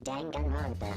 Danganronpa.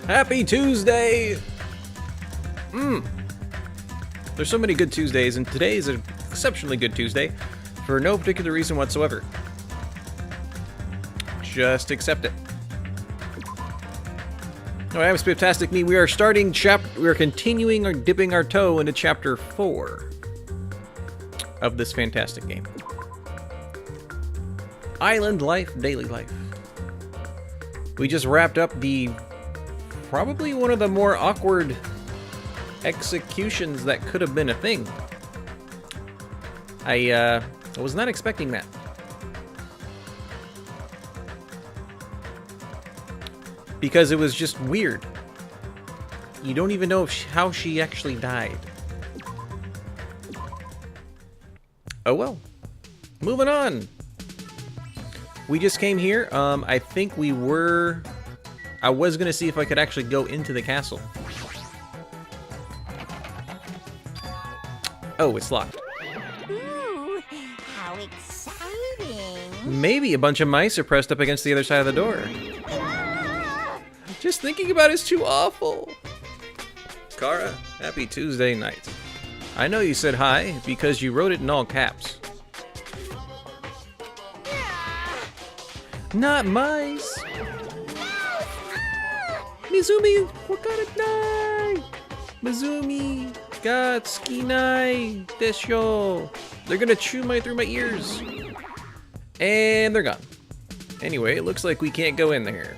Happy Tuesday! There's so many good Tuesdays, and today is an exceptionally good Tuesday for no particular reason whatsoever. Just accept it. Alright, I'm SpifftasticMe. We are starting we are continuing or dipping our toe into chapter 4 of this fantastic game. Island Life, Daily Life. We just wrapped up probably one of the more awkward executions that could have been a thing. I was not expecting that. Because it was just weird. You don't even know how she actually died. Oh well. Moving on. We just came here. I think I was gonna see if I could actually go into the castle. Oh, it's locked. Ooh, how exciting! Maybe a bunch of mice are pressed up against the other side of the door. Ah! Just thinking about it's too awful. Kara, happy Tuesday night. I know you said hi because you wrote it in all caps. Not mice! Mizumi, wakaranai! Mizumi, ga tsukinai desho. They're gonna chew through my ears. And they're gone. Anyway, it looks like we can't go in there.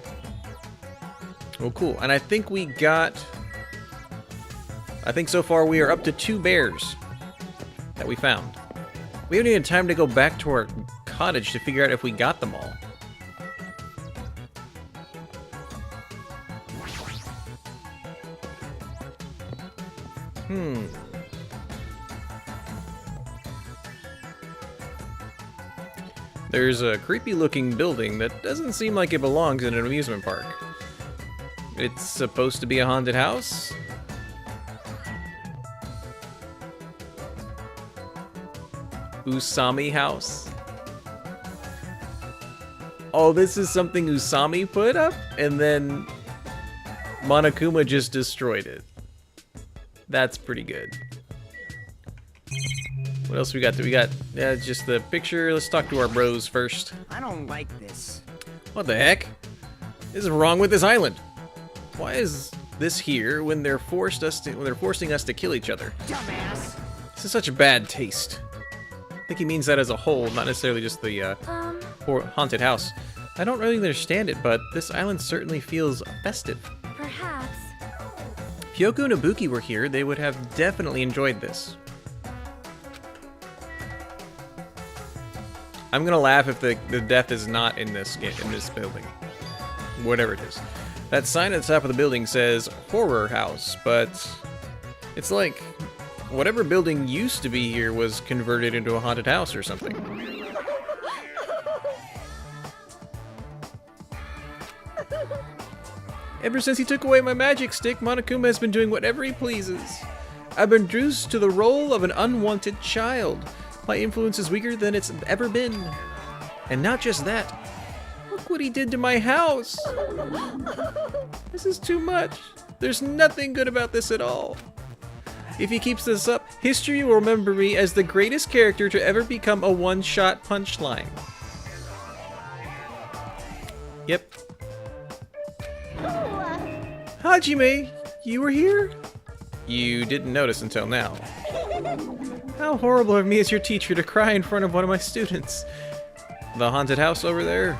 Well, cool. And I think we got... I think so far we are up to 2 bears that we found. We haven't even had time to go back to our cottage to figure out if we got them all. There's a creepy looking building that doesn't seem like it belongs in an amusement park. It's supposed to be a haunted house? Usami house? Oh, this is something Usami put up? And then Monokuma just destroyed it. That's pretty good. What else we got? We got just the picture. Let's talk to our bros first. I don't like this. What the heck? What is wrong with this island? Why is this here when they're forcing us to kill each other? Dumbass. This is such a bad taste. I think he means that as a whole, not necessarily just the haunted house. I don't really understand it, but this island certainly feels festive. Perhaps. If Yoko and Ibuki were here, they would have definitely enjoyed this. I'm gonna laugh if the death is not in this building. Whatever it is. That sign at the top of the building says horror house, but it's like whatever building used to be here was converted into a haunted house or something. Ever since he took away my magic stick, Monokuma has been doing whatever he pleases. I've been reduced to the role of an unwanted child. My influence is weaker than it's ever been. And not just that. Look what he did to my house. This is too much. There's nothing good about this at all. If he keeps this up, history will remember me as the greatest character to ever become a one-shot punchline. Yep. Hajime, you were here? You didn't notice until now. How horrible of me as your teacher to cry in front of one of my students. The haunted house over there?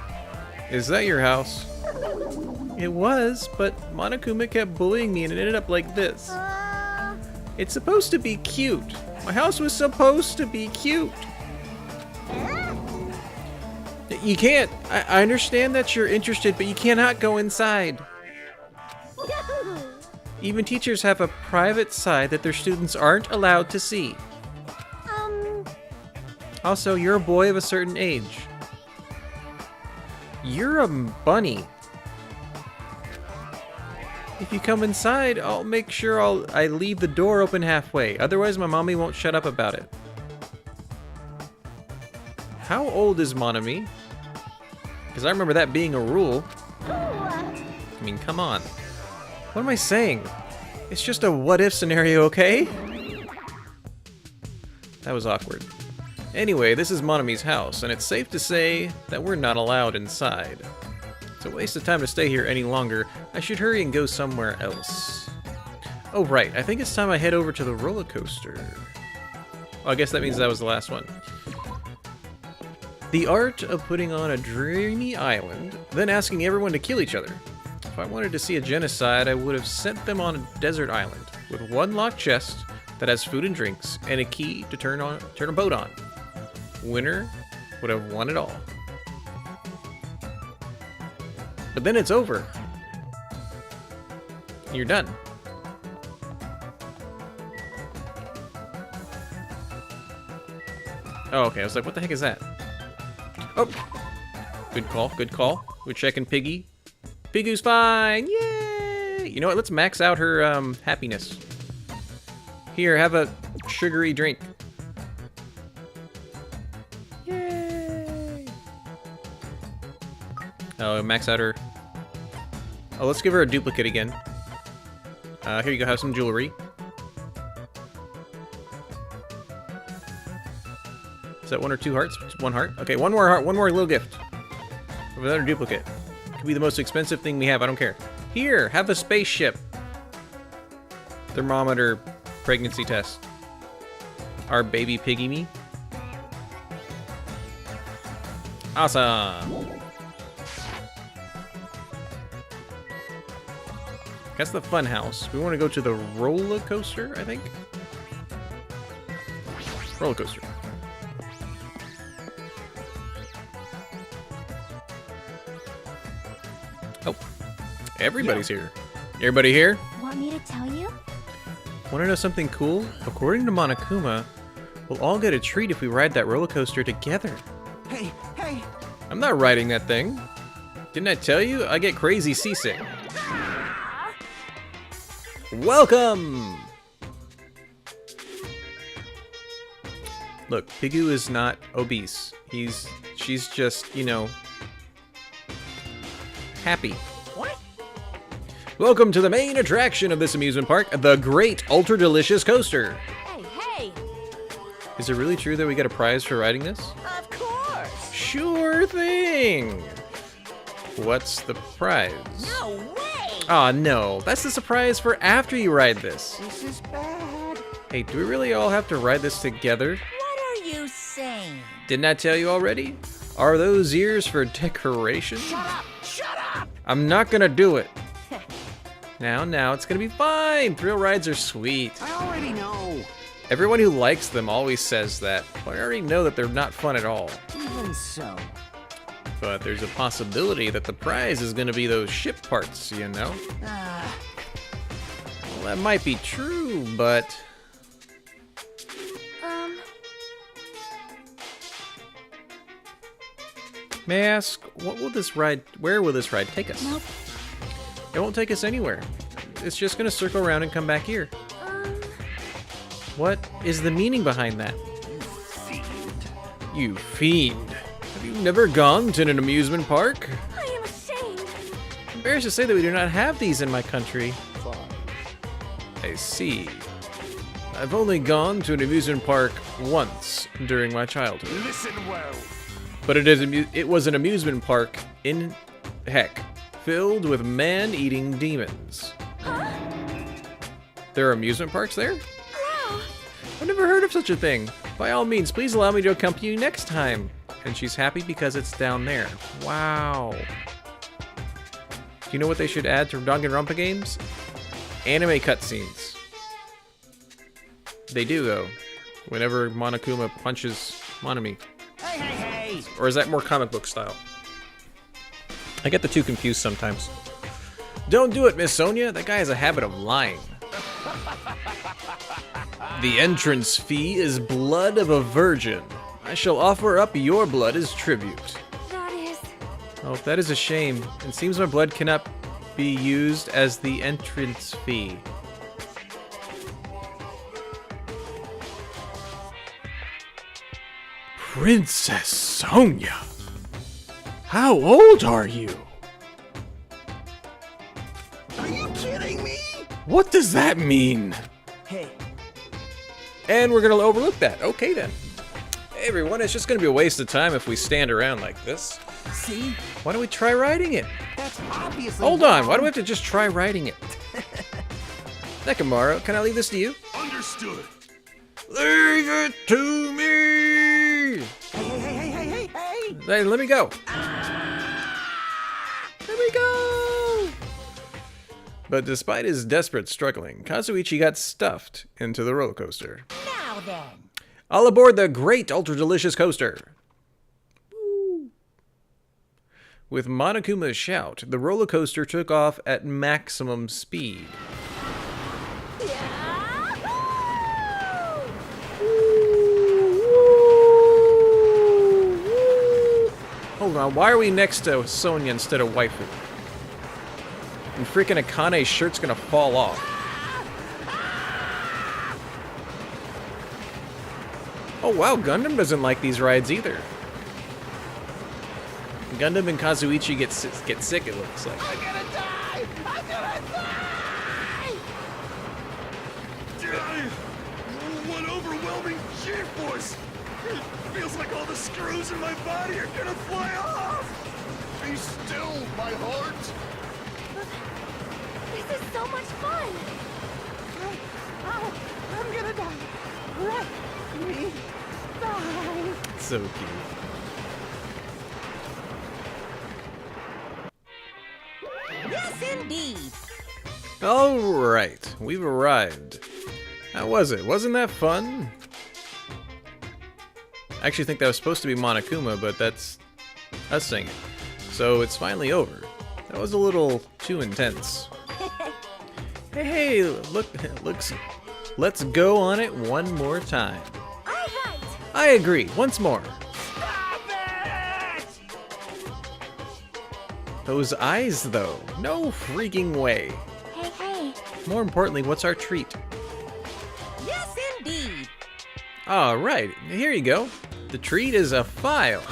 Is that your house? It was, but Monokuma kept bullying me and it ended up like this. It's supposed to be cute. My house was supposed to be cute. You can't. I understand that you're interested, but you cannot go inside. Even teachers have a private side that their students aren't allowed to see. Also, you're a boy of a certain age. You're a bunny. If you come inside, I'll make sure I leave the door open halfway. Otherwise, my mommy won't shut up about it. How old is Monami? Because I remember that being a rule. I mean, come on. What am I saying? It's just a what-if scenario, okay? That was awkward. Anyway, this is Monami's house, and it's safe to say that we're not allowed inside. It's a waste of time to stay here any longer. I should hurry and go somewhere else. Oh, right. I think it's time I head over to the roller coaster. Oh, I guess that means that was the last one. The art of putting on a dreamy island, then asking everyone to kill each other. If I wanted to see a genocide, I would have sent them on a desert island with one locked chest that has food and drinks and a key to turn a boat on. Winner would have won it all. But then it's over. You're done. Oh, okay. I was like, what the heck is that? Oh! Good call, good call. We're checking Piggy. Piggy's fine! Yay! You know what? Let's max out her happiness. Here, have a sugary drink. Yay! Oh, max out her... Oh, let's give her a duplicate again. Here you go, have some jewelry. Is that 1 or 2 hearts? Just 1 heart? Okay, 1 more heart, 1 more little gift. Another duplicate. Could be the most expensive thing we have, I don't care. Here, have a spaceship. Thermometer pregnancy test. Our baby piggy me. Awesome. That's the fun house. We want to go to the roller coaster, I think. Roller coaster. Oh, everybody's here. Everybody here? Want me to tell you? Want to know something cool? According to Monokuma, we'll all get a treat if we ride that roller coaster together. Hey, hey! I'm not riding that thing. Didn't I tell you? I get crazy seasick. Welcome! Look, Pigu is not obese. She's just, you know, happy. What? Welcome to the main attraction of this amusement park, the Great Ultra Delicious Coaster. Hey, hey! Is it really true that we get a prize for riding this? Of course! Sure thing! What's the prize? No way! Aw, no. That's the surprise for after you ride this. This is bad. Hey, do we really all have to ride this together? What are you saying? Didn't I tell you already? Are those ears for decoration? Shut up! Shut up! I'm not gonna do it. Now, it's gonna be fine. Thrill rides are sweet. I already know. Everyone who likes them always says that, but I already know that they're not fun at all. Even so. But there's a possibility that the prize is gonna be those ship parts, you know? Well, that might be true, but... May I ask, where will this ride take us? Nope. It won't take us anywhere. It's just gonna circle around and come back here. What is the meaning behind that? You fiend. Have you never gone to an amusement park? I am ashamed. Embarrassed to say that we do not have these in my country. I see. I've only gone to an amusement park once during my childhood. Listen well. But it was an amusement park in heck, filled with man-eating demons. Huh? There are amusement parks there? Wow. I've never heard of such a thing. By all means, please allow me to accompany you next time. And she's happy because it's down there. Wow. Do you know what they should add to Danganronpa games? Anime cutscenes. They do, though. Whenever Monokuma punches Monomi. Hey, hey, hey! Or is that more comic book style? I get the two confused sometimes. Don't do it, Miss Sonia. That guy has a habit of lying. The entrance fee is blood of a virgin. I shall offer up your blood as tribute. That is... Oh, that is a shame. It seems my blood cannot be used as the entrance fee. Princess Sonia! How old are you? Are you kidding me? What does that mean? Hey. And we're gonna overlook that. Okay then. Hey everyone, it's just gonna be a waste of time if we stand around like this. See? Why don't we try riding it? That's obviously Hold on, why wrong. do we have to just try riding it? Nekomaru, can I leave this to you? Understood. Leave it to me! Hey, let me go. Let me go! But despite his desperate struggling, Kazuichi got stuffed into the roller coaster. Now then. All aboard the Great Ultra Delicious Coaster! Woo. With Monokuma's shout, the roller coaster took off at maximum speed. Hold on, why are we next to Sonia instead of waifu? And freaking Akane's shirt's gonna fall off. Oh wow, Gundam doesn't like these rides either. Gundam and Kazuichi get sick, it looks like. I'm gonna die! I'm gonna die! What overwhelming G-force! It feels like all the screws in my body are gonna fly off! Be still, my heart! This is so much fun. I'm gonna die. Let me die. So cute. Alright, we've arrived. How was it? Wasn't that fun? I actually think that was supposed to be Monokuma, but that's us singing. So it's finally over. That was a little too intense. Hey, look, let's go on it one more time. All right. I agree, once more. Stop it! Those eyes, though, no freaking way. Hey, hey. More importantly, what's our treat? Yes, indeed. Alright, here you go. The treat is a file.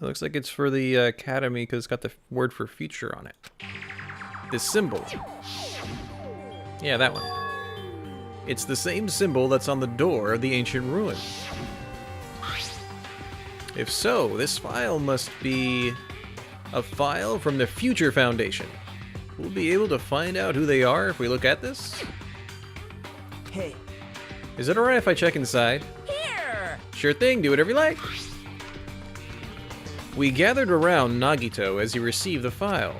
It looks like it's for the Academy because it's got the word for future on it. This symbol. Yeah, that one. It's the same symbol that's on the door of the ancient ruin. If so, this file must be a file from the Future Foundation. We'll be able to find out who they are if we look at this. Hey. Is it alright if I check inside? Here. Sure thing, do whatever you like. We gathered around Nagito as he received the file,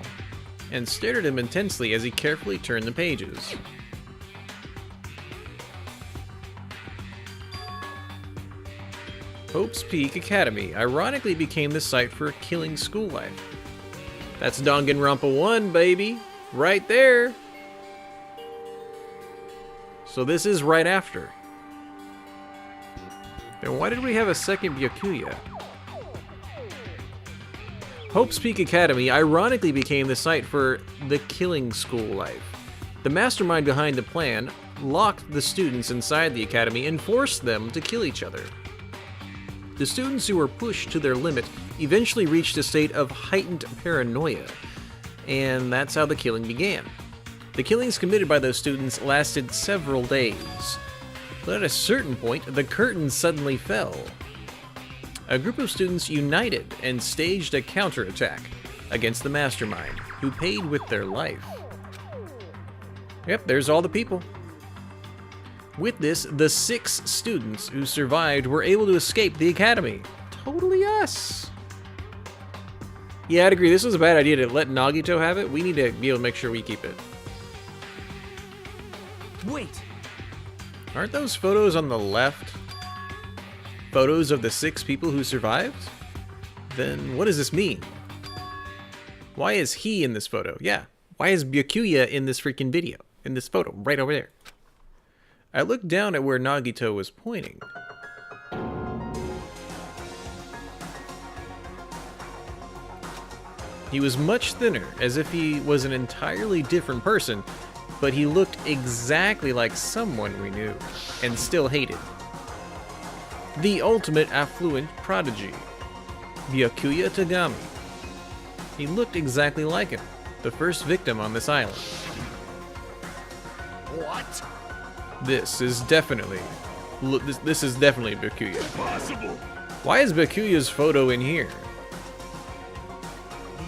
and stared at him intensely as he carefully turned the pages. Hope's Peak Academy ironically became the site for killing school life. That's Danganronpa 1, baby! Right there! So this is right after. Then why did we have a second Byakuya? Hope's Peak Academy ironically became the site for the killing school life. The mastermind behind the plan locked the students inside the academy and forced them to kill each other. The students who were pushed to their limit eventually reached a state of heightened paranoia, and that's how the killing began. The killings committed by those students lasted several days, but at a certain point, the curtain suddenly fell. A group of students united and staged a counterattack against the mastermind, who paid with their life. Yep, there's all the people. With this, the 6 students who survived were able to escape the academy. Totally us. Yeah, I'd agree. This was a bad idea to let Nagito have it. We need to be able to make sure we keep it. Wait. Aren't those photos on the left photos of the 6 people who survived? Then what does this mean? Why is he in this photo? Yeah. Why is Byakuya in this freaking video? In this photo, right over there. I looked down at where Nagito was pointing. He was much thinner, as if he was an entirely different person, but he looked exactly like someone we knew, and still hated. The ultimate affluent prodigy, Byakuya Tagami. He looked exactly like him, the first victim on this island. What? This is definitely Byakuya. Impossible! Why is Byakuya's photo in here?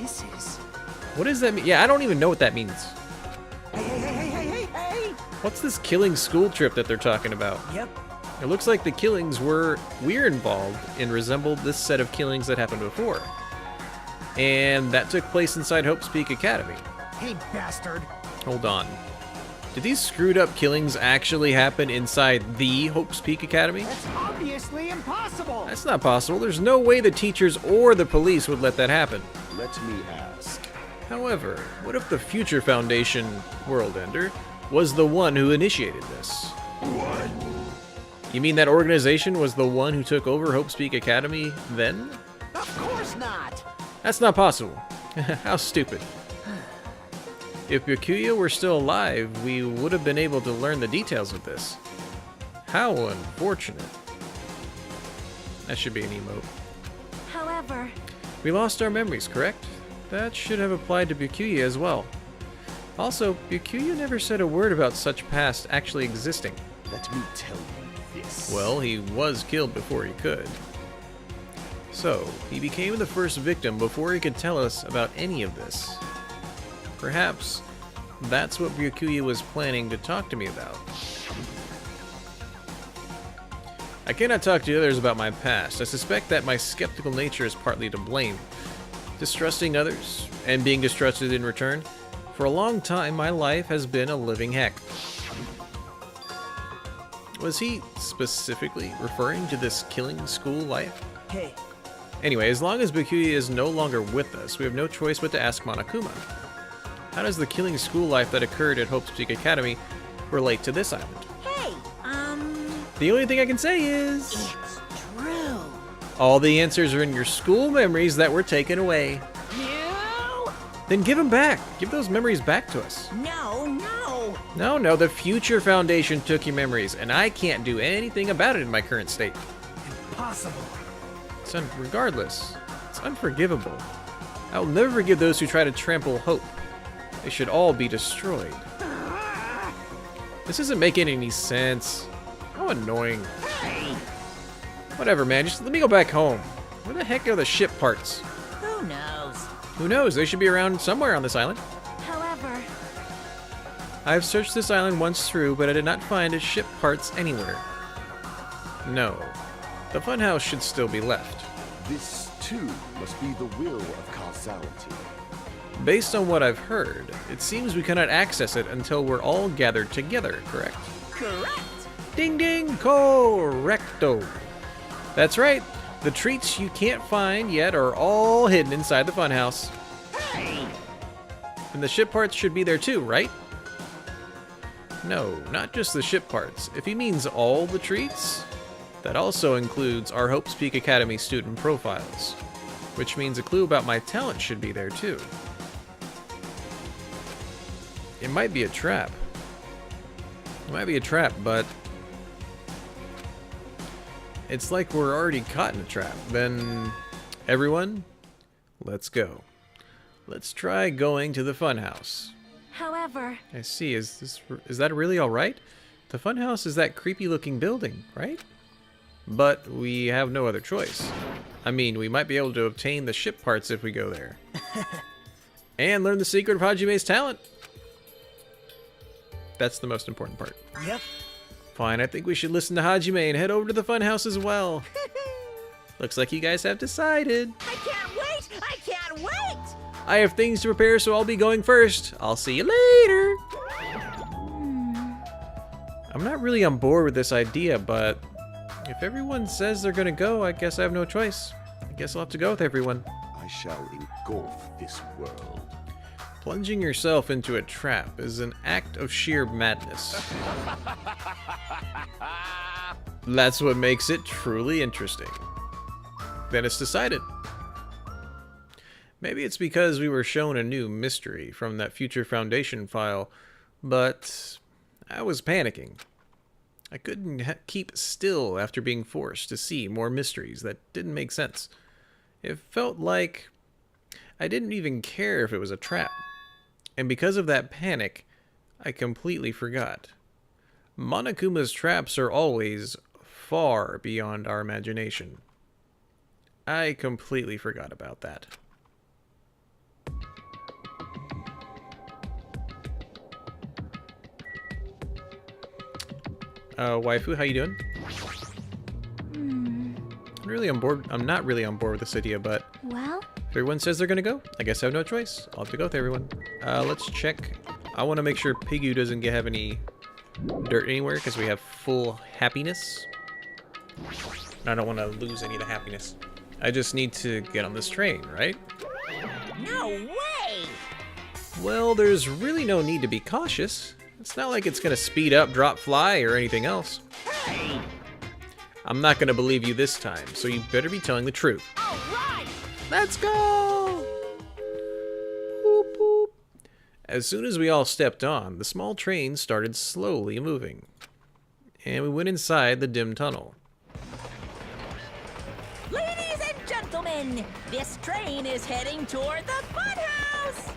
This is. What does that mean? Yeah, I don't even know what that means. Hey. What's this killing school trip that they're talking about? Yep. It looks like the killings we're involved in resembled this set of killings that happened before. And that took place inside Hope's Peak Academy. Hey, bastard. Hold on. Did these screwed up killings actually happen inside the Hope's Peak Academy? That's obviously impossible. That's not possible. There's no way the teachers or the police would let that happen. Let me ask. However, what if the Future Foundation World Ender was the one who initiated this? What? You mean that organization was the one who took over Hope's Peak Academy then? Of course not. That's not possible. How stupid. If Byakuya were still alive, we would have been able to learn the details of this. How unfortunate. That should be an emote. However, We lost our memories, correct? That should have applied to Byakuya as well. Also, Byakuya never said a word about such past actually existing. Let me tell you this. Well, he was killed before he could. So, he became the first victim before he could tell us about any of this. Perhaps that's what Byakuya was planning to talk to me about. I cannot talk to others about my past. I suspect that my skeptical nature is partly to blame. Distrusting others, and being distrusted in return. For a long time, my life has been a living heck. Was he specifically referring to this killing school life? Hey. Anyway, as long as Bakuya is no longer with us, we have no choice but to ask Monokuma. How does the killing school life that occurred at Hope's Peak Academy relate to this island? Hey, The only thing I can say is... it's true. all the answers are in your school memories that were taken away. You? Then give them back. Give those memories back to us. No. No, the Future Foundation took your memories, and I can't do anything about it in my current state. Impossible. Regardless, it's unforgivable. I will never forgive those who try to trample hope. They should all be destroyed. This isn't making any sense. How annoying. Whatever, man. Just let me go back home. Where the heck are the ship parts? Who knows? Who knows? They should be around somewhere on this island. However, I've searched this island once through, but I did not find its ship parts anywhere. No. The funhouse should still be left. This, too, must be the will of causality. Based on what I've heard, it seems we cannot access it until we're all gathered together, correct? correct. Ding ding, correcto. That's right. The treats you can't find yet are all hidden inside the funhouse. And the ship parts should be there too, right? No, not just the ship parts. If he means all the treats, that also includes our Hope's Peak Academy student profiles, which means a clue about my talent should be there too. It might be a trap. It might be a trap, but it's like we're already caught in a trap. Then, everyone, let's go. Let's try going to the funhouse. However, I see. Is that really all right? The funhouse is that creepy-looking building, right? But we have no other choice. I mean, we might be able to obtain the ship parts if we go there. And learn the secret of Hajime's talent. That's the most important part. Yep. Fine, I think we should listen to Hajime and head over to the funhouse as well. Looks like you guys have decided. I can't wait! I can't wait! I have things to prepare, so I'll be going first. I'll see you later. I'm not really on board with this idea, but if everyone says they're gonna go, I guess I have no choice. I guess I'll have to go with everyone. I shall engulf this world. Plunging yourself into a trap is an act of sheer madness. That's what makes it truly interesting. Then it's decided. Maybe it's because we were shown a new mystery from that Future Foundation file, but I was panicking. I couldn't keep still after being forced to see more mysteries that didn't make sense. It felt like I didn't even care if it was a trap. And because of that panic, I completely forgot. Monokuma's traps are always far beyond our imagination. I completely forgot about that. Waifu, how you doing? I'm not really on board with this idea, but Well, if everyone says they're gonna go, I guess I have no choice. I'll have to go with everyone. Let's check. I want to make sure Pigu doesn't have any dirt anywhere because we have full happiness. And I don't want to lose any of the happiness. I just need to get on this train, right? no way! Well, there's really no need to be cautious. It's not like it's gonna speed up, drop, fly, or anything else. I'm not gonna believe you this time, so you better be telling the truth. All right! Let's go! Boop, boop. As soon as we all stepped on, the small train started slowly moving. And we went inside the dim tunnel. Ladies and gentlemen, this train is heading toward the funhouse!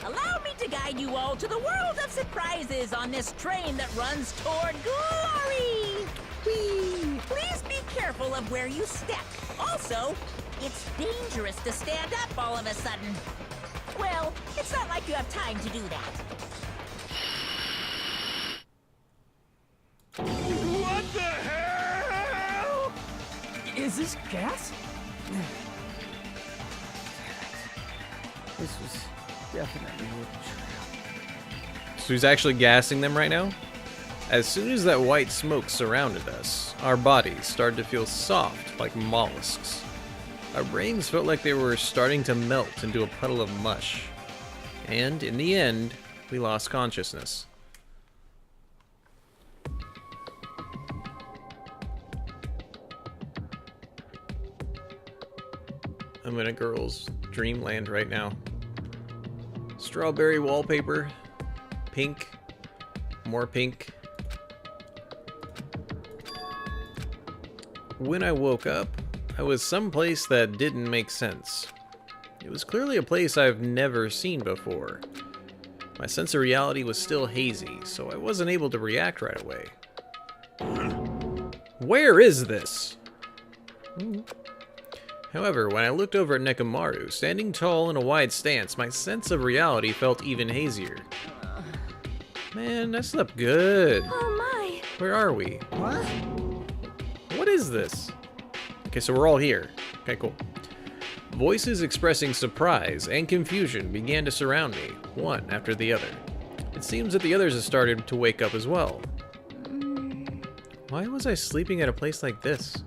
Allow me to guide you all to the world of surprises on this train that runs toward glory! Whee! Please be careful of where you step. Also, it's dangerous to stand up all of a sudden. Well, it's not like you have time to do that. What the heck? Is this gas? This was definitely worth a try. So he's actually gassing them right now? As soon as that white smoke surrounded us, our bodies started to feel soft like mollusks. Our brains felt like they were starting to melt into a puddle of mush. And in the end, we lost consciousness. I'm in a girl's dreamland right now. Strawberry wallpaper, pink, more pink. When I woke up, I was someplace that didn't make sense. It was clearly a place I've never seen before. My sense of reality was still hazy, so I wasn't able to react right away. Where is this? However, when I looked over at Nekomaru, standing tall in a wide stance, my sense of reality felt even hazier. Man, I slept good. Oh my. Where are we? What? What is this? Okay, so we're all here. Okay, cool. Voices expressing surprise and confusion began to surround me, one after the other. It seems that the others have started to wake up as well. Why was I sleeping at a place like this?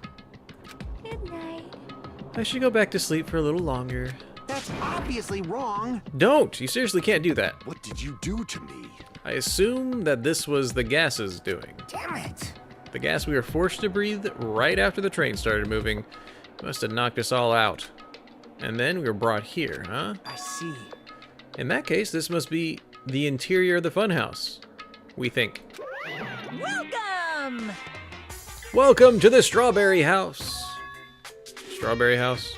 Good night. I should go back to sleep for a little longer. That's obviously wrong. Don't! You seriously can't do that. What did you do to me? I assume that this was the gas's doing. Damn it! The gas we were forced to breathe right after the train started moving must have knocked us all out. And then we were brought here, huh? I see. In that case, this must be the interior of the funhouse. We think. Welcome! Welcome to the Strawberry House. Strawberry House?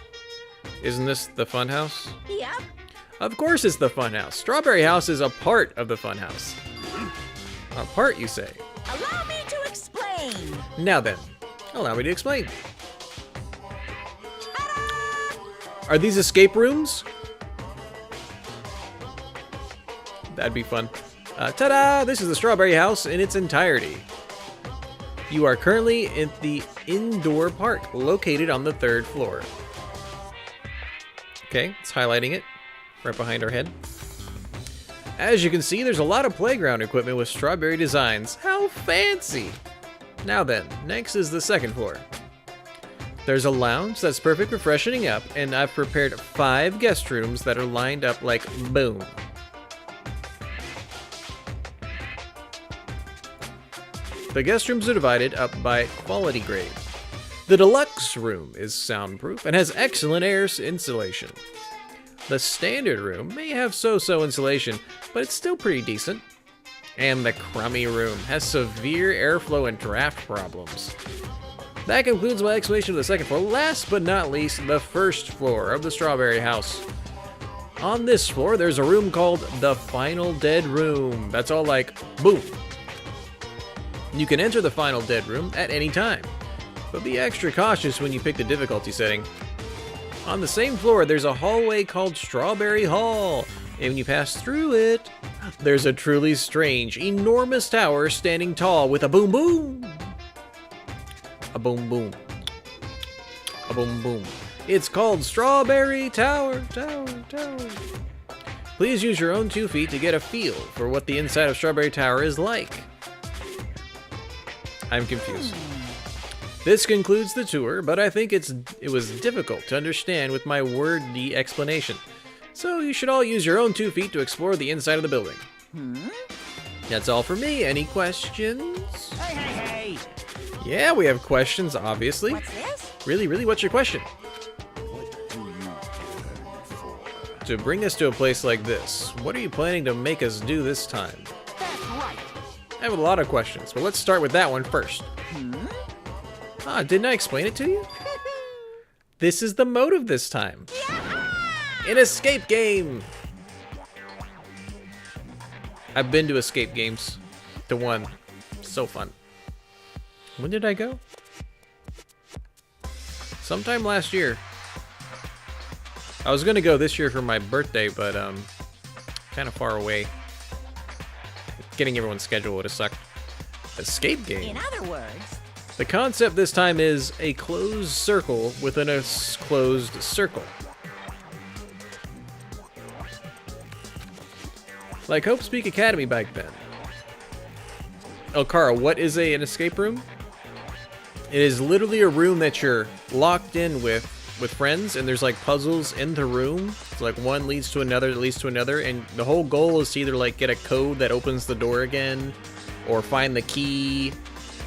Isn't this the funhouse? Yep. Of course it's the funhouse. Strawberry House is a part of the funhouse. A part, you say? Allow me to explain. Now then, allow me to explain. Are these escape rooms? That'd be fun. Ta-da! This is the Strawberry House in its entirety. You are currently in the indoor park, located on the 3rd floor. Okay, it's highlighting it right behind our head. As you can see, there's a lot of playground equipment with strawberry designs. How fancy! Now then, next is the 2nd floor. There's a lounge that's perfect for freshening up, and I've prepared 5 guest rooms that are lined up like boom. The guest rooms are divided up by quality grade. The deluxe room is soundproof and has excellent air insulation. The standard room may have so-so insulation, but it's still pretty decent. And the crummy room has severe airflow and draft problems. That concludes my explanation of the 2nd floor. Last but not least, the 1st floor of the Strawberry House. On this floor, there's a room called the Final Dead Room. That's all like, boom. You can enter the Final Dead Room at any time, but be extra cautious when you pick the difficulty setting. On the same floor, there's a hallway called Strawberry Hall, and when you pass through it, there's a truly strange, enormous tower standing tall with a boom boom. A boom boom. A boom boom. It's called Strawberry Tower. Please use your own 2 feet to get a feel for what the inside of Strawberry Tower is like. I'm confused. This concludes the tour, but I think it was difficult to understand with my wordy explanation. So you should all use your own 2 feet to explore the inside of the building. That's all for me. Any questions? Hey! Yeah, we have questions, obviously. What's this? Really, what's your question? What do you care for? To bring us to a place like this, what are you planning to make us do this time? That's right. I have a lot of questions, but let's start with that one first. Ah, didn't I explain it to you? This is the motive this time. An escape game! I've been to escape games. To one. So fun. When did I go? Sometime last year. I was gonna go this year for my birthday, but kind of far away. Getting everyone's schedule would have sucked. Escape game? In other words, The concept this time is a closed circle within a closed circle. Like Hope Speak Academy back then. Oh, Kara, what is an escape room? It is literally a room that you're locked in with friends, and there's like puzzles in the room. It's like one leads to another, that leads to another, and the whole goal is to either like get a code that opens the door again, or find the key.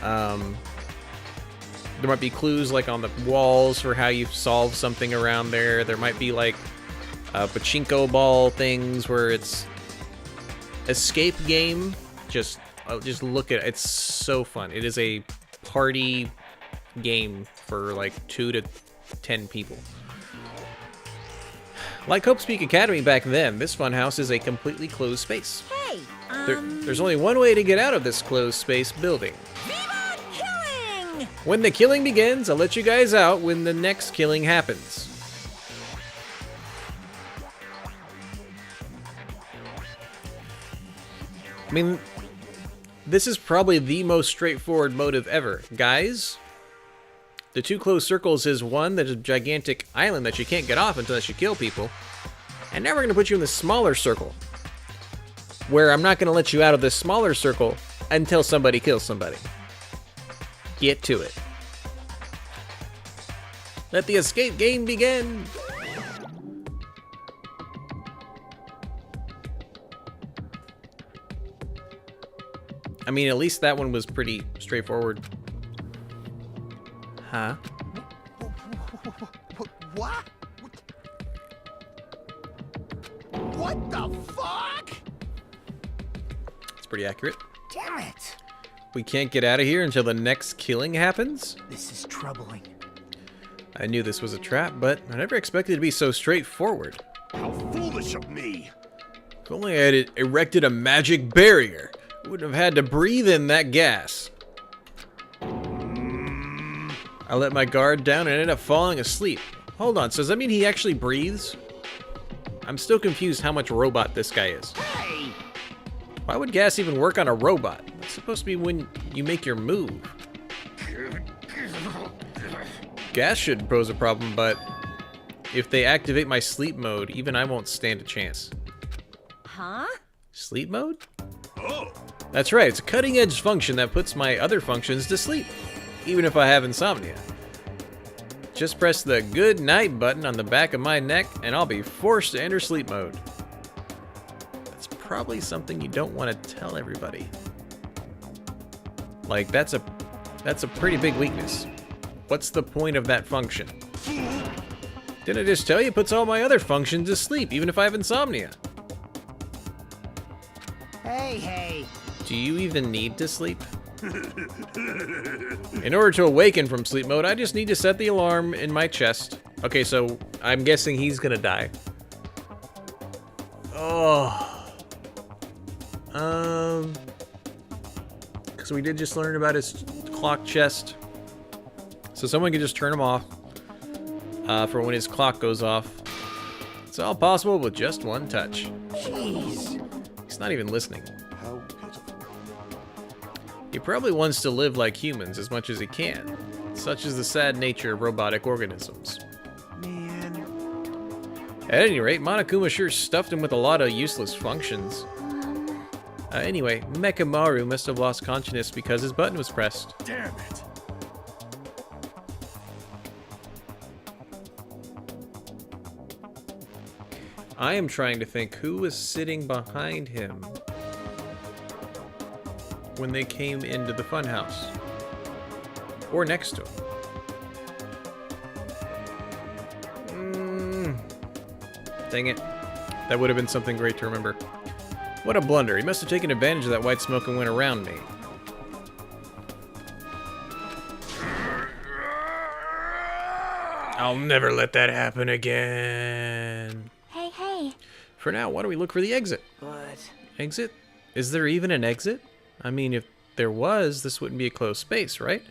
There might be clues like on the walls for how you solve something around there. There might be like pachinko ball things where it's escape game. Just look at it. It's so fun. It is a party game for like 2 to 10 people. Like Hope Speak Academy back then, this funhouse is a completely closed space. Hey, There's only one way to get out of this closed space building. Viva killing! When the killing begins, I'll let you guys out when the next killing happens. I mean, this is probably the most straightforward motive ever. Guys, the 2 closed circles is one that's a gigantic island that you can't get off unless you kill people. And now we're going to put you in the smaller circle, where I'm not going to let you out of this smaller circle until somebody kills somebody. Get to it. Let the escape game begin! I mean, at least that one was pretty straightforward. Huh? What? What the fuck? It's pretty accurate. Damn it. We can't get out of here until the next killing happens? This is troubling. I knew this was a trap, but I never expected it to be so straightforward. How foolish of me! If only I had erected a magic barrier, I wouldn't have had to breathe in that gas. I let my guard down and ended up falling asleep. Hold on, so does that mean he actually breathes? I'm still confused how much robot this guy is. Hey! Why would gas even work on a robot? It's supposed to be when you make your move. Gas shouldn't pose a problem, but if they activate my sleep mode, even I won't stand a chance. Huh? Sleep mode? Oh! That's right, it's a cutting-edge function that puts my other functions to sleep, even if I have insomnia. Just press the good night button on the back of my neck and I'll be forced to enter sleep mode. That's probably something you don't want to tell everybody. Like, that's a pretty big weakness. What's the point of that function? Didn't I just tell you it puts all my other functions to sleep, even if I have insomnia? Hey! Do you even need to sleep? In order to awaken from sleep mode, I just need to set the alarm in my chest. Okay, so I'm guessing he's gonna die. Oh. Because we did just learn about his clock chest. So someone can just turn him off for when his clock goes off. It's all possible with just one touch. Jeez. He's not even listening. How pitiful. He probably wants to live like humans as much as he can. Such is the sad nature of robotic organisms. Man. At any rate, Monokuma sure stuffed him with a lot of useless functions. Anyway, Mechamaru must have lost consciousness because his button was pressed. Damn it! I am trying to think who was sitting behind him when they came into the funhouse. Or next to him. Dang it. That would have been something great to remember. What a blunder. He must have taken advantage of that white smoke and went around me. I'll never let that happen again. Hey. For now, why don't we look for the exit? But Exit? Is there even an exit? I mean, if there was, this wouldn't be a closed space, right?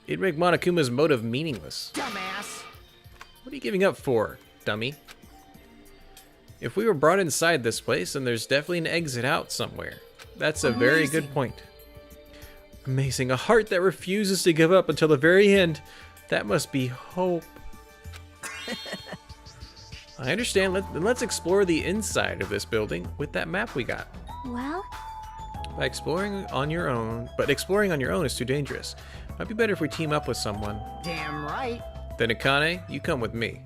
It'd make Monokuma's motive meaningless. dumbass. What are you giving up for, dummy? If we were brought inside this place, then there's definitely an exit out somewhere. That's a very good point. Amazing. A heart that refuses to give up until the very end. That must be hope. I understand. Let's explore the inside of this building with that map we got. Well, By exploring on your own, but exploring on your own is too dangerous. Might be better if we team up with someone. Damn right. Then Akane, you come with me.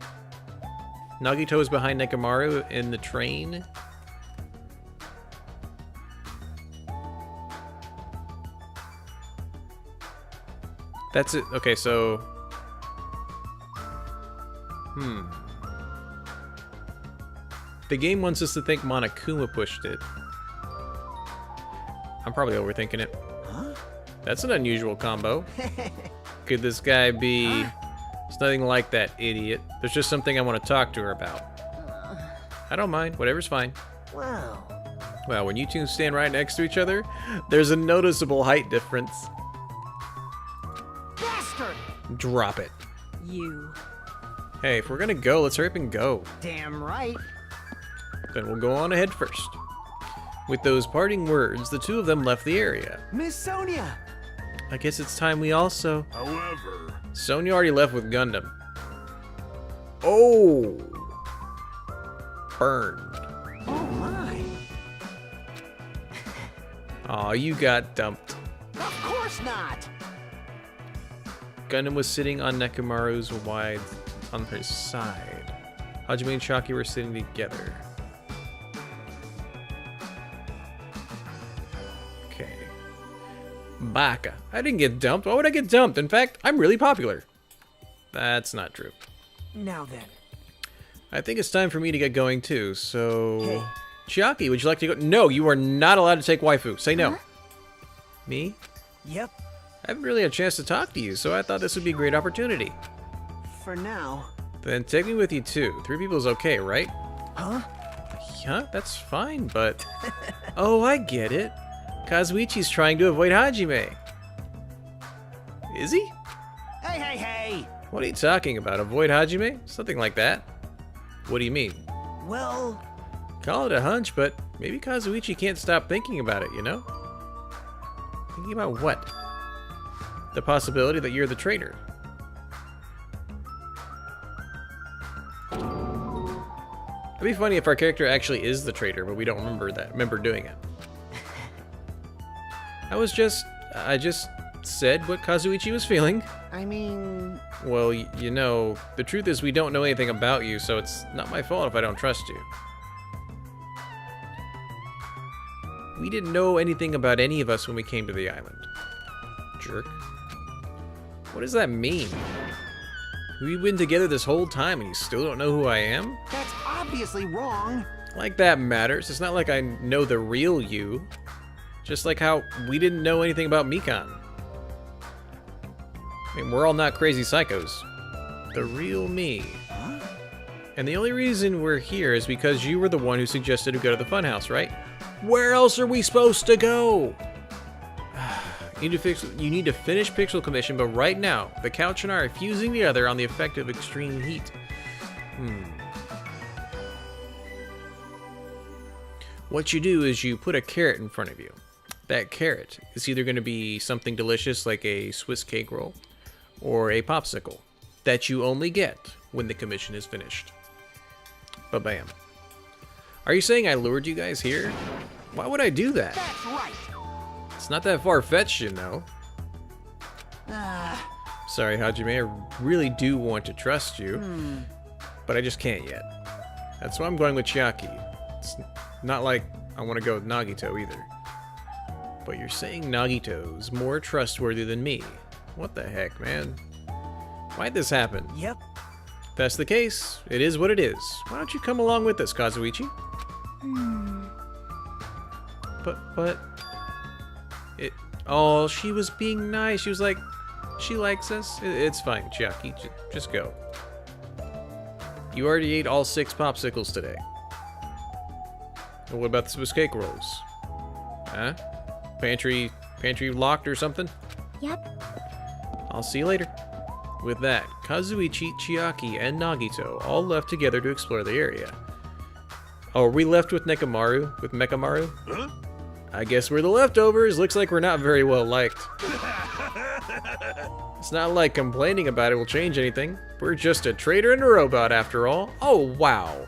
Nagito is behind Nekomaru in the train. That's it. Okay, so... The game wants us to think Monokuma pushed it. I'm probably overthinking it. Huh? That's an unusual combo. Could this guy be... It's nothing like that, idiot. There's just something I want to talk to her about. I don't mind. Whatever's fine. Wow. Well, when you two stand right next to each other, there's a noticeable height difference. Bastard! Drop it. You. Hey, if we're gonna go, let's hurry up and go. Damn right. Then we'll go on ahead first. With those parting words, the two of them left the area. Miss Sonia! I guess it's time we also... However, Sonya already left with Gundam. Oh! Burned. Oh my. Aw, you got dumped. Of course not! Gundam was sitting on Nekomaru's wide on his side. Hajime and Chiaki were sitting together. Okay. Baka. I didn't get dumped. Why would I get dumped? In fact, I'm really popular. That's not true. Now then. I think it's time for me to get going too, so... Hey. Chiaki, would you like to go? No, you are not allowed to take waifu. Say no. Huh? Me? Yep. I haven't really had a chance to talk to you, so I thought this would be a great opportunity. For now. Then take me with you too. 3 people is okay, right? Huh? Yeah, that's fine, but... Oh, I get it. Kazuichi's trying to avoid Hajime. Is he? Hey, hey, hey! What are you talking about? Avoid Hajime? Something like that? What do you mean? Well, Call it a hunch, but maybe Kazuichi can't stop thinking about it, you know? Thinking about what? The possibility that you're the traitor. It'd be funny if our character actually is the traitor, but we don't remember doing it. I just said what Kazuichi was feeling. I mean, Well, you know, the truth is we don't know anything about you, so it's not my fault if I don't trust you. We didn't know anything about any of us when we came to the island. Jerk. What does that mean? We've been together this whole time and you still don't know who I am? that's obviously wrong. Like that matters. It's not like I know the real you. Just like how we didn't know anything about Mikan. I mean, we're all not crazy psychos. The real me. Huh? And the only reason we're here is because you were the one who suggested to go to the funhouse, right? Where else are we supposed to go? You need to finish Pixel Commission, but right now, the couch and I are fusing together on the effect of extreme heat. What you do is you put a carrot in front of you. That carrot is either going to be something delicious like a Swiss cake roll or a popsicle that you only get when the commission is finished. Ba-bam. Are you saying I lured you guys here? Why would I do that? That's right. It's not that far-fetched, you know. Ah, Sorry, Hajime, I really do want to trust you, but I just can't yet. That's why I'm going with Chiaki. It's not like I want to go with Nagito either. But you're saying Nagito's more trustworthy than me. What the heck, man? Why'd this happen? yep. If that's the case, it is what it is. Why don't you come along with us, Kazuichi? But... Oh, she was being nice. She was like, she likes us. It's fine, Chiaki. Just go. You already ate all 6 popsicles today. What about the Swiss cake rolls? Huh? Pantry locked or something? Yep. I'll see you later. With that, Kazuichi, Chiaki, and Nagito all left together to explore the area. Oh, are we left with Nekomaru? With Mekamaru? huh? I guess we're the leftovers. Looks like we're not very well liked. It's not like complaining about it will change anything. We're just a traitor and a robot after all. Oh, wow.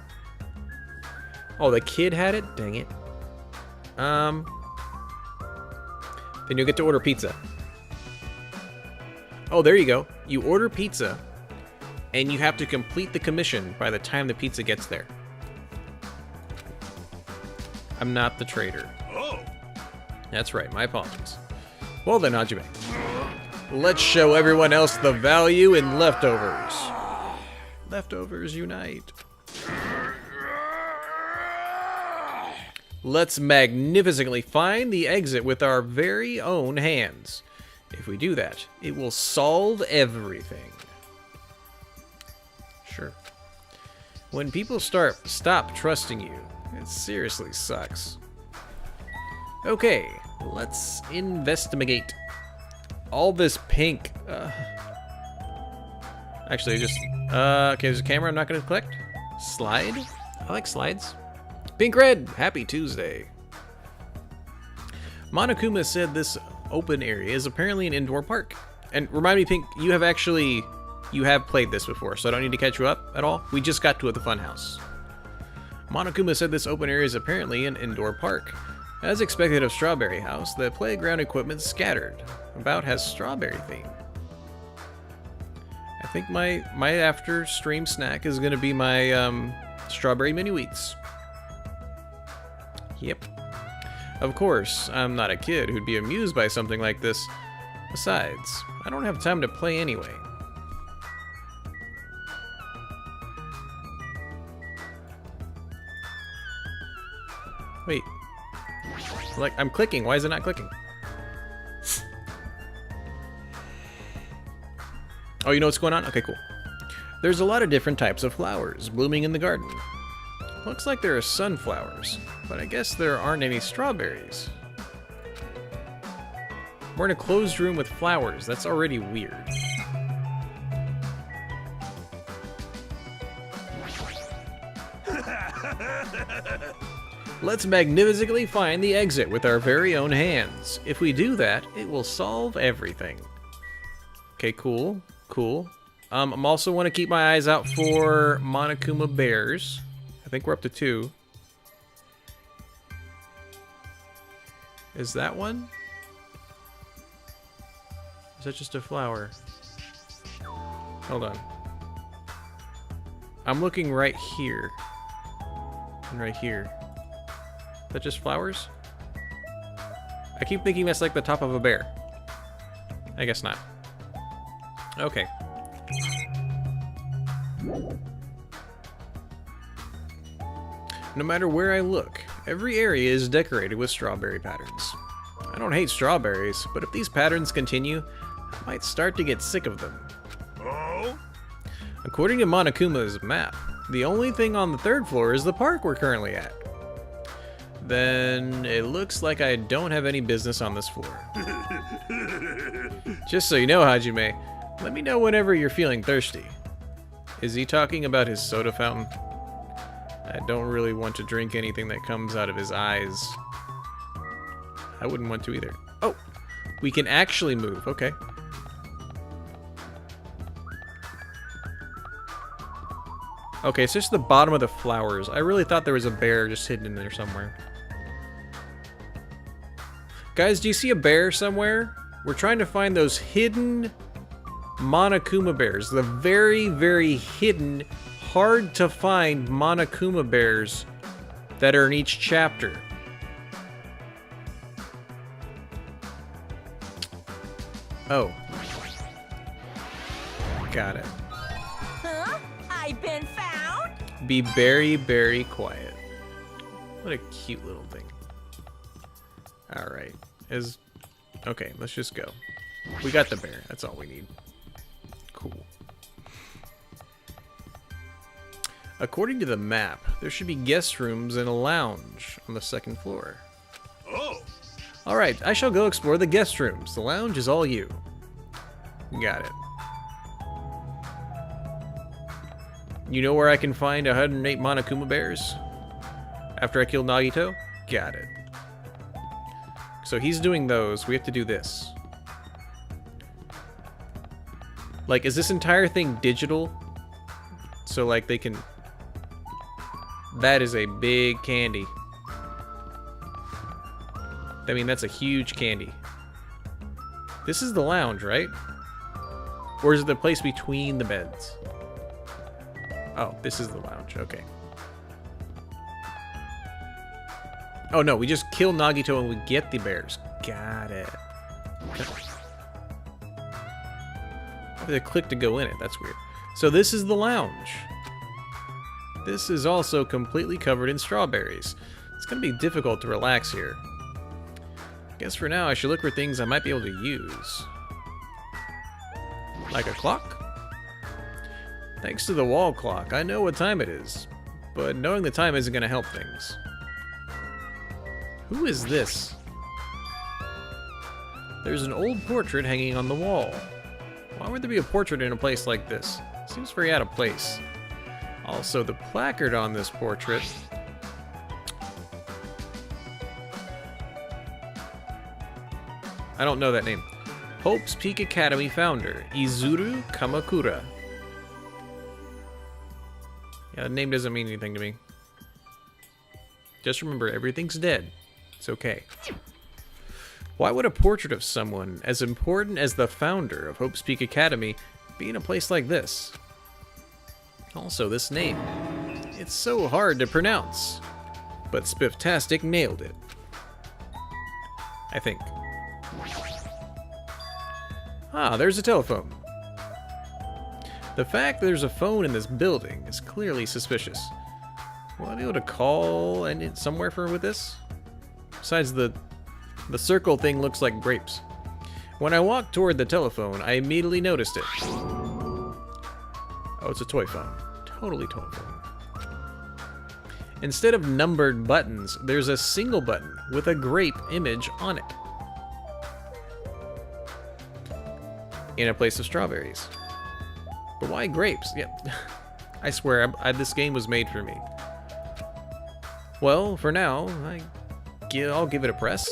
Oh, the kid had it? Dang it. Then you'll get to order pizza. Oh, there you go. You order pizza, and you have to complete the commission by the time the pizza gets there. I'm not the traitor. Oh. That's right, my apologies. Well then, Hajime. Let's show everyone else the value in leftovers. Leftovers unite. Let's magnificently find the exit with our very own hands. If we do that, it will solve everything. Sure. When people stop trusting you, it seriously sucks. Okay, let's investigate. All this pink. Actually, just okay. There's a camera I'm not gonna collect. Slide. I like slides. Pink red. Happy Tuesday. Monokuma said this open area is apparently an indoor park. And remind me, Pink, you have played this before, so I don't need to catch you up at all. We just got to it at the funhouse. Monokuma said this open area is apparently an indoor park. As expected of Strawberry House, the playground equipment scattered about has strawberry theme. I think my after stream snack is gonna be my strawberry mini wheats. Yep. Of course, I'm not a kid who'd be amused by something like this. Besides, I don't have time to play anyway. Wait. Like, I'm clicking. Why is it not clicking? Oh, you know what's going on? Okay, cool. There's a lot of different types of flowers blooming in the garden. Looks like there are sunflowers, but I guess there aren't any strawberries. We're in a closed room with flowers. That's already weird. Let's magnificently find the exit with our very own hands. If we do that, it will solve everything. Okay, cool, cool. I'm also want to keep my eyes out for Monokuma bears. I think we're up to 2. Is that one? Is that just a flower? Hold on. I'm looking right here. And right here. Is that just flowers? I keep thinking that's like the top of a bear. I guess not. Okay. No matter where I look, every area is decorated with strawberry patterns. I don't hate strawberries, but if these patterns continue, I might start to get sick of them. Oh? According to Monokuma's map, the only thing on the 3rd floor is the park we're currently at. Then it looks like I don't have any business on this floor. Just so you know, Hajime, let me know whenever you're feeling thirsty. Is he talking about his soda fountain? I don't really want to drink anything that comes out of his eyes. I wouldn't want to either. Oh, we can actually move. Okay. Okay, it's just the bottom of the flowers. I really thought there was a bear just hidden in there somewhere. Guys, do you see a bear somewhere? We're trying to find those hidden Monokuma bears. The very, very hidden, hard to find Monokuma bears that are in each chapter. Oh. Got it. Huh? I've been found? Be very, very quiet. What a cute little thing. Alright. Okay, let's just go. We got the bear. That's all we need. Cool. According to the map, there should be guest rooms and a lounge on the 2nd floor. Oh! Alright, I shall go explore the guest rooms. The lounge is all you. Got it. You know where I can find 108 Monokuma bears? After I kill Nagito? Got it. So he's doing those. We have to do this. Like, is this entire thing digital? So, like, they can... That is a big candy. I mean, that's a huge candy. This is the lounge, right? Or is it the place between the beds? Oh, this is the lounge. Okay. Oh, no. We just kill Nagito and we get the bears. Got it. I have to click to go in it. That's weird. So this is the lounge. This is also completely covered in strawberries. It's going to be difficult to relax here. Guess for now I should look for things I might be able to use. Like a clock? Thanks to the wall clock, I know what time it is. But knowing the time isn't going to help things. Who is this? There's an old portrait hanging on the wall. Why would there be a portrait in a place like this? Seems very out of place. Also, the placard on this portrait... I don't know that name. Hope's Peak Academy founder, Izuru Kamakura. Yeah, the name doesn't mean anything to me. Just remember, everything's dead. It's okay. Why would a portrait of someone as important as the founder of Hope's Peak Academy be in a place like this? Also, this name. It's so hard to pronounce. But Spifftastic nailed it. I think. Ah, there's a telephone. The fact that there's a phone in this building is clearly suspicious. Will I be able to call somewhere with this? Besides, the circle thing looks like grapes. When I walked toward the telephone, I immediately noticed it. Oh, it's a toy phone. Totally toy phone. Instead of numbered buttons, there's a single button with a grape image on it. In a place of strawberries. But why grapes? Yeah, I swear, this game was made for me. Well, for now, I'll give it a press.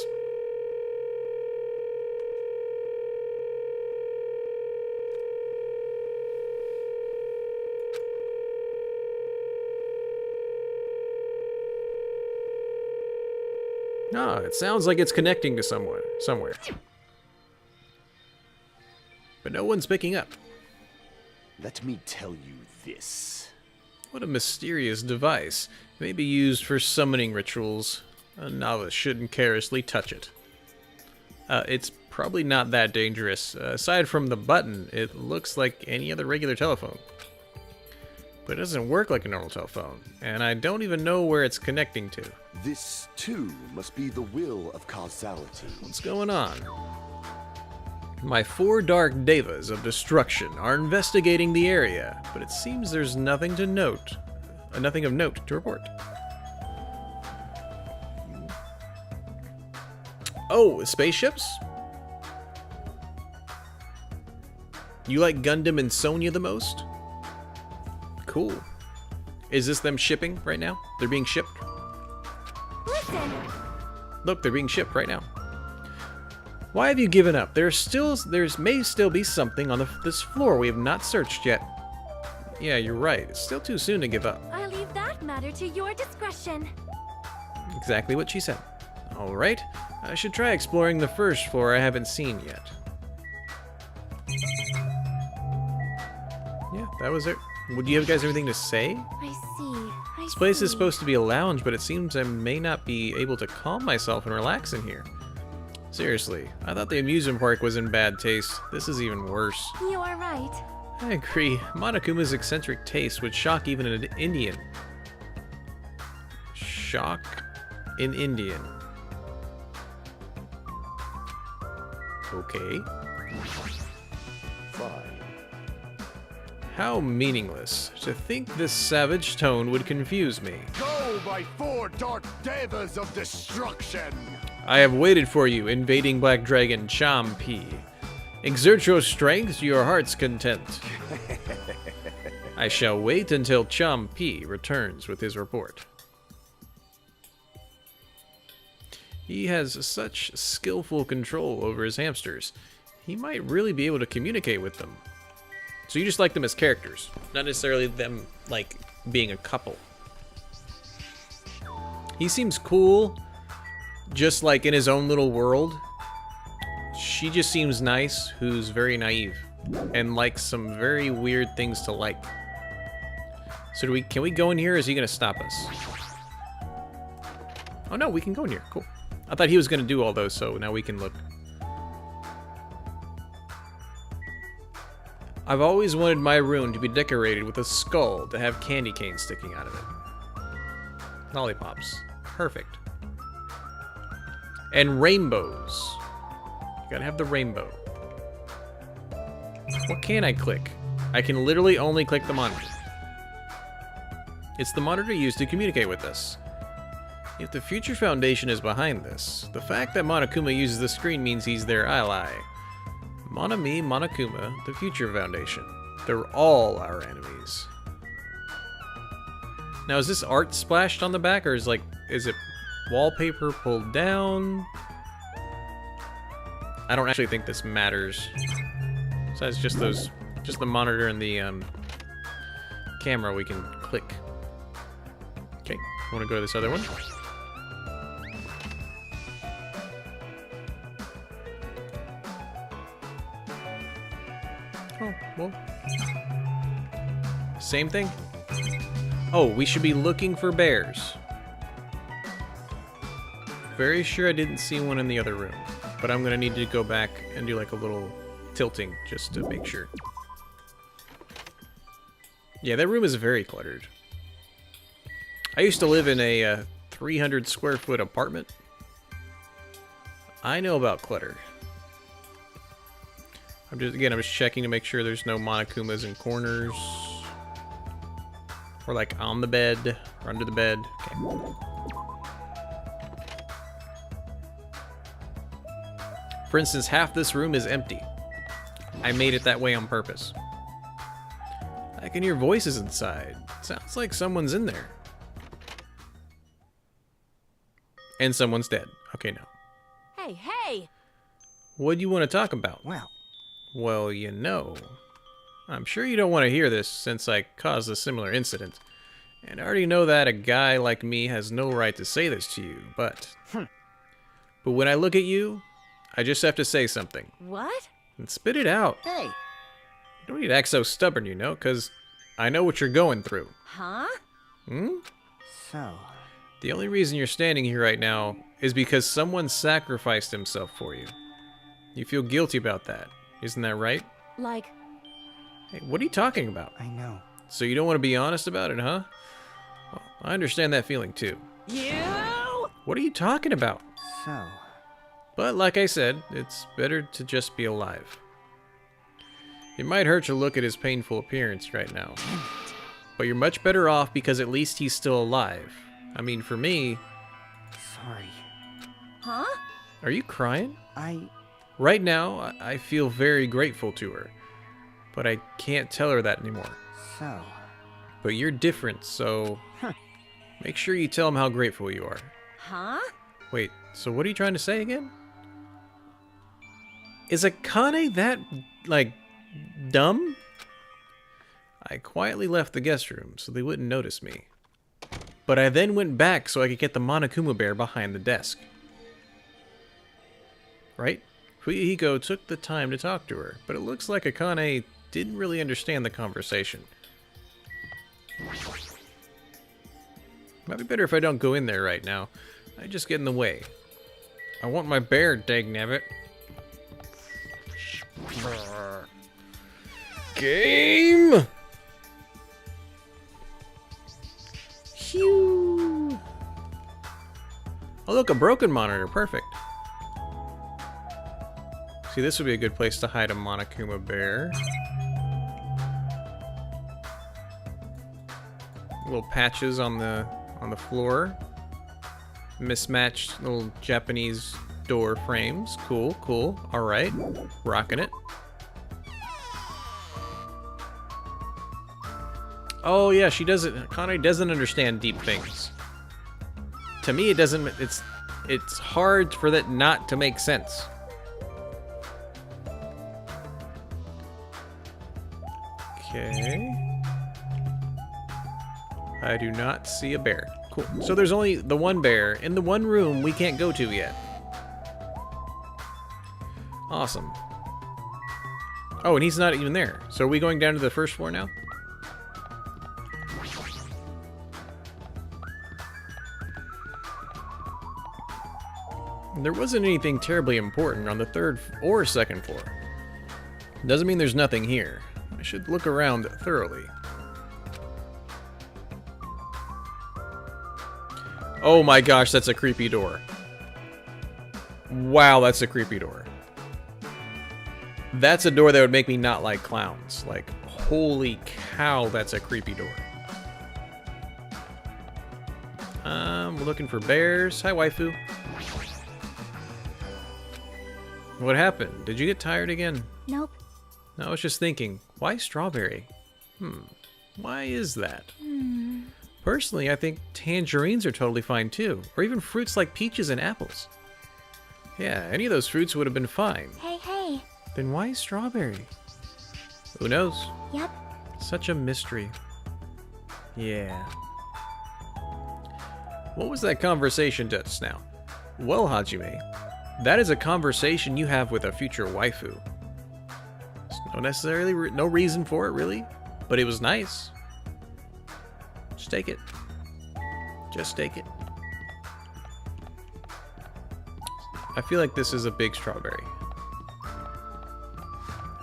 Ah, it sounds like it's connecting to somewhere. But no one's picking up. Let me tell you this. What a mysterious device. It may be used for summoning rituals. A novice shouldn't carelessly touch it. It's probably not that dangerous. Aside from the button, it looks like any other regular telephone. But it doesn't work like a normal telephone, and I don't even know where it's connecting to. This, too, must be the will of causality. What's going on? My 4 dark devas of destruction are investigating the area, but it seems there's nothing to note. Nothing of note to report. Oh, spaceships? You like Gundam and Sonya the most? Cool. Is this them shipping right now? They're being shipped? Listen. Look, they're being shipped right now. Why have you given up? There may still be something on this floor we have not searched yet. Yeah, you're right. It's still too soon to give up. I leave that matter to your discretion. Exactly what she said. Alright, I should try exploring the first floor I haven't seen yet. Yeah, that was it. Would you guys have anything to say? I see. This place is supposed to be a lounge, but it seems I may not be able to calm myself and relax in here. Seriously, I thought the amusement park was in bad taste. This is even worse. You are right. I agree. Monokuma's eccentric taste would shock even an Indian. Shock an Indian. Okay. Fine. How meaningless. To think this savage tone would confuse me. Go, my 4 dark devas of destruction! I have waited for you, invading Black Dragon Champi. Exert your strength to your heart's content. I shall wait until Champi returns with his report. He has such skillful control over his hamsters. He might really be able to communicate with them. So you just like them as characters, not necessarily them, like, being a couple. He seems cool, just like in his own little world. She just seems nice, who's very naive, and likes some very weird things to like. So can we go in here, or is he gonna stop us? Oh no, we can go in here, cool. I thought he was gonna do all those, so now we can look. I've always wanted my room to be decorated with a skull to have candy canes sticking out of it. Lollipops. Perfect. And rainbows. You gotta have the rainbow. What can I click? I can literally only click the monitor. It's the monitor used to communicate with us. If the Future Foundation is behind this, the fact that Monokuma uses the screen means he's their ally. Mon ami, Monokuma, the Future Foundation. They're all our enemies. Now, is this art splashed on the back, or is it wallpaper pulled down? I don't actually think this matters. Besides just the monitor and the camera we can click. Okay, I want to go to this other one. Oh, well. Same thing? Oh, we should be looking for bears. Very sure I didn't see one in the other room, but I'm gonna need to go back and do like a little tilting just to make sure. Yeah, that room is very cluttered. I used to live in a 300 square foot apartment. I know about clutter. I'm just checking to make sure there's no Monokumas in corners. Or like on the bed, or under the bed. Okay. For instance, half this room is empty. I made it that way on purpose. I can hear voices inside. Sounds like someone's in there. And someone's dead. Okay, no. Hey, hey! What do you want to talk about? Well, you know, I'm sure you don't want to hear this since I caused a similar incident. And I already know that a guy like me has no right to say this to you, but when I look at you, I just have to say something. What? And spit it out. Hey. You don't need to act so stubborn, you know, because I know what you're going through. Huh? So, The only reason you're standing here right now is because someone sacrificed himself for you. You feel guilty about that. Isn't that right? Like, Hey, what are you talking about? I know. So you don't want to be honest about it, huh? Well, I understand that feeling too. you? What are you talking about? So, But like I said, it's better to just be alive. It might hurt to look at his painful appearance right now. But you're much better off because at least he's still alive. I mean, for me... sorry. Huh? Are you crying? I Right now, I feel very grateful to her. But I can't tell her that anymore. so, But you're different, so... Make sure you tell him how grateful you are. Huh? Wait, so what are you trying to say again? Is Akane that, like, dumb? I quietly left the guest room so they wouldn't notice me. But I then went back so I could get the Monokuma bear behind the desk. Right? Fuyuhiko took the time to talk to her, but it looks like Akane didn't really understand the conversation. Might be better if I don't go in there right now. I just get in the way. I want my bear, dagnabbit. Game! Phew. Oh look, a broken monitor, perfect. See, this would be a good place to hide a Monokuma bear. Little patches on the floor. Mismatched little Japanese door frames. Cool, cool. Alright. Rocking it. Oh yeah, she doesn't... Akane doesn't understand deep things. To me, it doesn't... it's hard for that not to make sense. Okay. I do not see a bear. Cool. So there's only the one bear in the one room we can't go to yet. Awesome. Oh, and he's not even there. So are we going down to the first floor now? There wasn't anything terribly important on the third or second floor. Doesn't mean there's nothing here. I should look around thoroughly. Oh my gosh, that's a creepy door. Wow, that's a creepy door. That's a door that would make me not like clowns. Like, holy cow, that's a creepy door. We're looking for bears. Hi, waifu. What happened? Did you get tired again? Nope. No, I was just thinking, why strawberry? Why is that? Personally, I think tangerines are totally fine too. Or even fruits like peaches and apples. Yeah, any of those fruits would have been fine. Hey. Then why strawberry? Who knows? Yep. Such a mystery. Yeah. What was that conversation just now? Well, Hajime, that is a conversation you have with a future waifu. There's no reason for it, really, but it was nice. Just take it. Just take it. I feel like this is a big strawberry.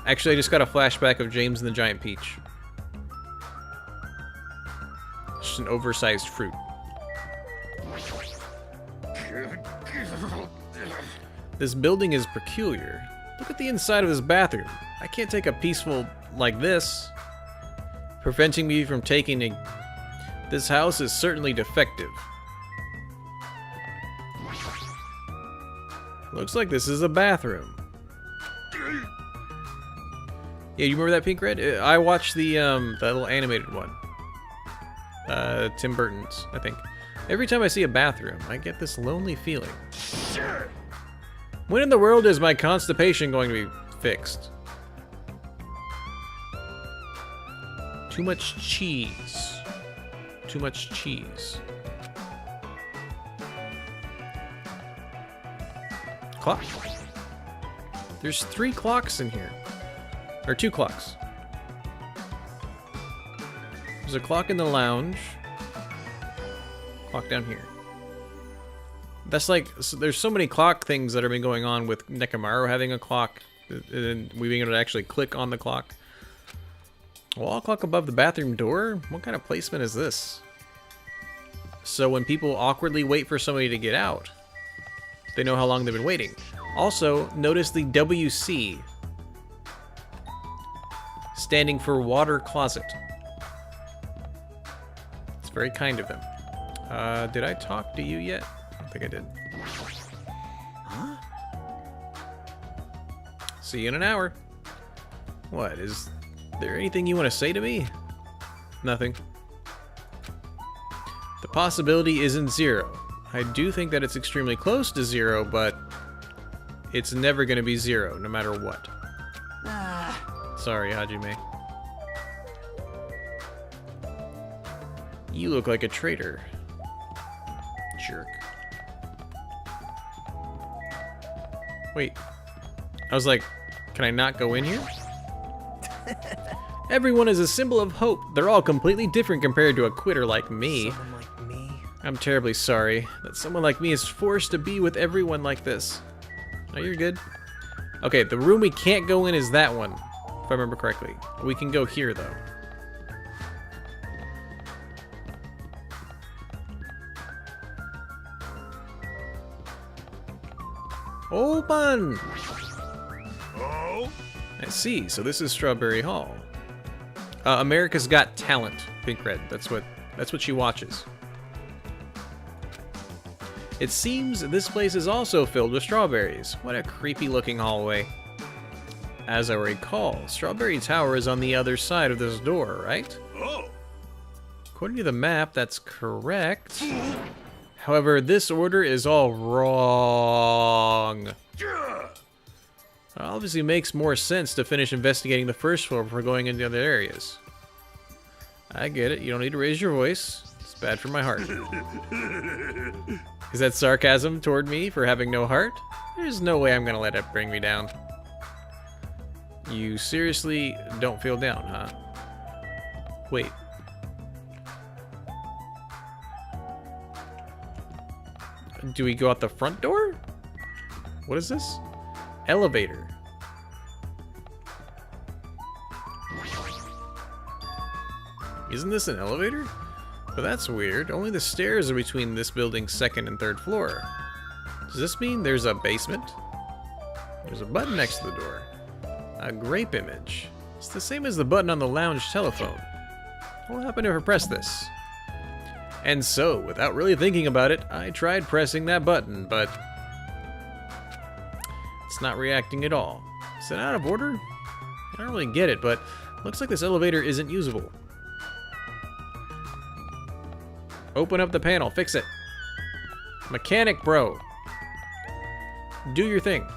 Actually, I just got a flashback of James and the Giant Peach. It's just an oversized fruit. This building is peculiar. Look at the inside of this bathroom. I can't take a peaceful like this. Preventing me from taking a... This house is certainly defective. Looks like this is a bathroom. Yeah, you remember that Pink Red? I watched the that little animated one. Tim Burton's, I think. Every time I see a bathroom, I get this lonely feeling. When in the world is my constipation going to be fixed? Too much cheese. Too much cheese. Clock. There's 3 clocks in here. Or 2 clocks. There's a clock in the lounge. Clock down here. That's like, so there's so many clock things that have been going on with Nekomaru having a clock. And we being able to actually click on the clock. Wall clock above the bathroom door? What kind of placement is this? So when people awkwardly wait for somebody to get out, they know how long they've been waiting. Also, notice the WC. Standing for water closet. It's very kind of them. Did I talk to you yet? I don't think I did. Huh? See you in an hour. What, is there anything you want to say to me? Nothing. The possibility isn't 0. I do think that it's extremely close to 0, but it's never going to be 0, no matter what. Sorry, Hajime. You look like a traitor. Jerk. Wait. I was like, can I not go in here? Everyone is a symbol of hope. They're all completely different compared to a quitter like me. Someone like me. I'm terribly sorry that someone like me is forced to be with everyone like this. Oh, you're good. Okay, the room we can't go in is that one, if I remember correctly. We can go here, though. Open! Oh? I see, so this is Strawberry Hall. America's Got Talent, Pink Red. That's what she watches. It seems this place is also filled with strawberries. What a creepy looking hallway. As I recall, Strawberry Tower is on the other side of this door, right? Oh. According to the map, that's correct. However, this order is all wrong. Yeah. It obviously makes more sense to finish investigating the first floor before going into other areas. I get it. You don't need to raise your voice. It's bad for my heart. Is that sarcasm toward me for having no heart? There's no way I'm gonna let it bring me down. You seriously don't feel down, huh? Wait. Do we go out the front door? What is this? Elevator. Isn't this an elevator? But that's weird. Only the stairs are between this building's second and third floor. Does this mean there's a basement? There's a button next to the door. A grape image. It's the same as the button on the lounge telephone. What will happen if I press this? And so, without really thinking about it, I tried pressing that button, but it's not reacting at all. Is it out of order? I don't really get it, but looks like this elevator isn't usable. Open up the panel, fix it. Mechanic bro. Do your thing.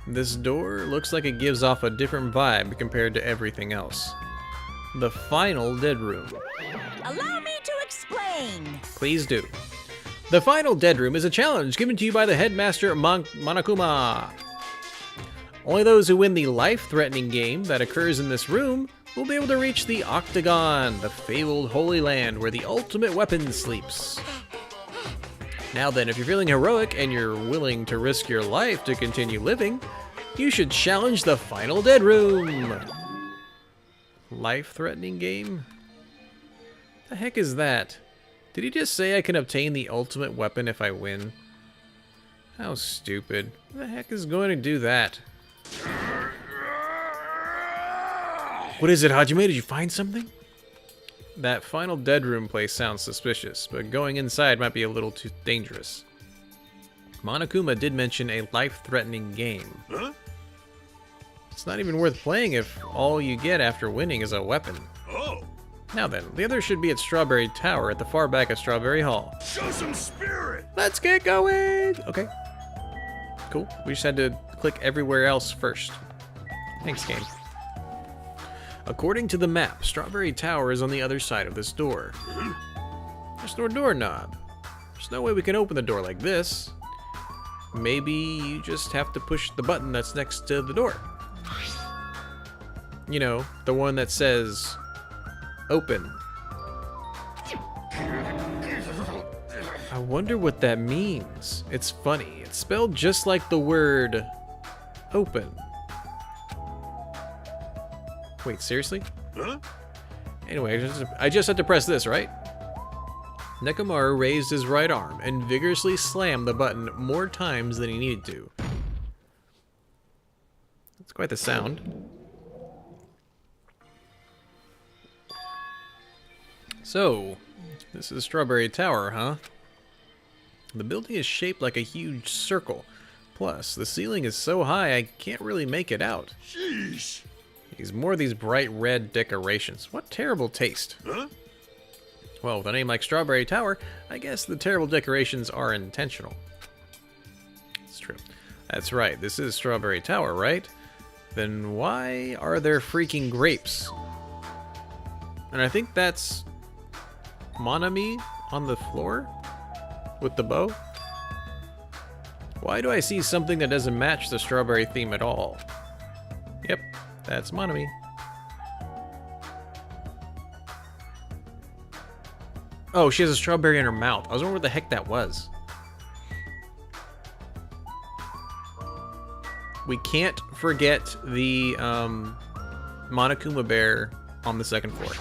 This door looks like it gives off a different vibe compared to everything else. The final dead room. Allow me to explain. Please do. The final dead room is a challenge given to you by the headmaster Monokuma. Only those who win the life-threatening game that occurs in this room will be able to reach the Octagon, the fabled Holy Land where the ultimate weapon sleeps. Now then, if you're feeling heroic and you're willing to risk your life to continue living, you should challenge the final dead room. Life-threatening game? The heck is that? Did he just say I can obtain the ultimate weapon if I win? How stupid. Who the heck is going to do that? What is it, Hajime? Did you find something? That final dead room place sounds suspicious, but going inside might be a little too dangerous. Monokuma did mention a life-threatening game. Huh? It's not even worth playing if all you get after winning is a weapon. Oh, Now then, the other should be at Strawberry Tower at the far back of Strawberry Hall. show some spirit. Let's get going! Okay. Cool. We just had to click everywhere else first. Thanks, game. According to the map, Strawberry Tower is on the other side of this door. There's no doorknob. There's no way we can open the door like this. Maybe you just have to push the button that's next to the door. You know, the one that says, open. I wonder what that means. It's funny. It's spelled just like the word open. Wait, seriously? Huh? Anyway, I just had to press this, right? Nekomaru raised his right arm and vigorously slammed the button more times than he needed to. That's quite the sound. So, this is Strawberry Tower, huh? The building is shaped like a huge circle. Plus, the ceiling is so high I can't really make it out. Sheesh. There's more of these bright red decorations. What terrible taste. Huh? Well, with a name like Strawberry Tower, I guess the terrible decorations are intentional. It's true. That's right, this is Strawberry Tower, right? Then why are there freaking grapes? And I think that's Monami on the floor with the bow. Why do I see something that doesn't match the strawberry theme at all? Yep, that's Monami. Oh, she has a strawberry in her mouth. I was wondering what the heck that was. We can't forget the Monokuma bear on the second floor.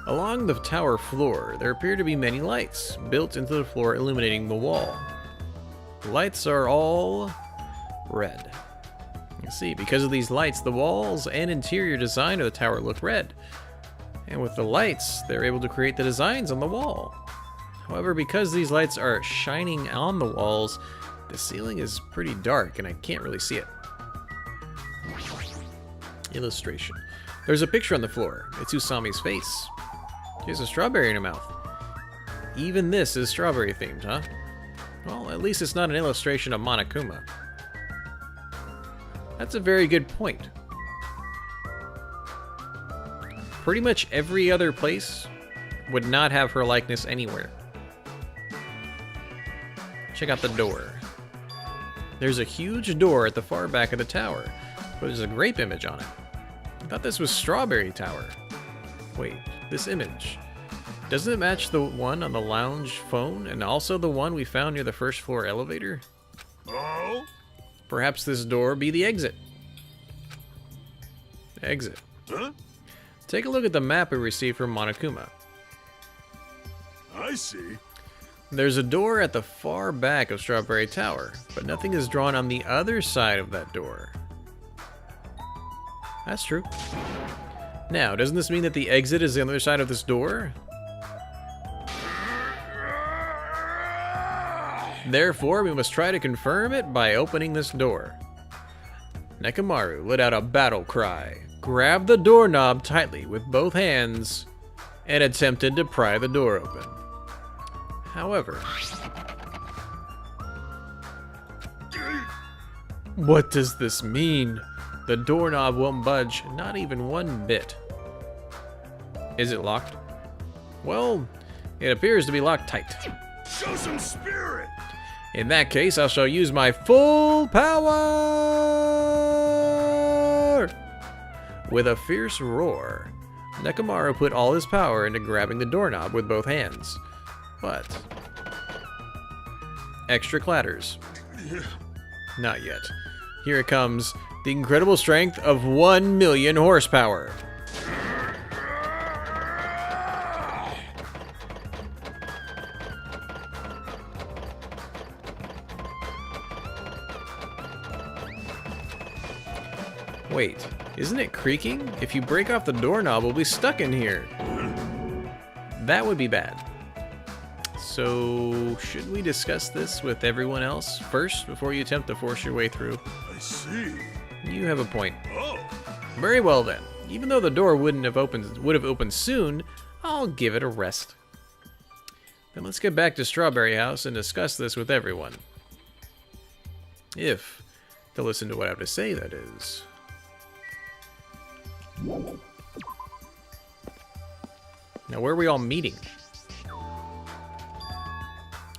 Along the tower floor, there appear to be many lights built into the floor, illuminating the wall. The lights are all red. You see, because of these lights, the walls and interior design of the tower look red. And with the lights, they're able to create the designs on the wall. However, because these lights are shining on the walls, the ceiling is pretty dark and I can't really see it. Illustration. There's a picture on the floor. It's Usami's face. She has a strawberry in her mouth. Even this is strawberry themed, huh? Well, at least it's not an illustration of Monokuma. That's a very good point. Pretty much every other place would not have her likeness anywhere. Check out the door. There's a huge door at the far back of the tower, but there's a grape image on it. I thought this was Strawberry Tower. Wait, this image. Doesn't it match the one on the lounge phone and also the one we found near the first floor elevator? Oh? Perhaps this door be the exit. Exit. Huh? Take a look at the map we received from Monokuma. I see. There's a door at the far back of Strawberry Tower, but nothing is drawn on the other side of that door. That's true. Now, doesn't this mean that the exit is the other side of this door? Therefore, we must try to confirm it by opening this door. Nekomaru let out a battle cry, grabbed the doorknob tightly with both hands, and attempted to pry the door open. However, what does this mean? The doorknob won't budge, not even one bit. Is it locked? Well, it appears to be locked tight. Show some spirit! In that case, I shall use my full power! With a fierce roar, Nekomaru put all his power into grabbing the doorknob with both hands. But extra clatters. Not yet. Here it comes. The incredible strength of 1 million horsepower. Wait, isn't it creaking? If you break off the doorknob, we'll be stuck in here. That would be bad. So, should we discuss this with everyone else first before you attempt to force your way through? I see. You have a point. Oh. Very well then. Even though the door would have opened soon, I'll give it a rest. Then let's get back to Strawberry House and discuss this with everyone. If they'll listen to what I have to say, that is. Now, where are we all meeting?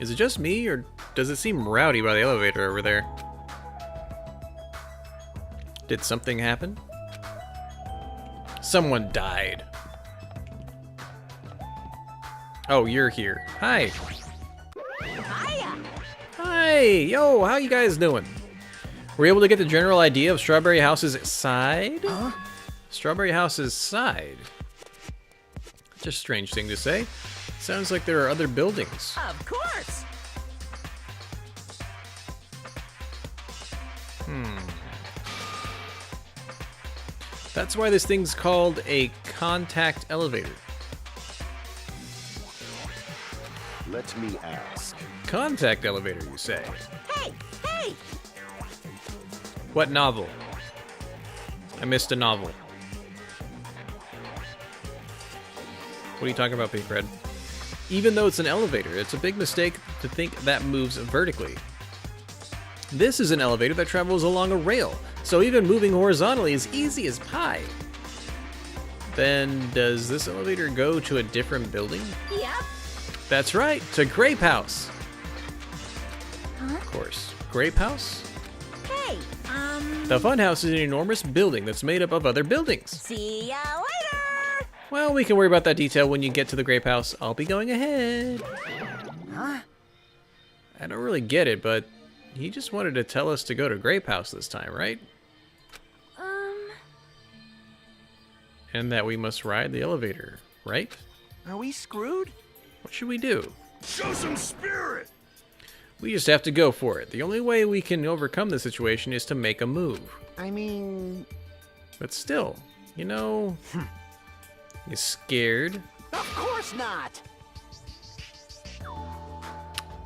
Is it just me, or does it seem rowdy by the elevator over there? Did something happen? Someone died. Oh, you're here. Hi. Hiya! Hi! Yo, how you guys doing? Were you able to get the general idea of Strawberry House's side? Huh? Strawberry House's side? That's a strange thing to say. Sounds like there are other buildings. Of course! That's why this thing's called a contact elevator. Let me ask. Contact elevator, you say? Hey! Hey! What novel? I missed a novel. What are you talking about, Pink Red? Even though it's an elevator, it's a big mistake to think that moves vertically. This is an elevator that travels along a rail, so even moving horizontally is easy as pie. Then, does this elevator go to a different building? Yep. That's right, to Grape House. Huh? Of course. Grape House? Hey, The Funhouse is an enormous building that's made up of other buildings. see ya later! Well, we can worry about that detail when you get to the Grape House. I'll be going ahead. Huh? I don't really get it, but he just wanted to tell us to go to Grape House this time, right? And that we must ride the elevator, right? Are we screwed? What should we do? Show some spirit! We just have to go for it. The only way we can overcome the situation is to make a move. I mean... But still, you know... You scared? Of course not!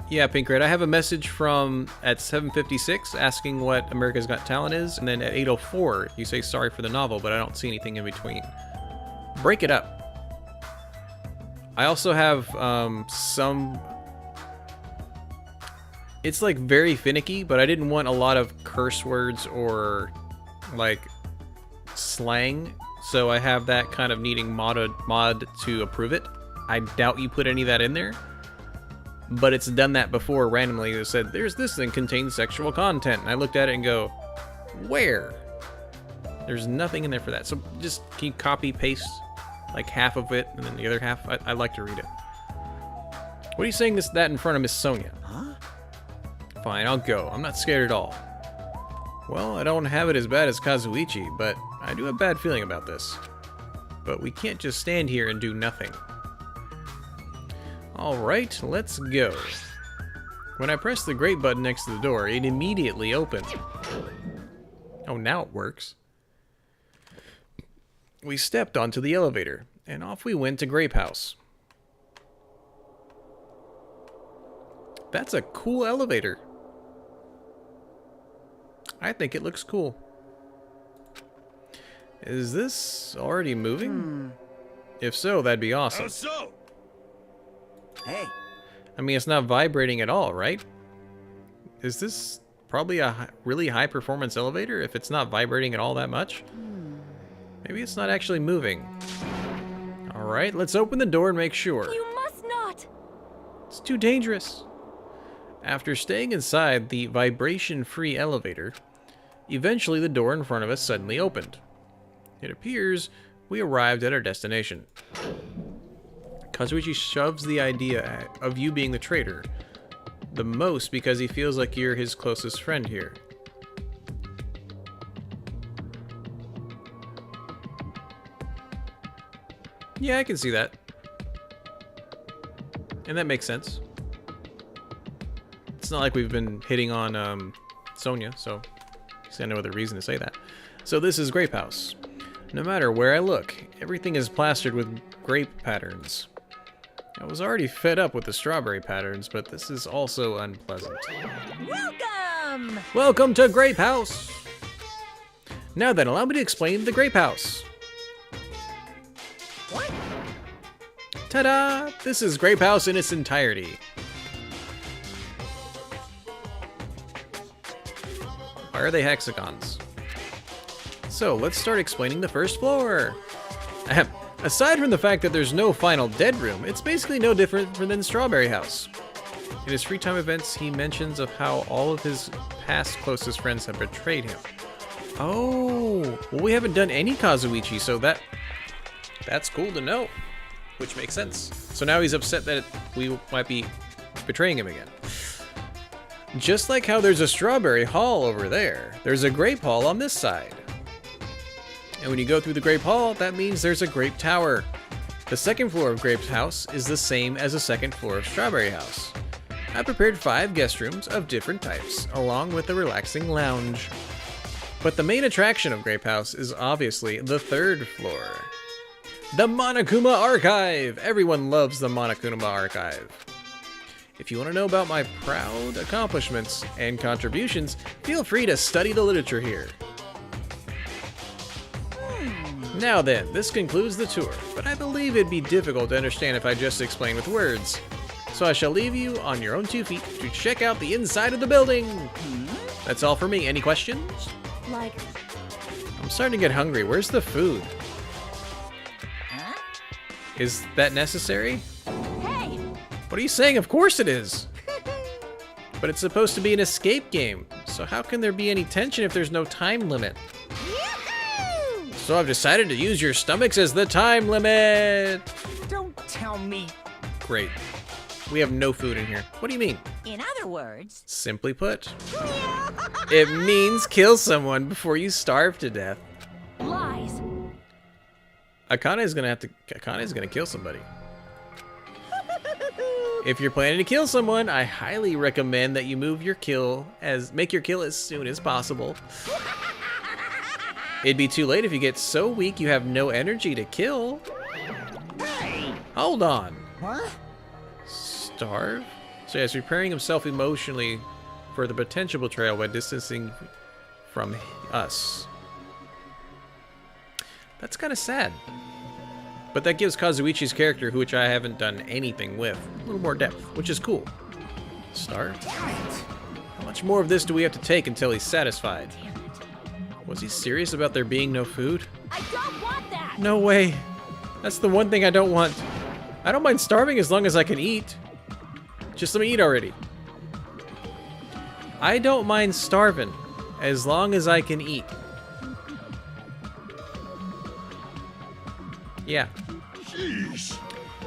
Yeah, Pink Red, I have a message from at 7:56 asking what America's Got Talent is, and then at 8:04 you say sorry for the novel, but I don't see anything in between. Break it up. I also have some... It's like very finicky, but I didn't want a lot of curse words or like slang, so I have that kind of needing mod to approve it. I doubt you put any of that in there, but it's done that before randomly. It said, there's this thing contains sexual content, and I looked at it and go, where? There's nothing in there for that. So just can you copy paste like half of it and then the other half? I like to read it. What are you saying that in front of Miss Sonia? Huh? Fine, I'll go. I'm not scared at all. Well, I don't have it as bad as Kazuichi, but I do have a bad feeling about this. But we can't just stand here and do nothing. Alright, let's go. When I pressed the grate button next to the door, it immediately opened. Oh, now it works. We stepped onto the elevator, and off we went to Grape House. That's a cool elevator. I think it looks cool. Is this already moving? If so, that'd be awesome. How so? Hey, I mean, it's not vibrating at all, right? Is this probably a really high performance elevator if it's not vibrating at all that much? Maybe it's not actually moving. Alright, let's open the door and make sure. You must not! It's too dangerous. After staying inside the vibration-free elevator, eventually the door in front of us suddenly opened. It appears we arrived at our destination. Kazuichi shoves the idea of you being the traitor the most because he feels like you're his closest friend here. Yeah, I can see that. And that makes sense. It's not like we've been hitting on Sonia, so I see no other reason to say that. So this is Grape House. No matter where I look, everything is plastered with grape patterns. I was already fed up with the strawberry patterns, but this is also unpleasant. Welcome! Welcome to Grape House! Now then, allow me to explain the Grape House. What? Ta-da! This is Grape House in its entirety. Why are they hexagons? So, let's start explaining the first floor. Aside from the fact that there's no final dead room, it's basically no different than Strawberry House. In his free time events, he mentions of how all of his past closest friends have betrayed him. Oh, well, we haven't done any Kazuichi, so that's cool to know, which makes sense. So now he's upset that we might be betraying him again. Just like how there's a strawberry hall over there, there's a grape hall on this side. And when you go through the grape hall, that means there's a grape tower. The second floor of Grape's house is the same as the second floor of Strawberry House. I prepared 5 guest rooms of different types, along with a relaxing lounge. But the main attraction of Grape House is obviously the third floor. The Monokuma Archive! Everyone loves the Monokuma Archive. If you want to know about my proud accomplishments and contributions, feel free to study the literature here. Now then, this concludes the tour, but I believe it'd be difficult to understand if I just explained with words. So I shall leave you on your own 2 feet to check out the inside of the building. That's all for me. Any questions? Like, I'm starting to get hungry. Where's the food? Huh? Is that necessary? Hey! What are you saying? Of course it is. But it's supposed to be an escape game, so how can there be any tension if there's no time limit? So I've decided to use your stomachs as the time limit. don't tell me. Great. We have no food in here. What do you mean? In other words, Simply put, it means kill someone before you starve to death. lies. Akane is gonna kill somebody. If you're planning to kill someone, I highly recommend that you make your kill as soon as possible. It'd be too late if you get so weak you have no energy to kill. Hey! Hold on. What? Starve? So yeah, he's preparing himself emotionally for the potential betrayal by distancing from us. That's kind of sad. But that gives Kazuichi's character, which I haven't done anything with, a little more depth, which is cool. Star? How much more of this do we have to take until he's satisfied? Was he serious about there being no food? I don't want that! No way. That's the one thing I don't want. I don't mind starving as long as I can eat. Just let me eat already. I don't mind starving as long as I can eat. Yeah. Sheesh.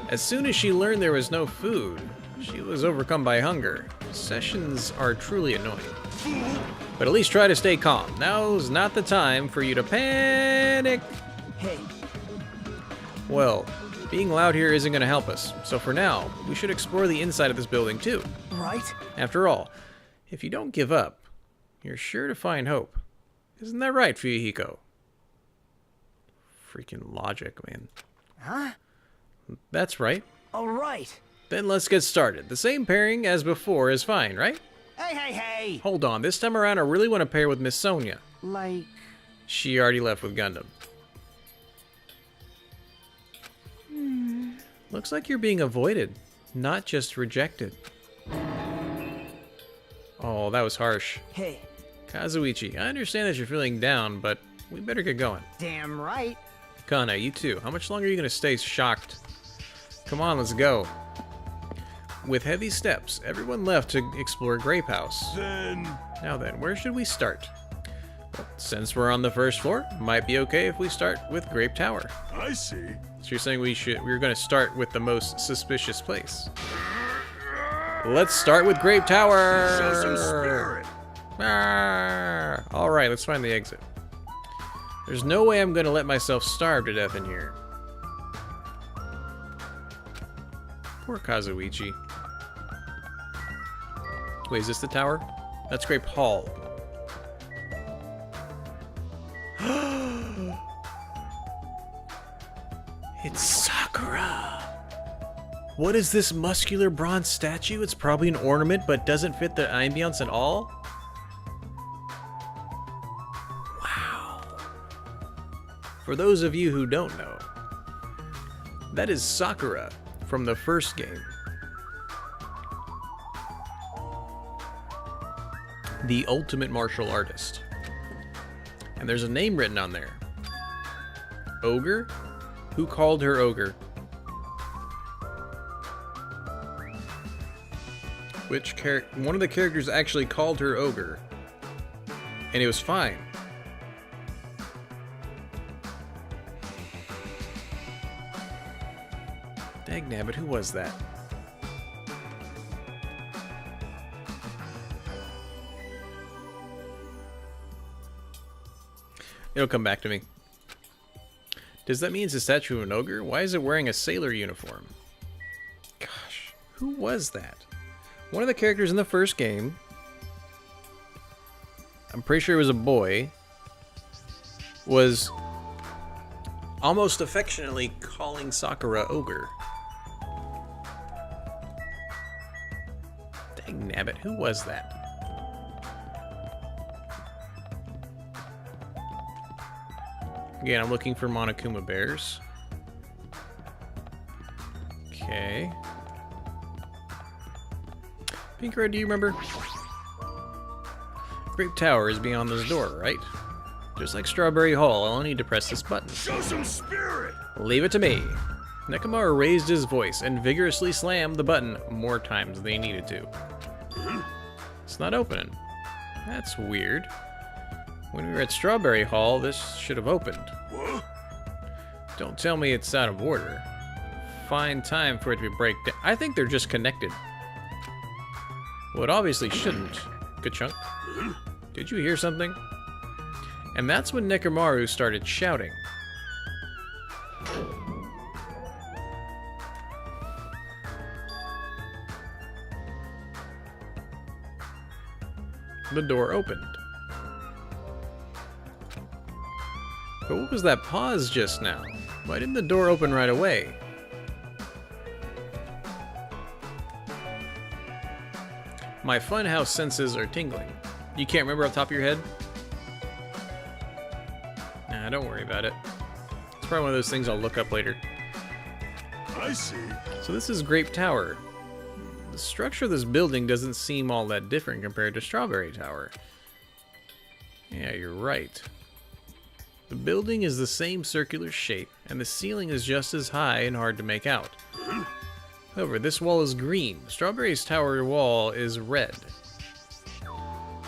As soon as she learned there was no food, she was overcome by hunger. Sessions are truly annoying. But at least try to stay calm. Now's not the time for you to panic. Hey, Well, being loud here isn't going to help us. So for now, we should explore the inside of this building too. right? After all, if you don't give up, you're sure to find hope. Isn't that right, Fuyuhiko? Freaking logic, man. Huh? That's right. All right. Then let's get started. The same pairing as before is fine, right? Hey, hey, hey! Hold on, this time around I really want to pair with Miss Sonia. Like, She already left with Gundam. Looks like you're being avoided, not just rejected. Oh, that was harsh. hey, Kazuichi, I understand that you're feeling down, but we better get going. damn right. Kana, you too. How much longer are you going to stay shocked? Come on, let's go. With heavy steps, everyone left to explore Grape House. Then Now then, where should we start? Well, since we're on the first floor, might be okay if we start with Grape Tower. I see. So you're saying we're going to start with the most suspicious place. Let's start with Grape Tower! Show some spirit. All right, let's find the exit. There's no way I'm going to let myself starve to death in here. Poor Kazuichi. Wait, is this the tower? That's Grape Hall. It's Sakura! What is this muscular bronze statue? It's probably an ornament, but doesn't fit the ambiance at all? Wow. For those of you who don't know, that is Sakura from the first game. The ultimate martial artist. And there's a name written on there. Ogre? Who called her ogre? One of the characters actually called her ogre. And it was fine. Dagnabbit, who was that? It'll come back to me. Does that mean it's a statue of an ogre? Why is it wearing a sailor uniform? Gosh, who was that? One of the characters in the first game. I'm pretty sure it was a boy. Was almost affectionately calling Sakura ogre. Dang nabbit, who was that? Again, I'm looking for Monokuma bears. Okay. Pink Red, do you remember? Grape Tower is beyond this door, right? Just like Strawberry Hall, I'll only need to press this button. Show some spirit. Leave it to me. Nekomaru raised his voice and vigorously slammed the button more times than he needed to. It's not opening. That's weird. When we were at Strawberry Hall, this should have opened. What? Don't tell me it's out of order. Find time for it to break down. I think they're just connected. Well, it obviously shouldn't. Good chunk. Did you hear something? And that's when Nekomaru started shouting. The door opened. But what was that pause just now? Why didn't the door open right away? My funhouse senses are tingling. You can't remember off the top of your head? Nah, don't worry about it. It's probably one of those things I'll look up later. I see. So this is Grape Tower. The structure of this building doesn't seem all that different compared to Strawberry Tower. Yeah, you're right. The building is the same circular shape, and the ceiling is just as high and hard to make out. However, this wall is green. Strawberry's tower wall is red.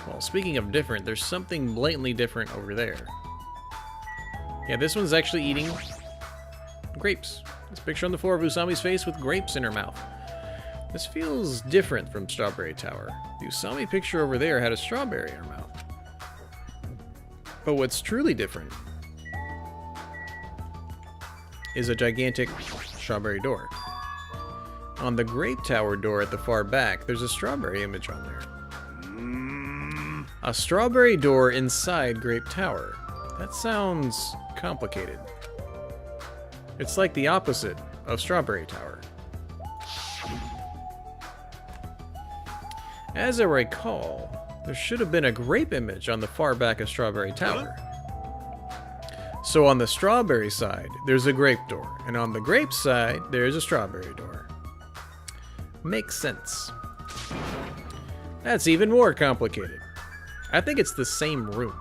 Well, speaking of different, there's something blatantly different over there. Yeah, this one's actually eating grapes. This picture on the floor of Usami's face with grapes in her mouth. This feels different from Strawberry Tower. The Usami picture over there had a strawberry in her mouth. But what's truly different is a gigantic strawberry door. On the Grape Tower door at the far back, there's a strawberry image on there. A strawberry door inside Grape Tower. That sounds complicated. It's like the opposite of Strawberry Tower. As I recall, there should have been a grape image on the far back of Strawberry Tower. So on the strawberry side, there's a grape door, and on the grape side, there's a strawberry door. Makes sense. That's even more complicated. I think it's the same room.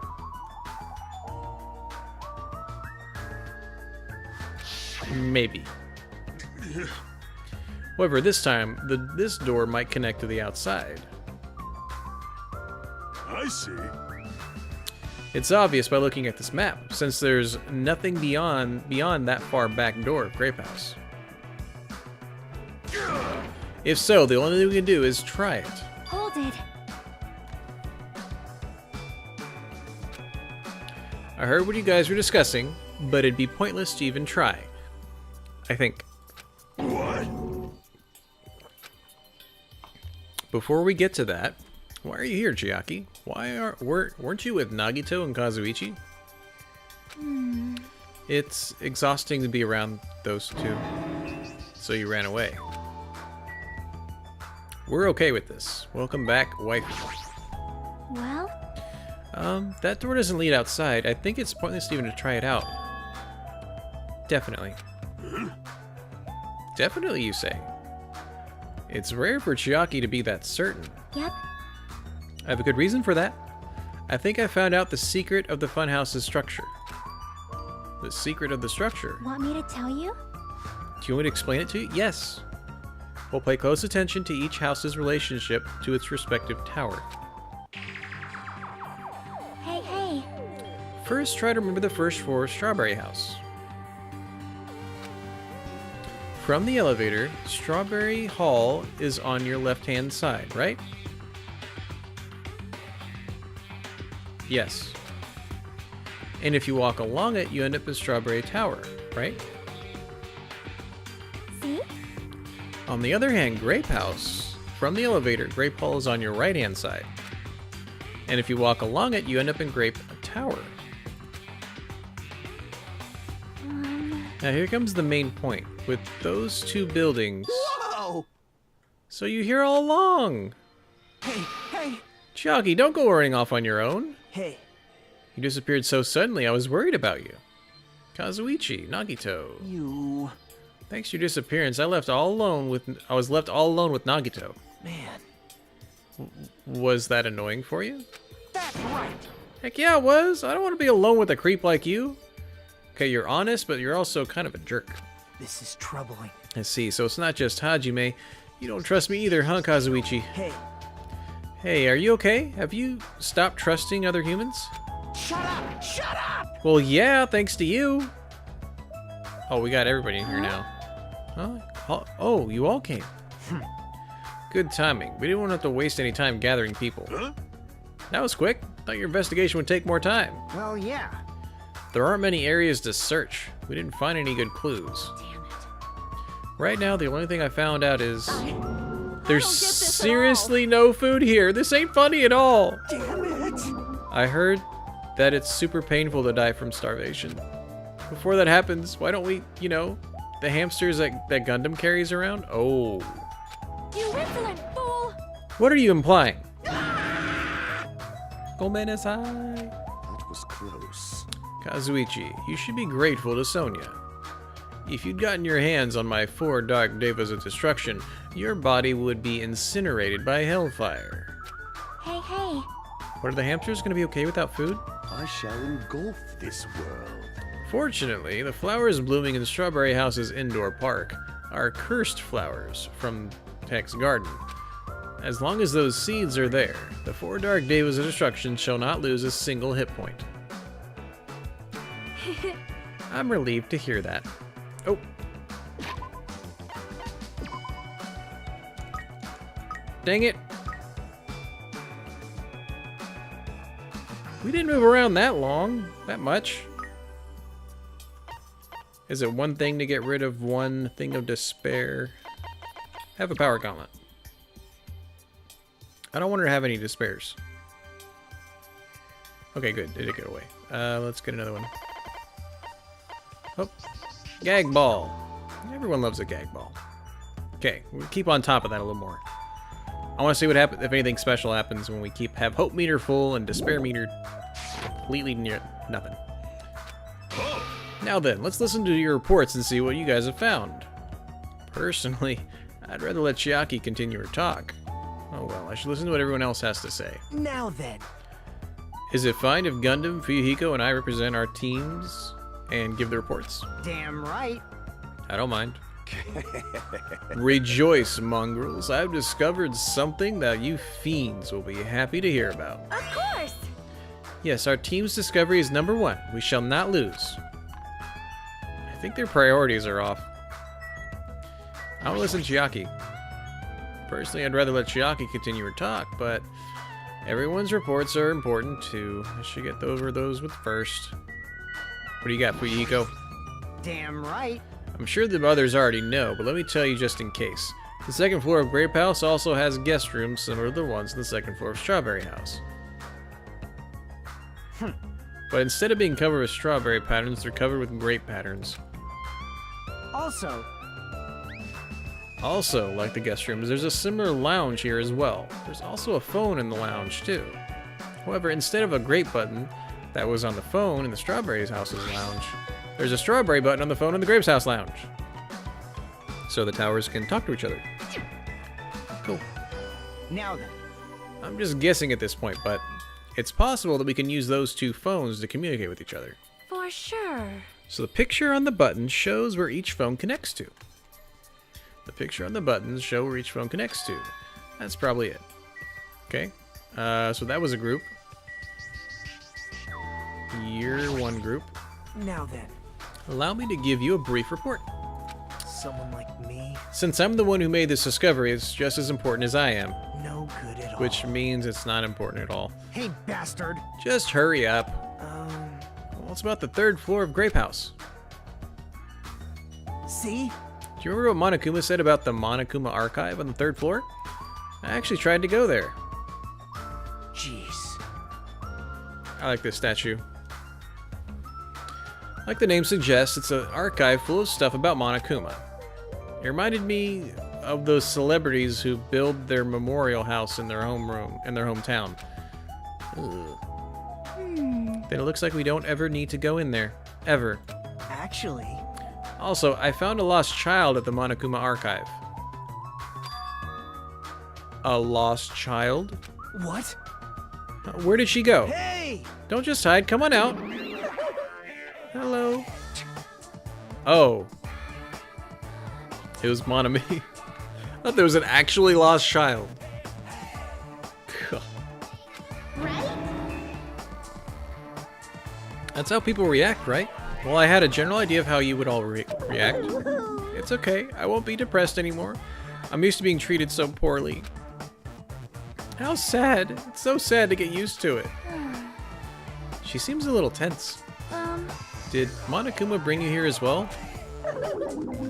Maybe. However, this time, this door might connect to the outside. I see. It's obvious by looking at this map, since there's nothing beyond that far back door of Grape House. If so, the only thing we can do is try it. Hold it. I heard what you guys were discussing, but it'd be pointless to even try. I think. What? Before we get to that, why are you here, Chiaki? Weren't you with Nagito and Kazuichi? It's exhausting to be around those two, so you ran away. We're okay with this. Welcome back, wifey. Well, That door doesn't lead outside. I think it's pointless even to try it out. Definitely. Definitely, you say. It's rare for Chiaki to be that certain. yep. I have a good reason for that. I think I found out the secret of the funhouse's structure. The secret of the structure? Want me to tell you? Do you want me to explain it to you? Yes. We'll pay close attention to each house's relationship to its respective tower. Hey, hey. First, try to remember the first floor of Strawberry House. From the elevator, Strawberry Hall is on your left-hand side, right? Yes. And if you walk along it, you end up in Strawberry Tower, right? See? On the other hand, Grape House, from the elevator, Grape Hall is on your right-hand side. And if you walk along it, you end up in Grape Tower. Now here comes the main point. With those two buildings... Whoa! So you here all along! Hey, hey, Chiaki, don't go running off on your own. hey. You disappeared so suddenly, I was worried about you. Kazuichi, Nagito. You... Thanks to your disappearance, I was left all alone with Nagito. Man, Was that annoying for you? that's right. Heck yeah, it was. I don't want to be alone with a creep like you. Okay, you're honest, but you're also kind of a jerk. This is troubling. I see, so it's not just Hajime. You don't trust me either, huh, Kazuichi? Hey, Hey, are you okay? Have you stopped trusting other humans? shut up! Shut up! Well, yeah, thanks to you. Oh, we got everybody in here now. Huh? Oh, you all came. Good timing. We didn't want to have to waste any time gathering people. Huh? That was quick. Thought your investigation would take more time. Well, yeah. There aren't many areas to search. We didn't find any good clues. Damn it. Right now, the only thing I found out is I there's don't get this at all. seriously no food here. This ain't funny at all. Damn it! I heard that it's super painful to die from starvation. Before that happens, why don't we, the hamsters that Gundam carries around? Oh. You insolent fool! What are you implying? Gomenasai. That was close. Kazuichi, you should be grateful to Sonia. If you'd gotten your hands on my 4 Dark Devas of Destruction, your body would be incinerated by hellfire. Hey, hey. What, are the hamsters going to be okay without food? I shall engulf this world. Fortunately, the flowers blooming in Strawberry House's indoor park are cursed flowers from Tech's garden. As long as those seeds are there, the 4 Dark Devas of Destruction shall not lose a single hit point. I'm relieved to hear that. Oh. Dang it. We didn't move around that much. Is it one thing to get rid of one thing of despair? Have a power gauntlet. I don't want her to have any despairs. Okay, good. It did get away. Let's get another one. Oh. Gag ball. Everyone loves a gag ball. Okay, we'll keep on top of that a little more. I want to see what happens if anything special happens when we have hope meter full and despair meter completely near nothing. Now then, let's listen to your reports and see what you guys have found. Personally, I'd rather let Chiaki continue her talk. Oh well, I should listen to what everyone else has to say. Now then. Is it fine if Gundam, Fuyuhiko, and I represent our teams and give the reports? Damn right. I don't mind. Rejoice, mongrels. I've discovered something that you fiends will be happy to hear about. Of course. Yes, our team's discovery is number 1. We shall not lose. I think their priorities are off. I'll listen to Chiaki. Personally, I'd rather let Chiaki continue her talk, but everyone's reports are important too. I should get over those with first. What do you got, Fuyuhiko? Damn right. I'm sure the others already know, but let me tell you just in case. The second floor of Grape House also has guest rooms similar to the ones in the second floor of Strawberry House. But instead of being covered with strawberry patterns, they're covered with grape patterns. Also, like the guest rooms, there's a similar lounge here as well. There's also a phone in the lounge too. However, instead of a grape button that was on the phone in the Strawberry House's lounge, there's a strawberry button on the phone in the Grapes House lounge. So the towers can talk to each other. Cool. Now then. I'm just guessing at this point, but it's possible that we can use those 2 phones to communicate with each other. For sure. So the picture on the button shows where each phone connects to. The picture on the buttons show where each phone connects to. That's probably it. Okay. So that was a group. Year 1 group. Now then. Allow me to give you a brief report. Someone like me? Since I'm the one who made this discovery, it's just as important as I am. No good at all. Which means it's not important at all. Hey, bastard. Just hurry up. Well, it's about the 3rd floor of Grape House. See? Do you remember what Monokuma said about the Monokuma archive on the 3rd floor? I actually tried to go there. Jeez. I like this statue. Like the name suggests, it's an archive full of stuff about Monokuma. It reminded me of those celebrities who build their memorial house in their hometown. Then it looks like we don't ever need to go in there. Ever. Actually. Also, I found a lost child at the Monokuma archive. A lost child? What? Where did she go? Hey! Don't just hide, come on out. Hello. Oh. It was Monami. I thought there was an actually lost child. That's how people react, right? Well, I had a general idea of how you would all react. It's okay, I won't be depressed anymore. I'm used to being treated so poorly. How sad. It's so sad to get used to it. She seems a little tense. Did Monokuma bring you here as well?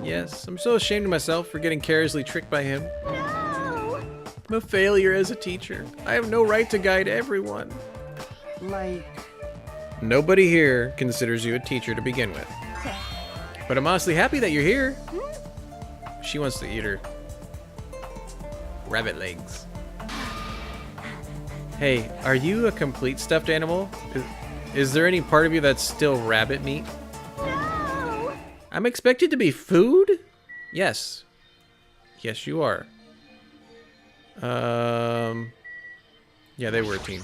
Yes, I'm so ashamed of myself for getting carelessly tricked by him. No! I'm a failure as a teacher. I have no right to guide everyone. Like... Nobody here considers you a teacher to begin with. But I'm honestly happy that you're here. She wants to eat her rabbit legs. Hey, are you a complete stuffed animal? Is there any part of you that's still rabbit meat? No! I'm expected to be food? Yes. Yes, you are. Yeah, they were a team.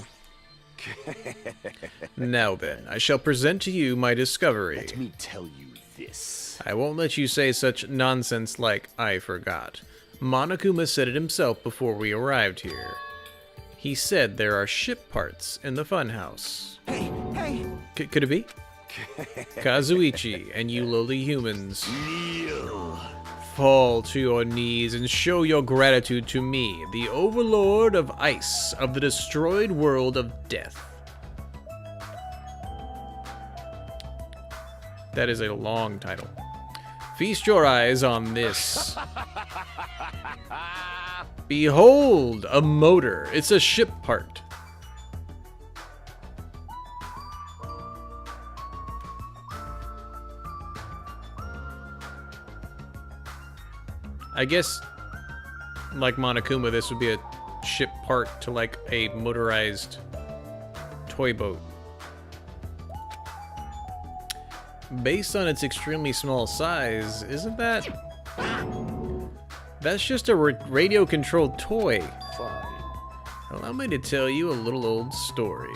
Now then, I shall present to you my discovery. Let me tell you this. I won't let you say such nonsense like, I forgot. Monokuma said it himself before we arrived here. He said there are ship parts in the funhouse. Hey, hey! Could it be? Kazuichi and you lowly humans, Kneel. fall to your knees and show your gratitude to me, the overlord of ice of the destroyed world of death. That is a long title. Feast your eyes on this. Behold, a motor. It's a ship part. I guess, like Monokuma, this would be a ship part to like a motorized toy boat. Based on its extremely small size, isn't that... That's just a radio-controlled toy. Fine. Allow me to tell you a little old story.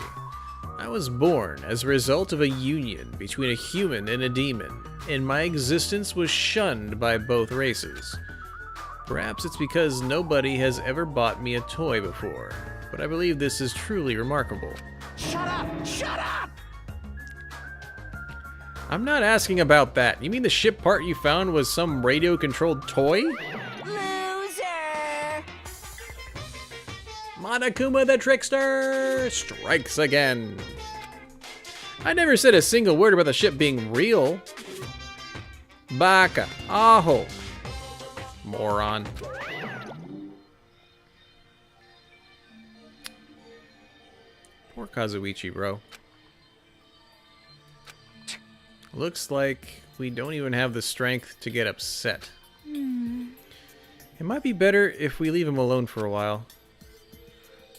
I was born as a result of a union between a human and a demon, and my existence was shunned by both races. Perhaps it's because nobody has ever bought me a toy before, but I believe this is truly remarkable. Shut up! Shut up! I'm not asking about that. You mean the ship part you found was some radio-controlled toy? Loser! Monokuma the Trickster strikes again. I never said a single word about the ship being real. Baka. Aho. Moron. Poor Kazuichi, bro. Looks like we don't even have the strength to get upset. It might be better if we leave him alone for a while.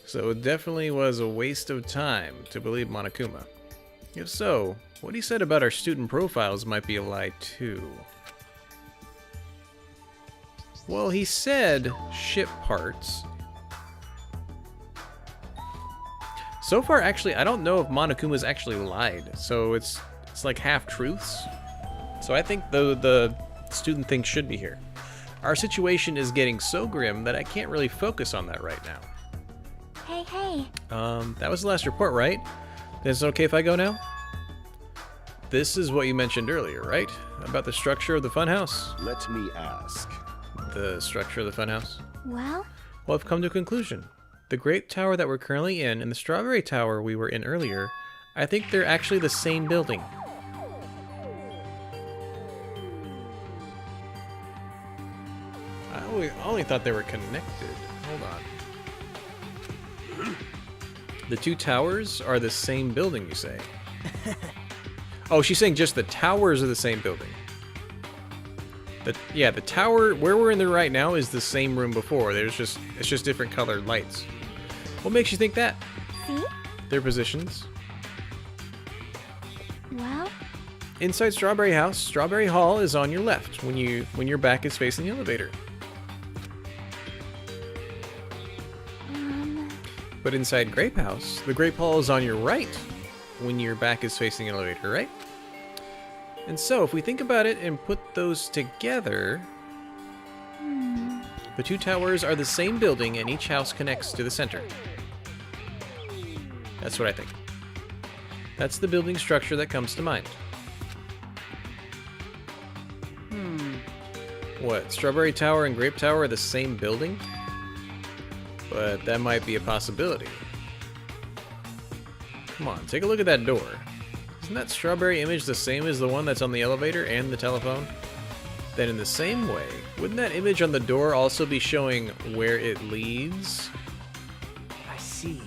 So it definitely was a waste of time to believe Monokuma. If so, what he said about our student profiles might be a lie too. Well, he said ship parts. So far, actually, I don't know if Monokuma's actually lied. So it's like half-truths. So I think the student thing should be here. Our situation is getting so grim that I can't really focus on that right now. Hey, hey. That was the last report, right? Then it's okay if I go now? This is what you mentioned earlier, right? About the structure of the funhouse? Let me ask. The structure of the funhouse? Well, Well, I've come to a conclusion. The Grape Tower that we're currently in and the Strawberry Tower we were in earlier, I think they're actually the same building. I only thought they were connected. Hold on. The two towers are the same building, you say? Oh, she's saying just the towers are the same building. Yeah, the tower where we're in there right now is the same room before. It's just different colored lights. What makes you think that? see? Their positions. Well, Inside Strawberry House, Strawberry Hall is on your left when your back is facing the elevator. But inside Grape House, the Grape Hall is on your right when your back is facing the elevator, right? And so, if we think about it and put those together, the two towers are the same building and each house connects to the center. That's what I think. That's the building structure that comes to mind. What, Strawberry Tower and Grape Tower are the same building? But that might be a possibility. Come on, take a look at that door. Isn't that strawberry image the same as the one that's on the elevator and the telephone? Then in the same way, wouldn't that image on the door also be showing where it leads? I see.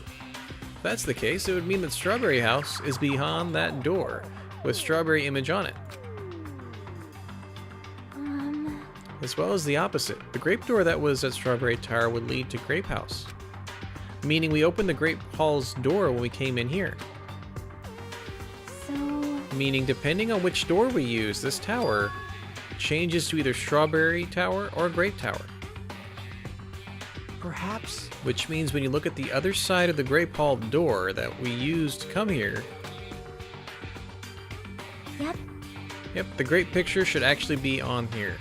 If that's the case, it would mean that Strawberry House is beyond that door, with strawberry image on it. As well as the opposite. The grape door that was at Strawberry Tower would lead to Grape House. meaning we opened the Great Hall's door when we came in here. So, Meaning, depending on which door we use, this tower changes to either Strawberry Tower or Grape Tower. Perhaps. Which means when you look at the other side of the Grape Hall door that we used to come here, yep. yep, the great picture should actually be on here.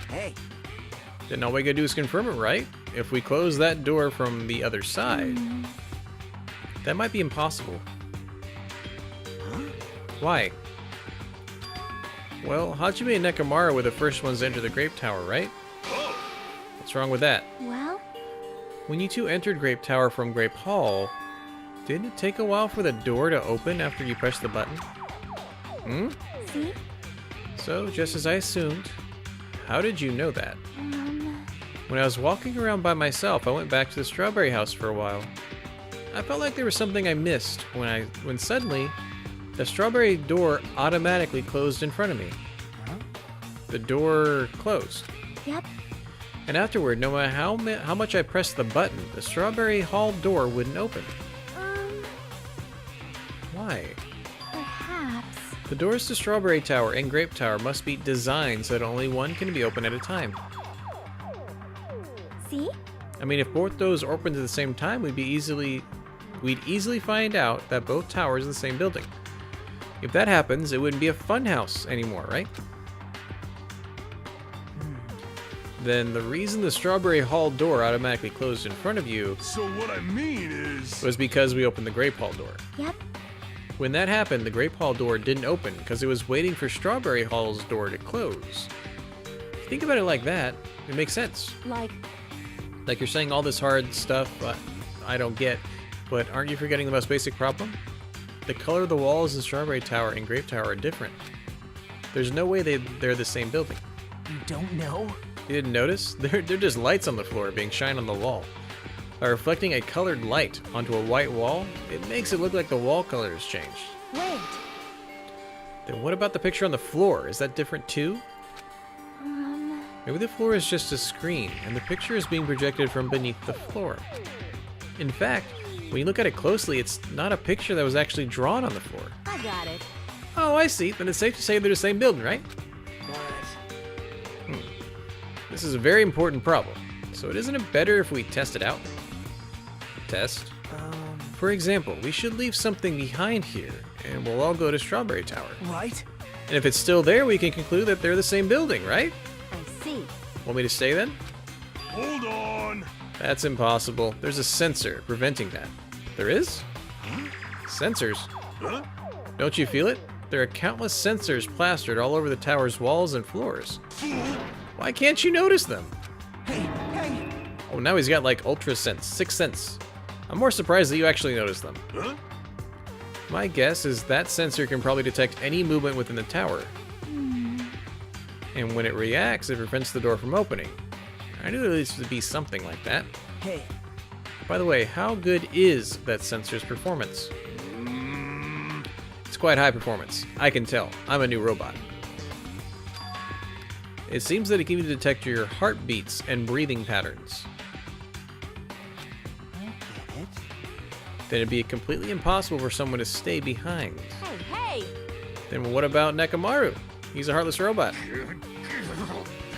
Hey. Then all we gotta do is confirm it, right? If we close that door from the other side, that might be impossible. Why? Well, Hajime and Nekomaru were the first ones to enter the Grape Tower, right? What's wrong with that? Well, When you two entered Grape Tower from Grape Hall, didn't it take a while for the door to open after you pressed the button? Hmm? see? So, just as I assumed, how did you know that? When I was walking around by myself, I went back to the Strawberry House for a while. I felt like there was something I missed when suddenly the strawberry door automatically closed in front of me. The door closed. Yep. And afterward, no matter how much I pressed the button, the Strawberry Hall door wouldn't open. Why? Perhaps. The doors to Strawberry Tower and Grape Tower must be designed so that only one can be open at a time. See? I mean, if both doors opened at the same time, we'd easily find out that both towers are the same building. If that happens, it wouldn't be a fun house anymore, right? Then the reason the Strawberry Hall door automatically closed in front of you So what I mean is... was because we opened the Grape Hall door. Yep. When that happened, the Grape Hall door didn't open because it was waiting for Strawberry Hall's door to close. If you think about it like that, it makes sense. Like, Like you're saying all this hard stuff I don't get, but aren't you forgetting the most basic problem? The color of the walls in Strawberry Tower and Grape Tower are different. There's no way they're the same building. You don't know? You didn't notice? They're just lights on the floor being shined on the wall. By reflecting a colored light onto a white wall, it makes it look like the wall color has changed. wait. Then what about the picture on the floor? Is that different too? Maybe the floor is just a screen, and the picture is being projected from beneath the floor. In fact, when you look at it closely, it's not a picture that was actually drawn on the floor. I got it. Oh, I see. Then it's safe to say they're the same building, right? But... This is a very important problem. So isn't it better if we test it out? Test? For example, we should leave something behind here, and we'll all go to Strawberry Tower. Right? And if it's still there, we can conclude that they're the same building, right? I see. Want me to stay then? Hold on! That's impossible. There's a sensor preventing that. There is? Sensors? Huh? Don't you feel it? There are countless sensors plastered all over the tower's walls and floors. Why can't you notice them? Hey! Oh, now he's got like Ultra Sense, 6th Sense. I'm more surprised that you actually noticed them. Huh? My guess is that sensor can probably detect any movement within the tower. And when it reacts, it prevents the door from opening. I knew there needs to be something like that. Hey! By the way, how good is that sensor's performance? It's quite high performance. I can tell. I'm a new robot. It seems that it can even detect your heartbeats and breathing patterns. I get it. Then it'd be completely impossible for someone to stay behind. Hey, hey! Then what about Nekomaru? He's a heartless robot.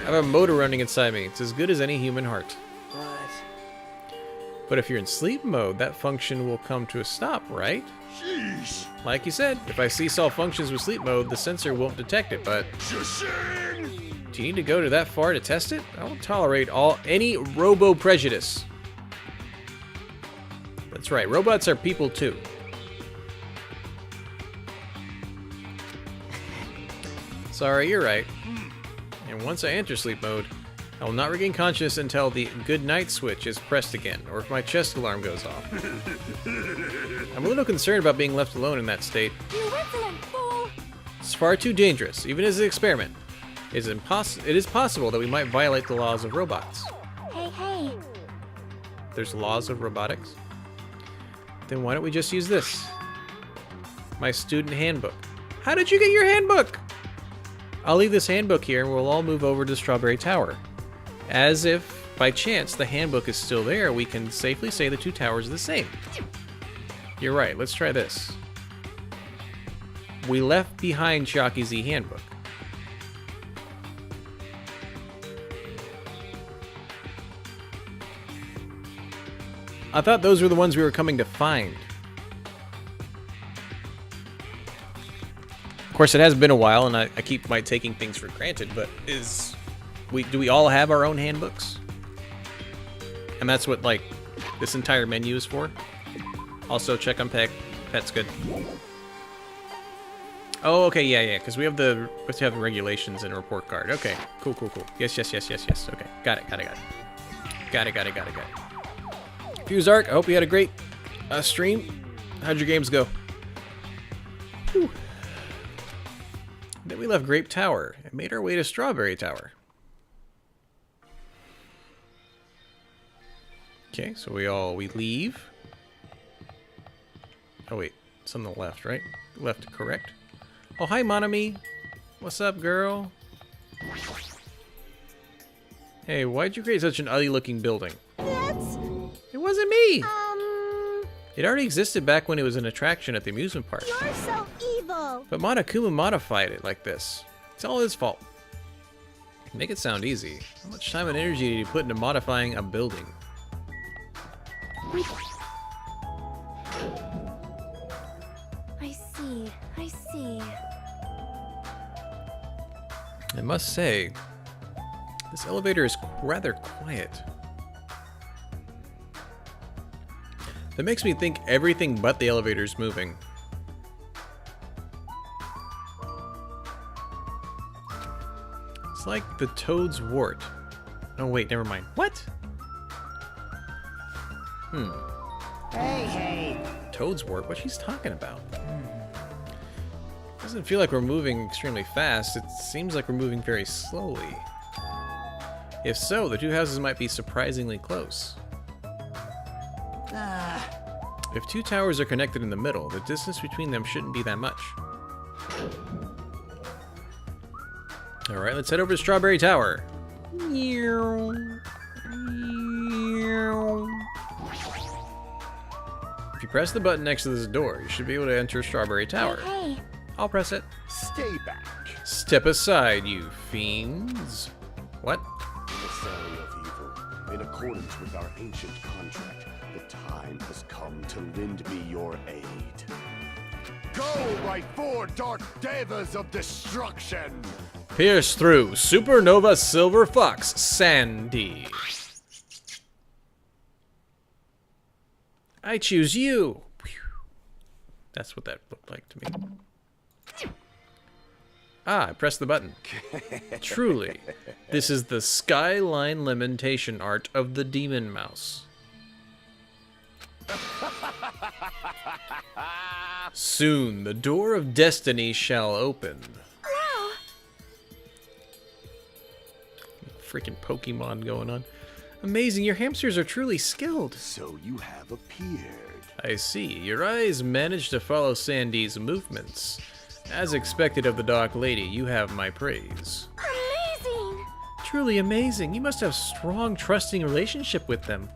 I have a motor running inside me. It's as good as any human heart. But if you're in sleep mode, that function will come to a stop, right? Sheesh! Like you said, if I cease all functions with sleep mode, the sensor won't detect it, but Shashing! do you need to go to that far to test it? I won't tolerate any robo-prejudice. That's right, robots are people too. Sorry, you're right. And once I enter sleep mode, I will not regain consciousness until the good night switch is pressed again, or if my chest alarm goes off. I'm a little concerned about being left alone in that state. You insolent fool! It's far too dangerous, even as an experiment. It is possible that we might violate the laws of robots. Hey! There's laws of robotics? Then why don't we just use this? My student handbook. How did you get your handbook? I'll leave this handbook here and we'll all move over to Strawberry Tower. As if by chance the handbook is still there, we can safely say the two towers are the same. You're right, let's try this. We left behind Chiaki's handbook. I thought those were the ones we were coming to find. Of course, it has been a while, and I keep taking things for granted, but do we all have our own handbooks? And that's what, like, this entire menu is for? Also, check on pet's good. Oh, okay, yeah, because we have the regulations and a report card. Okay, cool. Yes. Okay, got it. Fusark, I hope you had a great stream. How'd your games go? Whew. Then we left Grape Tower and made our way to Strawberry Tower. Okay, so we leave. Oh wait, it's on the left, right? Left, correct. Oh, hi, Monami. What's up, girl? Hey, why'd you create such an ugly-looking building? It wasn't me! It already existed back when it was an attraction at the amusement park. You're so evil. But Monokuma modified it like this. It's all his fault. Make it sound easy. How much time and energy did you put into modifying a building? I see. I must say, this elevator is rather quiet. That makes me think everything but the elevator is moving. It's like the Toad's Wart. Oh wait, never mind. What? Hey. Toad's Wart? What she's talking about? Doesn't feel like we're moving extremely fast. It seems like we're moving very slowly. If so, the two houses might be surprisingly close. If two towers are connected in the middle, the distance between them shouldn't be that much. Alright, let's head over to Strawberry Tower. If you press the button next to this door, you should be able to enter Strawberry Tower. Hey. I'll press it. Stay back. Step aside, you fiends. What? Emissary of evil, in accordance with our ancient contract, the time has come to lend me your aid. Go, my four dark devas of destruction! Pierce through Supernova Silver Fox Sandy. I choose you. That's what that looked like to me. Ah, I pressed the button. Truly, this is the skyline lamentation art of the demon mouse. Soon the door of destiny shall open. Wow. Freaking Pokemon going on. Amazing, your hamsters are truly skilled. So you have appeared. I see. Your eyes managed to follow Sandy's movements. As expected of the Dark Lady, you have my praise. Amazing. Truly amazing. You must have strong, trusting relationship with them.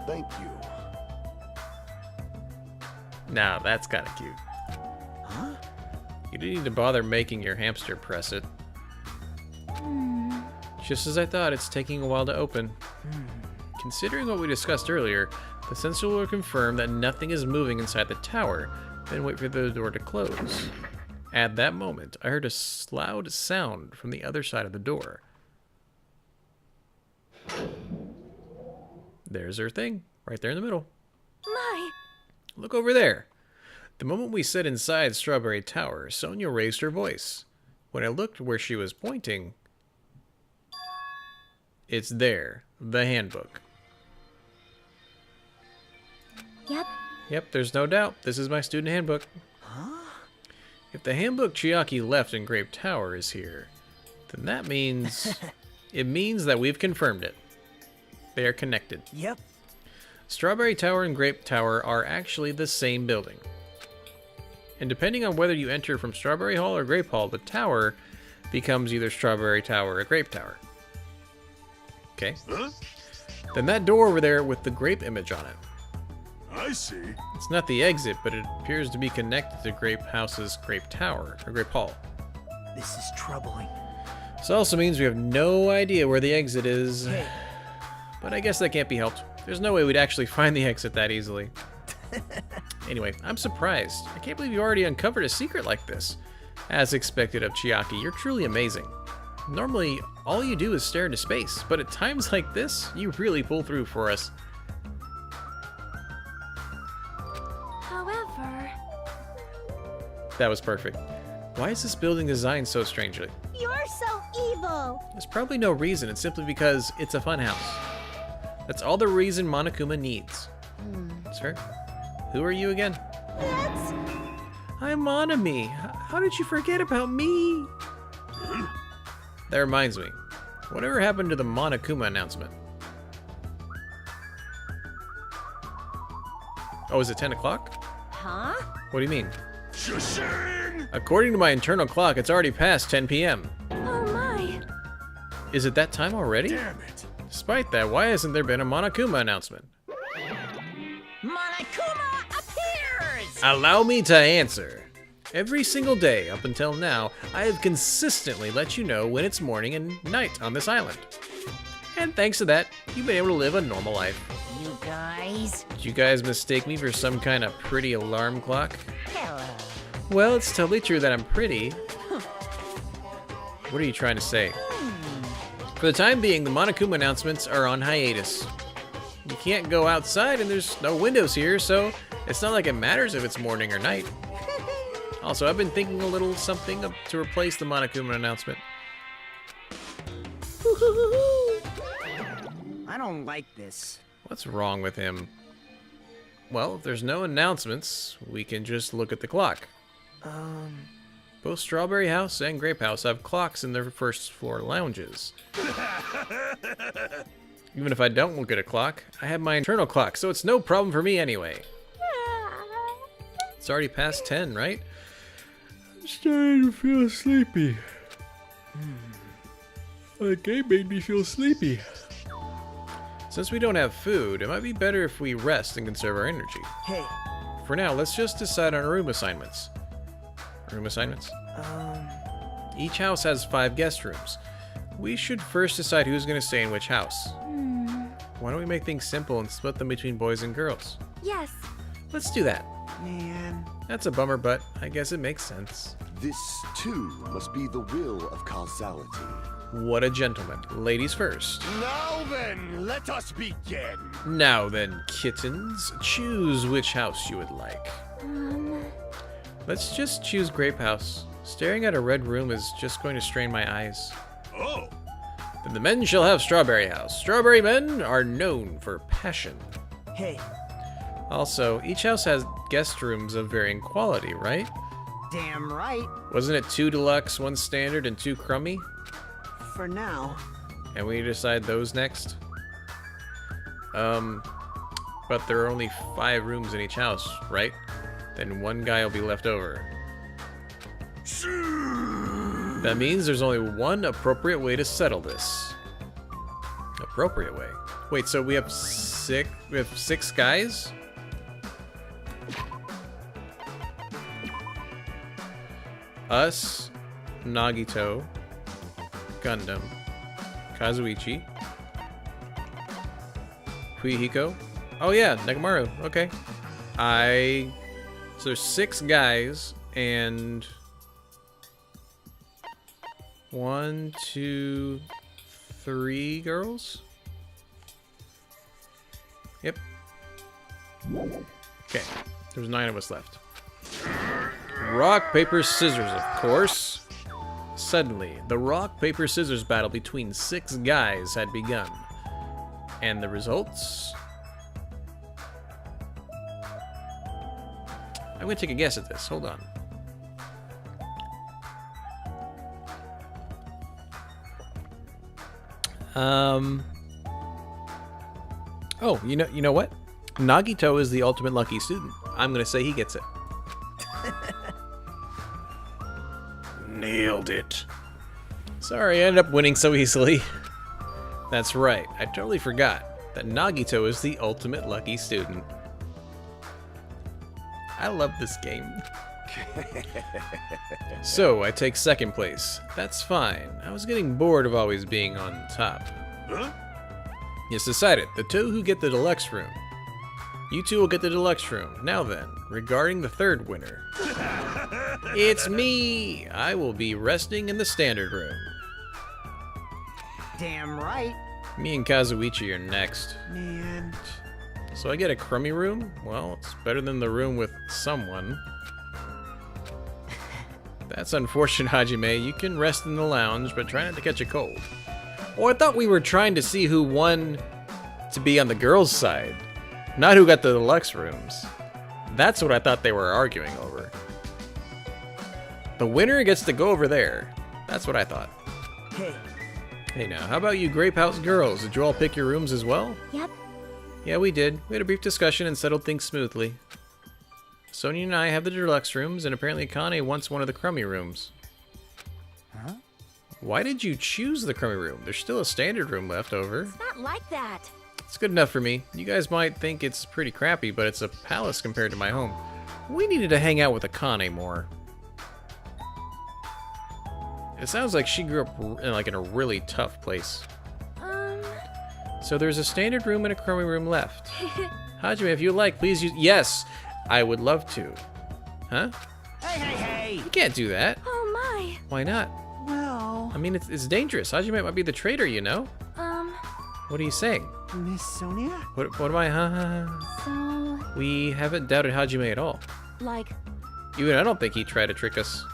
Thank you. Now, that's kind of cute. Huh? You didn't need to bother making your hamster press it. Just as I thought, it's taking a while to open. Considering what we discussed earlier, the sensor will confirm that nothing is moving inside the tower, then wait for the door to close. At that moment, I heard a loud sound from the other side of the door. There's her thing, right there in the middle. My. Look over there. The moment we set inside Strawberry Tower, Sonia raised her voice. When I looked where she was pointing, it's there, the handbook. Yep. Yep, there's no doubt. This is my student handbook. If the handbook Chiaki left in Grape Tower is here, then that means... it means that we've confirmed it. They are connected. Yep. Strawberry Tower and Grape Tower are actually the same building. And depending on whether you enter from Strawberry Hall or Grape Hall, the tower becomes either Strawberry Tower or Grape Tower. Okay. Huh? Then that door over there with the grape image on it. I see. It's not the exit, but it appears to be connected to Grape House's Grape Tower, or Grape Hall. This is troubling. This also means we have no idea where the exit is. Hey. But I guess that can't be helped. There's no way we'd actually find the exit that easily. Anyway, I'm surprised. I can't believe you already uncovered a secret like this. As expected of Chiaki, you're truly amazing. Normally, all you do is stare into space, but at times like this, you really pull through for us. However, That was perfect. Why is this building designed so strangely? you're so evil. There's probably no reason, it's simply because it's a fun house. That's all the reason Monokuma needs. Sir, who are you again? That's I'm Monami. How did you forget about me? That reminds me. Whatever happened to the Monokuma announcement? Oh, is it 10 o'clock? huh? What do you mean? Shashing! According to my internal clock, it's already past 10 p.m. Oh my. Is it that time already? Damn it. Despite that, why hasn't there been a Monokuma announcement? Monokuma appears! Allow me to answer. Every single day up until now, I have consistently let you know when it's morning and night on this island. And thanks to that, you've been able to live a normal life. You guys, Did you guys mistake me for some kind of pretty alarm clock? hello. Well, it's totally true that I'm pretty. What are you trying to say? For the time being, the Monokuma announcements are on hiatus. You can't go outside and there's no windows here, so it's not like it matters if it's morning or night. Also, I've been thinking a little something to replace the Monokuma announcement. I don't like this. What's wrong with him? Well, if there's no announcements, we can just look at the clock. Both Strawberry House and Grape House have clocks in their first floor lounges. Even if I don't look at a clock, I have my internal clock, so it's no problem for me anyway. It's already past 10, right? I'm starting to feel sleepy. The game made me feel sleepy. Since we don't have food, it might be better if we rest and conserve our energy. Hey, For now, let's just decide on room assignments. Room assignments? Each house has 5 guest rooms. We should first decide who's going to stay in which house. Why don't we make things simple and split them between boys and girls? Yes. Let's do that. man. That's a bummer, but I guess it makes sense. This, too, must be the will of causality. What a gentleman. Ladies first. Now then, let us begin. Now then, kittens, choose which house you would like. Let's just choose Grape House. Staring at a red room is just going to strain my eyes. Oh, Then the men shall have Strawberry House. Strawberry men are known for passion. Hey, Also, each house has guest rooms of varying quality, right? damn right. Wasn't it 2 deluxe, 1 standard, and 2 crummy? For now. And we decide those next? But there are only 5 rooms in each house, right? Then 1 guy will be left over. That means there's only 1 appropriate way to settle this. Appropriate way? Wait, so we have 6 guys? Us, Nagito, Gundam, Kazuichi, Kuihiko. Oh yeah, Nekomaru. Okay. So there's 6 guys and 1, 2, 3 girls. Yep. Okay. There's 9 of us left. Rock, paper, scissors, of course. Suddenly, the rock, paper, scissors battle between 6 guys had begun. And the results? I'm gonna take a guess at this. Hold on. Oh, you know what? Nagito is the ultimate lucky student. I'm gonna say he gets it. Nailed it. Sorry, I ended up winning so easily. That's right, I totally forgot that Nagito is the ultimate lucky student. I love this game. So, I take second place. That's fine. I was getting bored of always being on top. Huh? It's decided. The two who get the deluxe room. You two will get the deluxe room. Now then, regarding the third winner. It's me! I will be resting in the standard room. Damn right. Me and Kazuichi are next. Man. So I get a crummy room? Well, it's better than the room with someone. That's unfortunate, Hajime. You can rest in the lounge, but try not to catch a cold. Oh, I thought we were trying to see who won to be on the girls' side, not who got the deluxe rooms. That's what I thought they were arguing over. The winner gets to go over there. That's what I thought. Hey. Hey now, how about you Grape House girls? Did you all pick your rooms as well? Yep. Yeah, we did. We had a brief discussion and settled things smoothly. Sonia and I have the deluxe rooms, and apparently Kane wants one of the crummy rooms. Huh? Why did you choose the crummy room? There's still a standard room left over. It's not like that. It's good enough for me. You guys might think it's pretty crappy, but it's a palace compared to my home. We needed to hang out with Akane more. It sounds like she grew up in a really tough place. So there's a standard room and a crummy room left. Hajime, if you like, please use... Yes, I would love to. Huh? Hey, hey, hey! You can't do that. Oh my. Why not? Well, I mean, it's dangerous. Hajime might be the traitor, you know? What are you saying? Miss Sonia? What am I... So, We haven't doubted Hajime at all. like, Even I don't think he tried to trick us.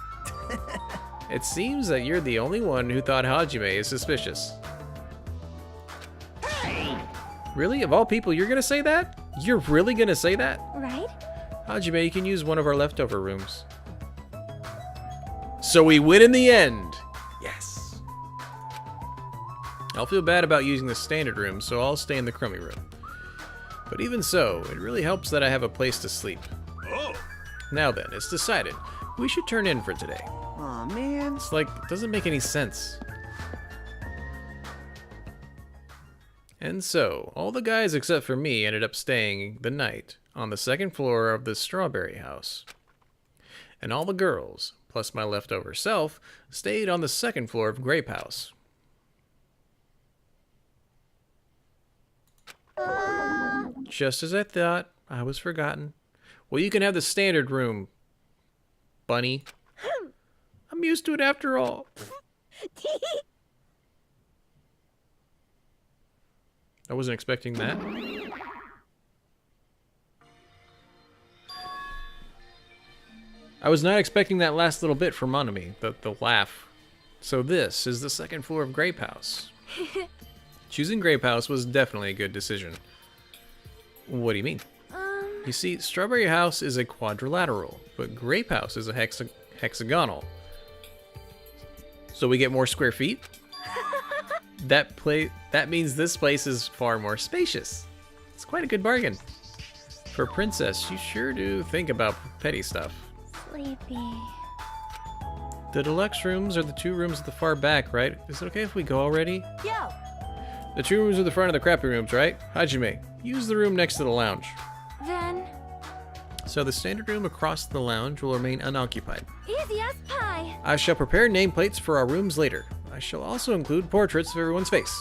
It seems that you're the only one who thought Hajime is suspicious. Hey! Really? Of all people, you're gonna say that? You're really gonna say that? right? Hajime, you can use one of our leftover rooms. So we win in the end! Yes! I'll feel bad about using the standard room, so I'll stay in the crummy room. But even so, it really helps that I have a place to sleep. Oh. Now then, it's decided. We should turn in for today. Aw, man. It's like, it doesn't make any sense. And so, all the guys except for me ended up staying the night on the second floor of the Strawberry House. And all the girls, plus my leftover self, stayed on the second floor of Grape House. Just as I thought, I was forgotten. Well, you can have the standard room, bunny. I'm used to it after all. I wasn't expecting that. I was not expecting that last little bit from Monami, the laugh. So this is the second floor of Grape House. Choosing Grape House was definitely a good decision. What do you mean? You see, Strawberry House is a quadrilateral, but Grape House is a hexagonal. So we get more square feet? That means this place is far more spacious. It's quite a good bargain. For a princess, you sure do think about petty stuff. Sleepy. The deluxe rooms are the two rooms at the far back, right? Is it okay if we go already? Yo, The two rooms are the front of the crappy rooms, right? Hajime, use the room next to the lounge. Then, So the standard room across the lounge will remain unoccupied. easy as pie. I shall prepare nameplates for our rooms later. I shall also include portraits of everyone's face.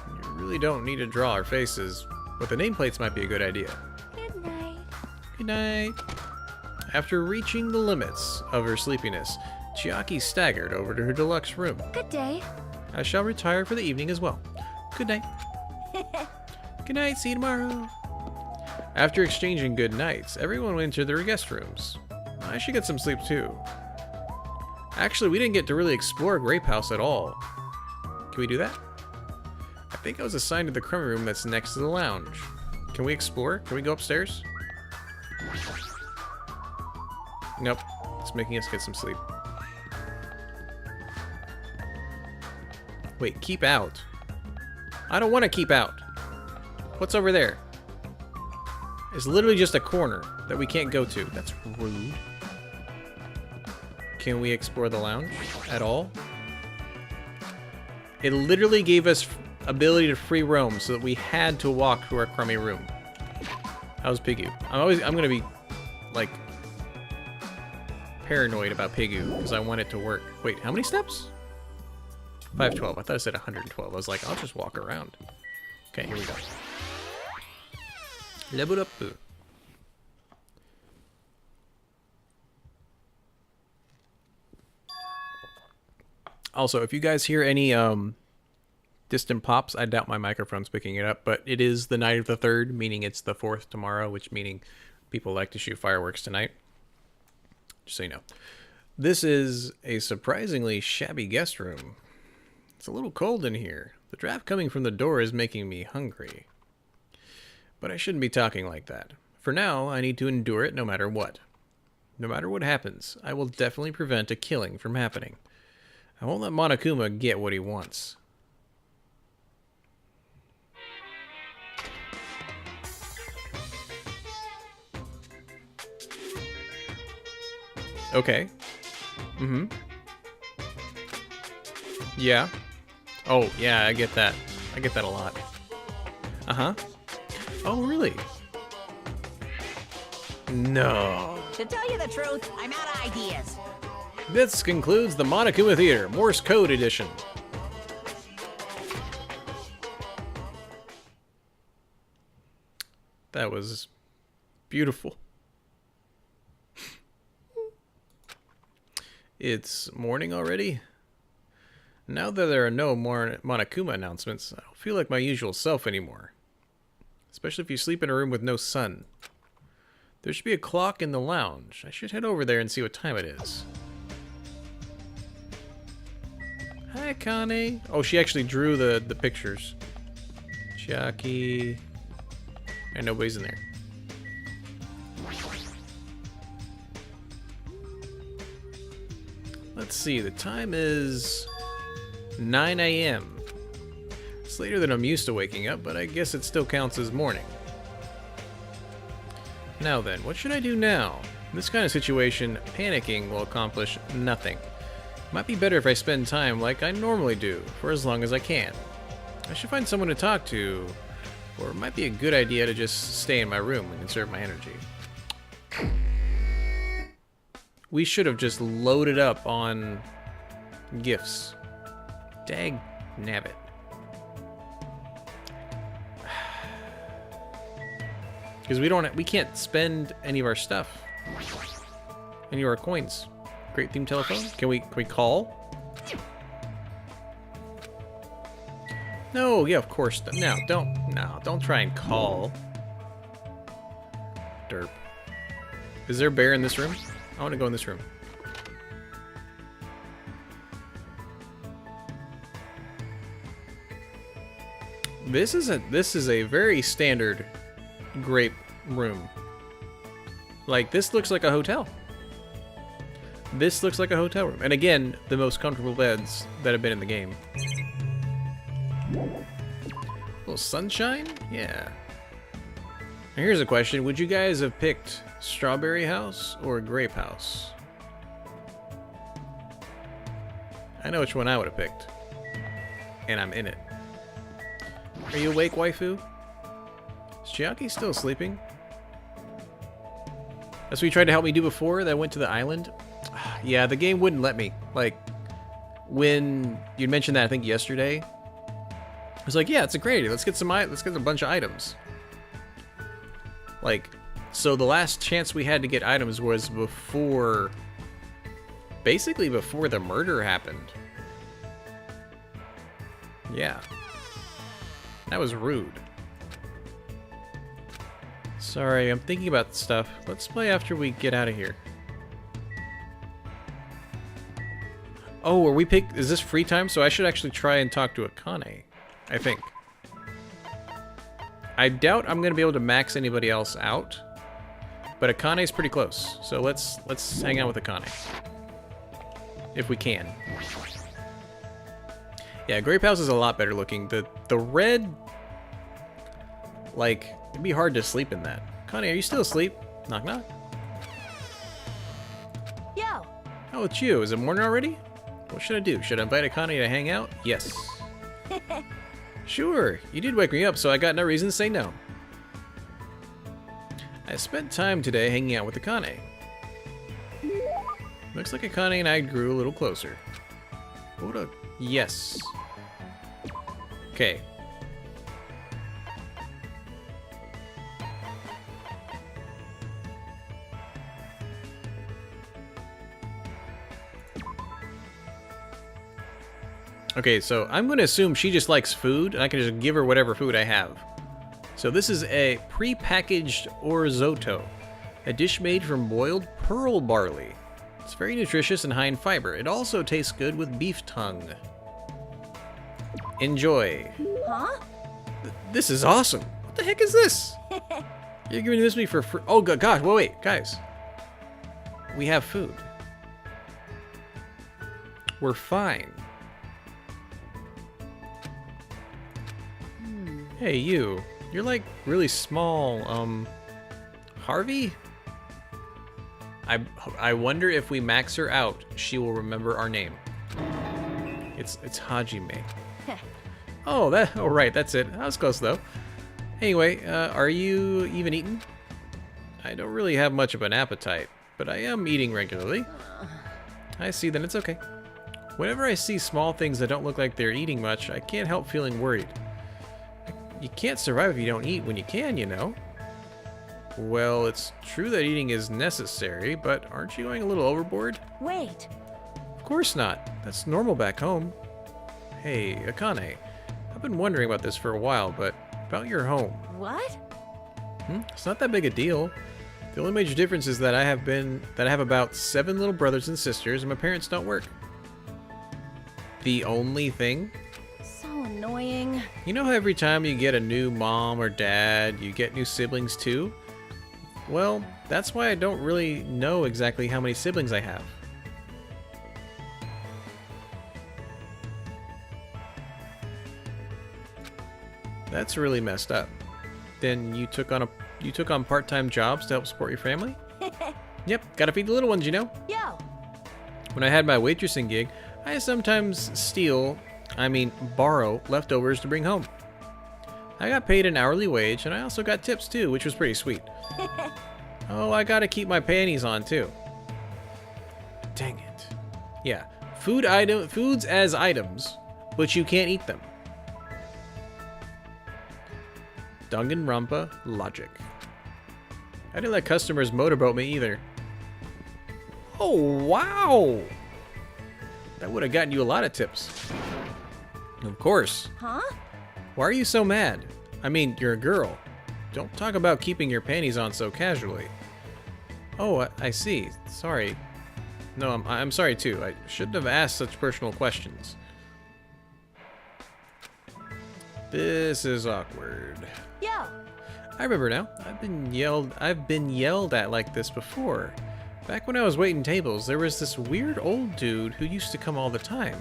You really don't need to draw our faces, but the nameplates might be a good idea. Good night. Good night. After reaching the limits of her sleepiness, Chiaki staggered over to her deluxe room. Good day. I shall retire for the evening as well. Good night. Good night, see you tomorrow. After exchanging good nights, everyone went into their guest rooms. I should get some sleep too. Actually, we didn't get to really explore Grape House at all. Can we do that? I think I was assigned to the crummy room that's next to the lounge. Can we explore? Can we go upstairs? Nope. It's making us get some sleep. Wait, keep out. I don't want to keep out. What's over there? It's literally just a corner that we can't go to. That's rude. Can we explore the lounge at all? It literally gave us ability to free roam so that we had to walk to our crummy room. How's Pigu? I'm gonna be like paranoid about Pigu because I want it to work. Wait, how many steps? 512. I thought I said 112. I was like, I'll just walk around. Okay, here we go. Level up. Also, if you guys hear any distant pops, I doubt my microphone's picking it up, but it is the night of the 3rd, meaning it's the 4th tomorrow, which meaning people like to shoot fireworks tonight. Just so you know. This is a surprisingly shabby guest room. It's a little cold in here. The draft coming from the door is making me hungry. But I shouldn't be talking like that. For now, I need to endure it no matter what. No matter what happens, I will definitely prevent a killing from happening. I won't let Monokuma get what he wants. Okay. Mm-hmm. Yeah. Oh, yeah, I get that. I get that a lot. Uh-huh. Oh, really? No. To tell you the truth, I'm out of ideas. This concludes the Monokuma Theater, Morse Code Edition. That was beautiful. It's morning already? Now that there are no more Monokuma announcements, I don't feel like my usual self anymore. Especially if you sleep in a room with no sun. There should be a clock in the lounge. I should head over there and see what time it is. Hi, Kane. Oh, she actually drew the pictures. Chiaki. And nobody's in there. Let's see, the time is 9 a.m. It's later than I'm used to waking up, but I guess it still counts as morning. Now then, what should I do now? In this kind of situation, panicking will accomplish nothing. Might be better if I spend time like I normally do, for as long as I can. I should find someone to talk to, or it might be a good idea to just stay in my room and conserve my energy. We should have just loaded up on gifts. Dag nabbit. Because we can't spend any of our stuff. Any of our coins. Great theme telephone. Can we call? No, yeah, of course. No, don't try and call. Derp. Is there a bear in this room? I want to go in this room. This is a very standard grape room. Like, this looks like a hotel. This looks like a hotel room. And again, the most comfortable beds that have been in the game. A little sunshine? Yeah. Now here's a question. Would you guys have picked Strawberry House or Grape House? I know which one I would have picked. And I'm in it. Are you awake, waifu? Is Chiaki still sleeping? That's what you tried to help me do before that I went to the island? Yeah, the game wouldn't let me. Like, when you mentioned that, I think yesterday, I was like, yeah, it's a great idea. Let's get a bunch of items. Like, so the last chance we had to get items was before, basically before the murder happened. Yeah. That was rude. Sorry, I'm thinking about stuff. Let's play after we get out of here. Oh, are we picked? Is this free time? So I should actually try and talk to Akane, I think. I doubt I'm gonna be able to max anybody else out, but Akane's pretty close. So let's hang out with Akane if we can. Yeah, Grape House is a lot better looking. The red, like, it'd be hard to sleep in that. Akane, are you still asleep? Knock knock. Yo. Oh, it's you. Is it morning already? What should I do? Should I invite Akane to hang out? Yes. Sure, you did wake me up, so I got no reason to say no. I spent time today hanging out with Akane. Looks like Akane and I grew a little closer. Yes. Okay. Okay, so I'm going to assume she just likes food, and I can just give her whatever food I have. So this is a pre-packaged orzoto, a dish made from boiled pearl barley. It's very nutritious and high in fiber. It also tastes good with beef tongue. Enjoy. Huh? This is awesome. What the heck is this? You're giving this to me for free. Oh, gosh, wait, guys. We have food. We're fine. Hey, you. You're like really small, Harvey? I wonder if we max her out, she will remember our name. It's Hajime. Oh, right, that's it. That was close though. Anyway, are you even eating? I don't really have much of an appetite, but I am eating regularly. I see, then it's okay. Whenever I see small things that don't look like they're eating much, I can't help feeling worried. You can't survive if you don't eat when you can, you know. Well, it's true that eating is necessary, but aren't you going a little overboard? Wait. Of course not. That's normal back home. Hey, Akane. I've been wondering about this for a while, but about your home. What? It's not that big a deal. The only major difference is that I have about 7 little brothers and sisters, and my parents don't work. The only thing? So annoying. You know how every time you get a new mom or dad, you get new siblings too? Well, that's why I don't really know exactly how many siblings I have. That's really messed up. Then you took on part-time jobs to help support your family? Yep, gotta feed the little ones, you know? Yo. When I had my waitressing gig, I sometimes borrow leftovers to bring home. I got paid an hourly wage, and I also got tips too, which was pretty sweet. Oh, I gotta keep my panties on too. Dang it. Yeah, foods as items, but you can't eat them. Danganronpa logic. I didn't let customers motorboat me either. Oh, wow! That would have gotten you a lot of tips. Of course. Huh? Why are you so mad? I mean, you're a girl. Don't talk about keeping your panties on so casually. Oh, I see. Sorry. No, I'm sorry too. I shouldn't have asked such personal questions. This is awkward. Yo. I remember now. I've been yelled at like this before. Back when I was waiting tables, there was this weird old dude who used to come all the time.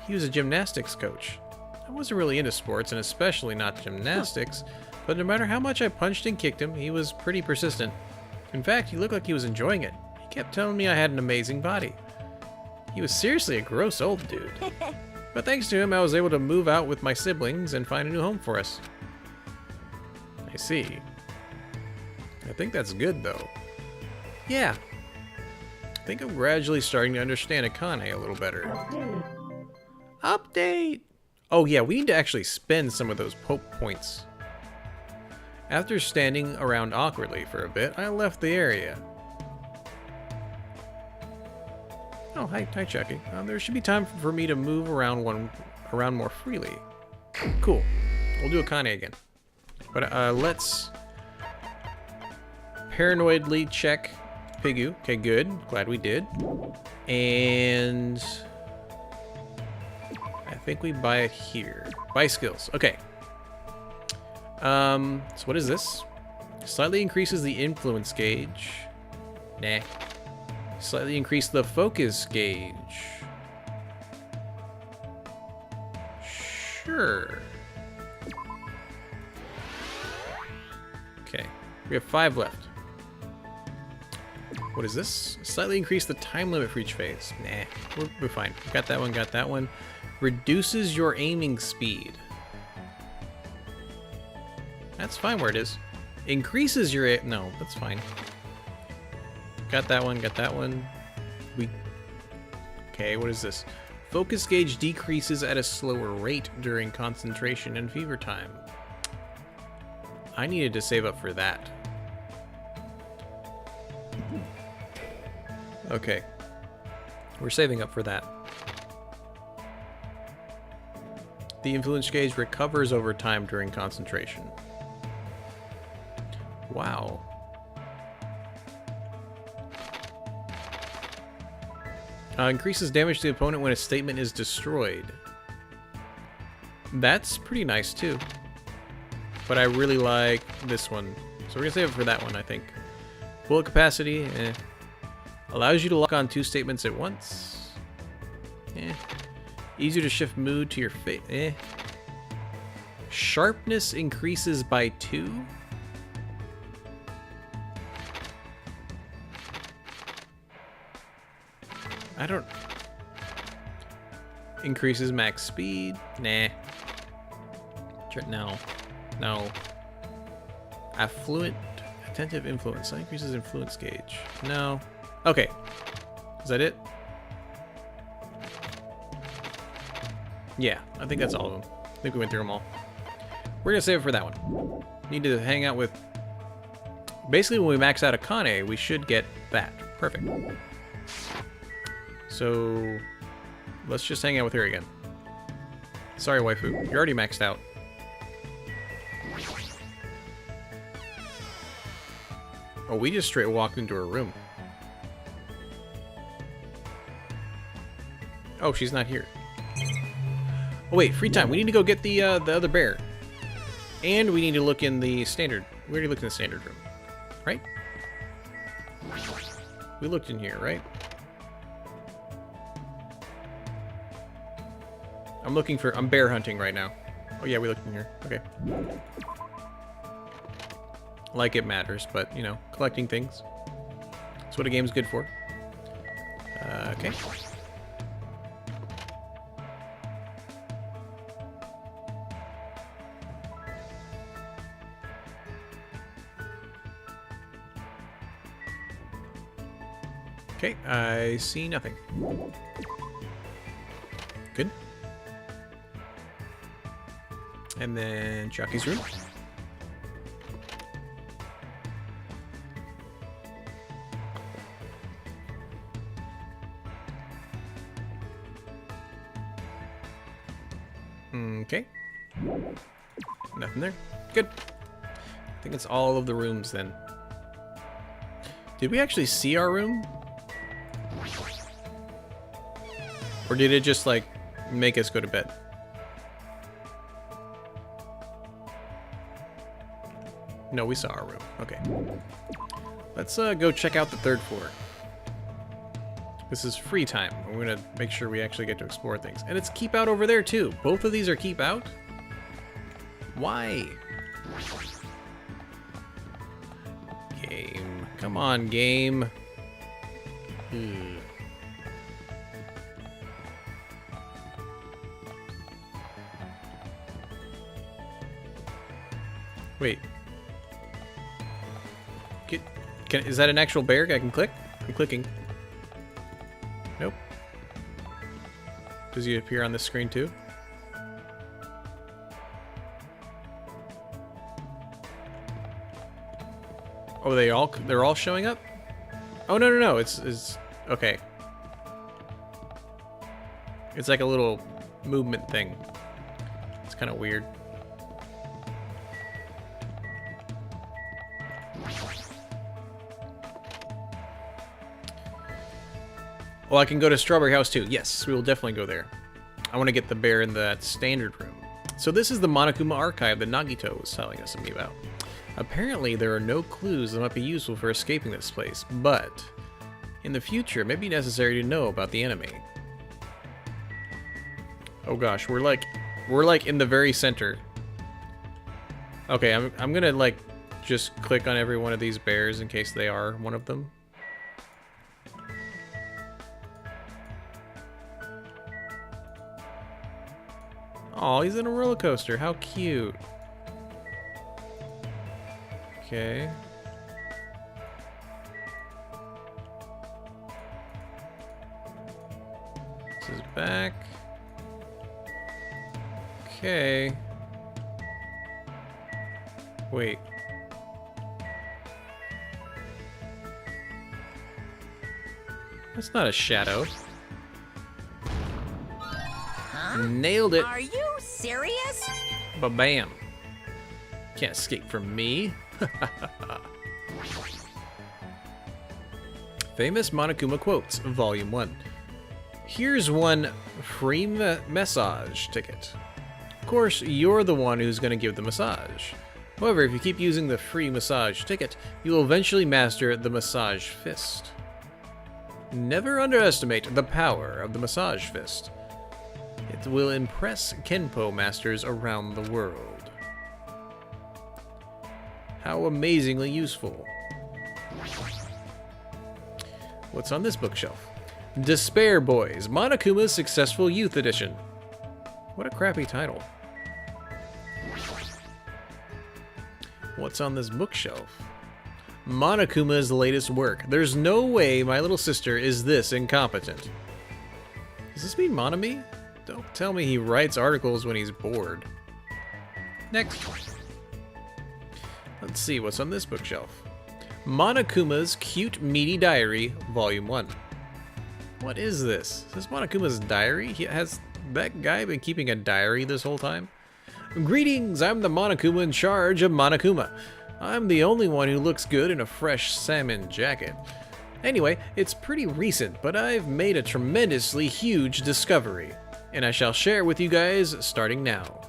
He was a gymnastics coach. I wasn't really into sports, and especially not gymnastics, but no matter how much I punched and kicked him, he was pretty persistent. In fact, he looked like he was enjoying it. He kept telling me I had an amazing body. He was seriously a gross old dude. But thanks to him, I was able to move out with my siblings and find a new home for us. I see. I think that's good, though. Yeah. I think I'm gradually starting to understand Akane a little better. Update! Oh yeah, we need to actually spend some of those Pope points. After standing around awkwardly for a bit, I left the area. Oh, hi Chucky. There should be time for me to move around more freely. Cool. We'll do Akane again. But let's paranoidly check Pigu. Okay, good. Glad we did. And I think we buy it here. Buy skills. Okay. So what is this? Slightly increases the influence gauge. Nah. Slightly increase the focus gauge. Sure. Okay. We have 5 left. What is this? Slightly increase the time limit for each phase. Nah. We're fine. Got that one, got that one. Reduces your aiming speed. That's fine where it is. Increases your... No, that's fine. Got that one, got that one. Okay, what is this? Focus gauge decreases at a slower rate during concentration and fever time. I needed to save up for that. Okay. We're saving up for that. The influence gauge recovers over time during concentration. Wow. Increases damage to the opponent when a statement is destroyed. That's pretty nice too. But I really like this one. So we're gonna save it for that one, I think. Bullet capacity, eh. Allows you to lock on 2 statements at once. Eh. Easier to shift mood to your face. Eh. Sharpness increases by 2. I don't... Increases max speed. Nah. No. No. Affluent. Attentive influence. That increases influence gauge. No. Okay. Is that it? Yeah, I think that's all of them. I think we went through them all. We're gonna save it for that one. Need to hang out with... Basically, when we max out Akane, we should get that. Perfect. So... Let's just hang out with her again. Sorry, waifu. You're already maxed out. Oh, we just straight walked into her room. Oh, she's not here. Oh wait, free time. We need to go get the other bear. And we need to look in the standard. We already looked in the standard room. Right? We looked in here, right? I'm bear hunting right now. Oh yeah, we looked in here. Okay. Like it matters, but, you know, collecting things. That's what a game's good for. Okay. Okay, I see nothing. Good. And then Chucky's room. Okay. Nothing there. Good. I think it's all of the rooms then. Did we actually see our room? Or did it just, like, make us go to bed? No, we saw our room. Okay. Let's go check out the 3rd floor. This is free time. We're gonna make sure we actually get to explore things. And it's keep out over there too. Both of these are keep out? Why? Game. Come on, game. Wait. Is that an actual bear I can click? I'm clicking. Nope. Does he appear on the screen too? Oh, they're all showing up? Oh no, it's okay. It's like a little movement thing. It's kind of weird. Well, I can go to Strawberry House too. Yes, we will definitely go there. I want to get the bear in that standard room. So this is the Monokuma archive that Nagito was telling us about. Apparently, there are no clues that might be useful for escaping this place, but in the future, it may be necessary to know about the enemy. Oh gosh, we're like in the very center. Okay, I'm gonna like just click on every one of these bears in case they are one of them. Oh, he's in a roller coaster. How cute. Okay. This is back. Okay. Wait. That's not a shadow. Nailed it. Are you serious? Ba-bam. Can't escape from me. Famous Monokuma Quotes, Volume 1. Here's one free massage ticket. Of course, you're the one who's going to give the massage. However, if you keep using the free massage ticket, you will eventually master the massage fist. Never underestimate the power of the massage fist. It will impress Kenpo masters around the world. How amazingly useful. What's on this bookshelf? Despair Boys, Monokuma's Successful Youth Edition. What a crappy title. What's on this bookshelf? Monokuma's latest work. There's no way my little sister is this incompetent. Does this mean Monami? Don't tell me he writes articles when he's bored. Next. Let's see what's on this bookshelf. Monokuma's Cute Meaty Diary, Volume 1. What is this? Is this Monokuma's diary? Has that guy been keeping a diary this whole time? Greetings, I'm the Monokuma in charge of Monokuma. I'm the only one who looks good in a fresh salmon jacket. Anyway, it's pretty recent, but I've made a tremendously huge discovery, and I shall share with you guys starting now.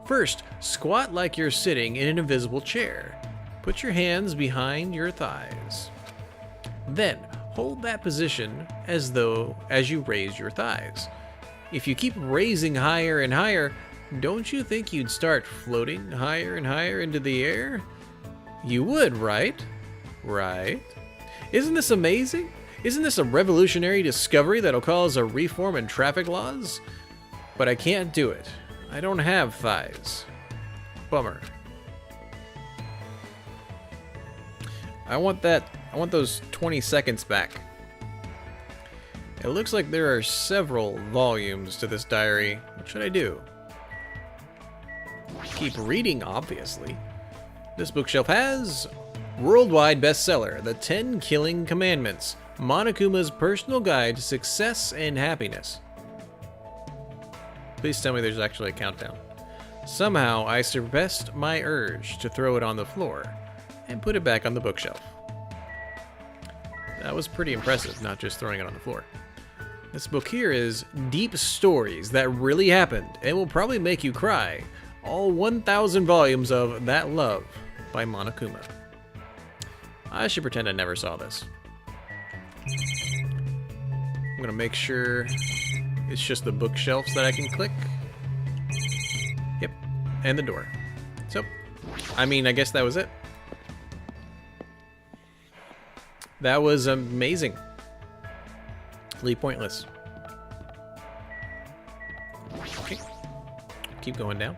First, squat like you're sitting in an invisible chair. Put your hands behind your thighs. Then, hold that position as you raise your thighs. If you keep raising higher and higher, don't you think you'd start floating higher and higher into the air? You would, right? Right? Isn't this amazing? Isn't this a revolutionary discovery that'll cause a reform in traffic laws? But I can't do it. I don't have thighs. Bummer. I want those 20 seconds back. It looks like there are several volumes to this diary. What should I do? Keep reading, obviously. This bookshelf has worldwide bestseller, The 10 Killing Commandments, Monokuma's personal guide to success and happiness. Please tell me there's actually a countdown. Somehow I suppressed my urge to throw it on the floor and put it back on the bookshelf. That was pretty impressive, not just throwing it on the floor. This book here is Deep Stories That Really Happened and Will Probably Make You Cry. All 1,000 volumes of That Love by Monokuma. I should pretend I never saw this. I'm gonna make sure it's just the bookshelves that I can click. Yep, and the door. So, I mean, I guess that was it. That was amazing. Pointless. Okay. Keep going down.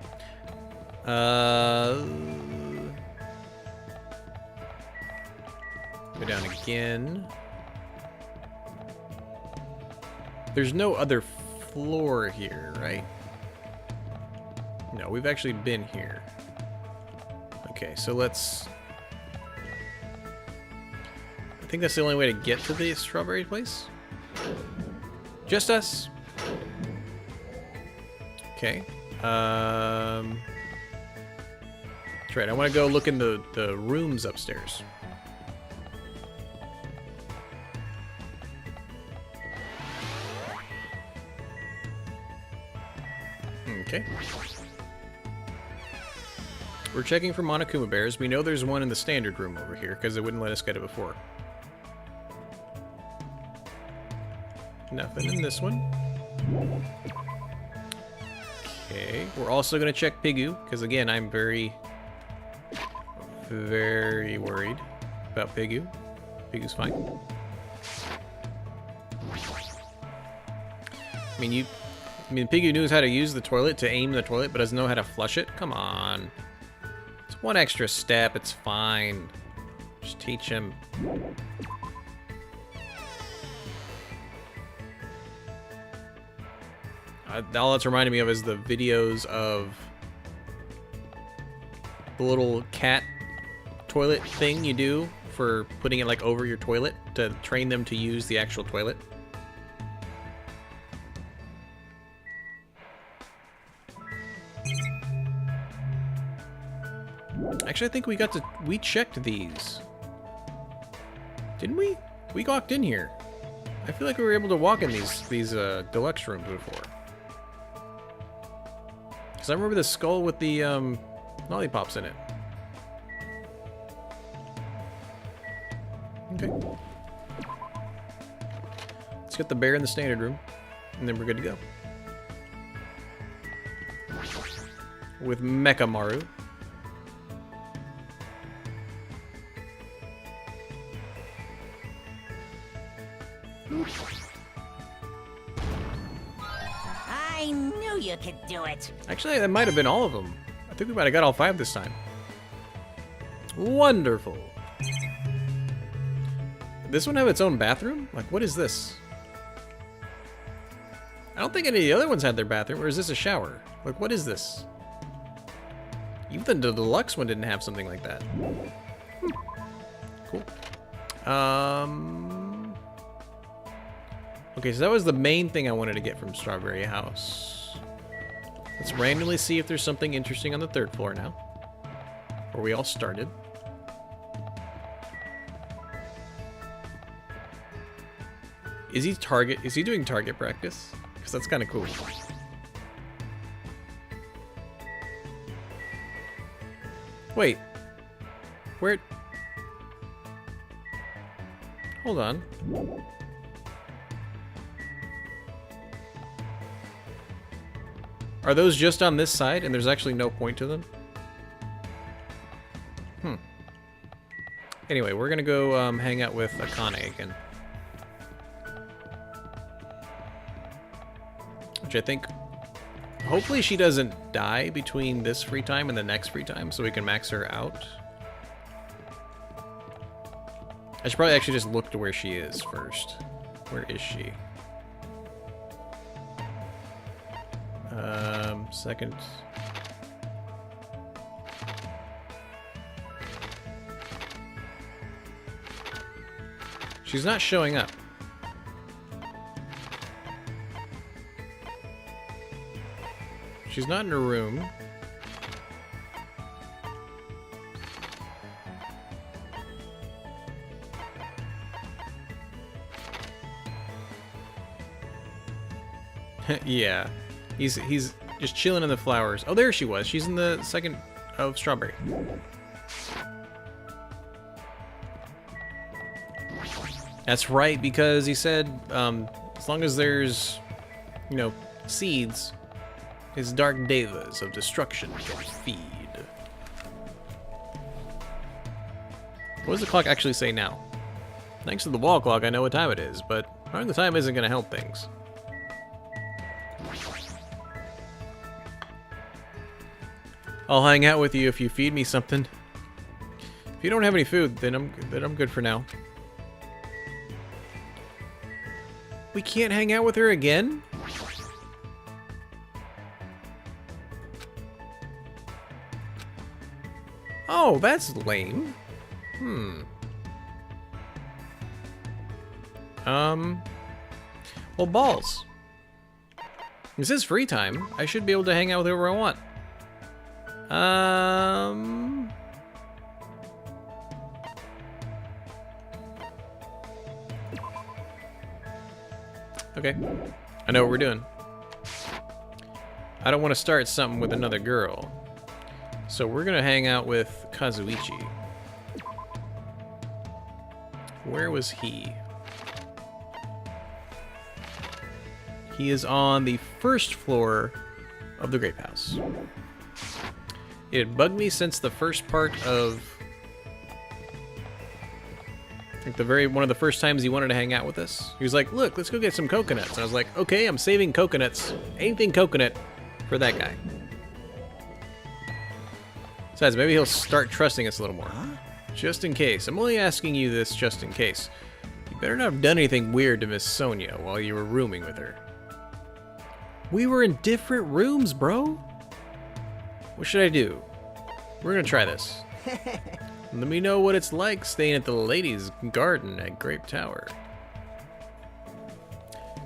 Go down again. There's no other floor here, right? No, we've actually been here. Okay, so let's... I think that's the only way to get to the strawberry place. Just us. Okay. That's right, I want to go look in the rooms upstairs. Okay. We're checking for Monokuma bears. We know there's one in the standard room over here, because it wouldn't let us get it before. Nothing in this one. Okay, we're also going to check Pigu, because again, I'm very worried about Pigu. Pigu's fine. I mean, Pigu knows how to use the toilet to aim the toilet, but doesn't know how to flush it? Come on. It's One extra step, it's fine. Just teach him. All that's reminding me of is the videos of the little cat toilet thing you do for putting it like over your toilet to train them to use the actual toilet. Actually, I think we checked these. Didn't we? We walked in here. I feel like we were able to walk in these deluxe rooms before. Because I remember the skull with the lollipops in it. Okay. Let's get the bear in the standard room, and then we're good to go. With Mecha Maru. I knew you could do it. Actually, that might have been all of them. I think we might have got all 5 this time. Wonderful. This one have its own bathroom? Like, what is this? I don't think any of the other ones had their bathroom, or is this a shower? Like, what is this? Even the deluxe one didn't have something like that. Cool. Okay, so that was the main thing I wanted to get from Strawberry House. Let's randomly see if there's something interesting on the 3rd floor now. Where we all started. Is he doing target practice? Because that's kind of cool. Wait. Where? Hold on. Are those just on this side and there's actually no point to them? Anyway, we're gonna go hang out with Akane again. Which I think, hopefully she doesn't die between this free time and the next free time, so we can max her out. I should probably actually just look to where she is first. Where is she? Second. She's not showing up. She's not in her room. Yeah. He's just chilling in the flowers. Oh, there she was. She's in the second of Strawberry. That's right, because he said as long as there's, you know, seeds, his dark devas of destruction can feed. What does the clock actually say now? Thanks to the wall clock, I know what time it is, but knowing the time isn't going to help things. I'll hang out with you if you feed me something. If you don't have any food, then I'm good for now. We can't hang out with her again? Oh, that's lame. Well, balls. This is free time. I should be able to hang out with whoever I want. Okay. I know what we're doing. I don't want to start something with another girl. So we're going to hang out with Kazuichi. Where was he? He is on the first floor of the Grape House. It had bugged me since the first part of, I think one of the first times he wanted to hang out with us. He was like, look, let's go get some coconuts. And I was like, okay, I'm saving coconuts. Anything coconut for that guy. Besides, maybe he'll start trusting us a little more. Just in case. I'm only asking you this just in case. You better not have done anything weird to Miss Sonia while you were rooming with her. We were in different rooms, bro. What should I do? We're gonna try this. Let me know what it's like staying at the ladies' garden at Grape Tower.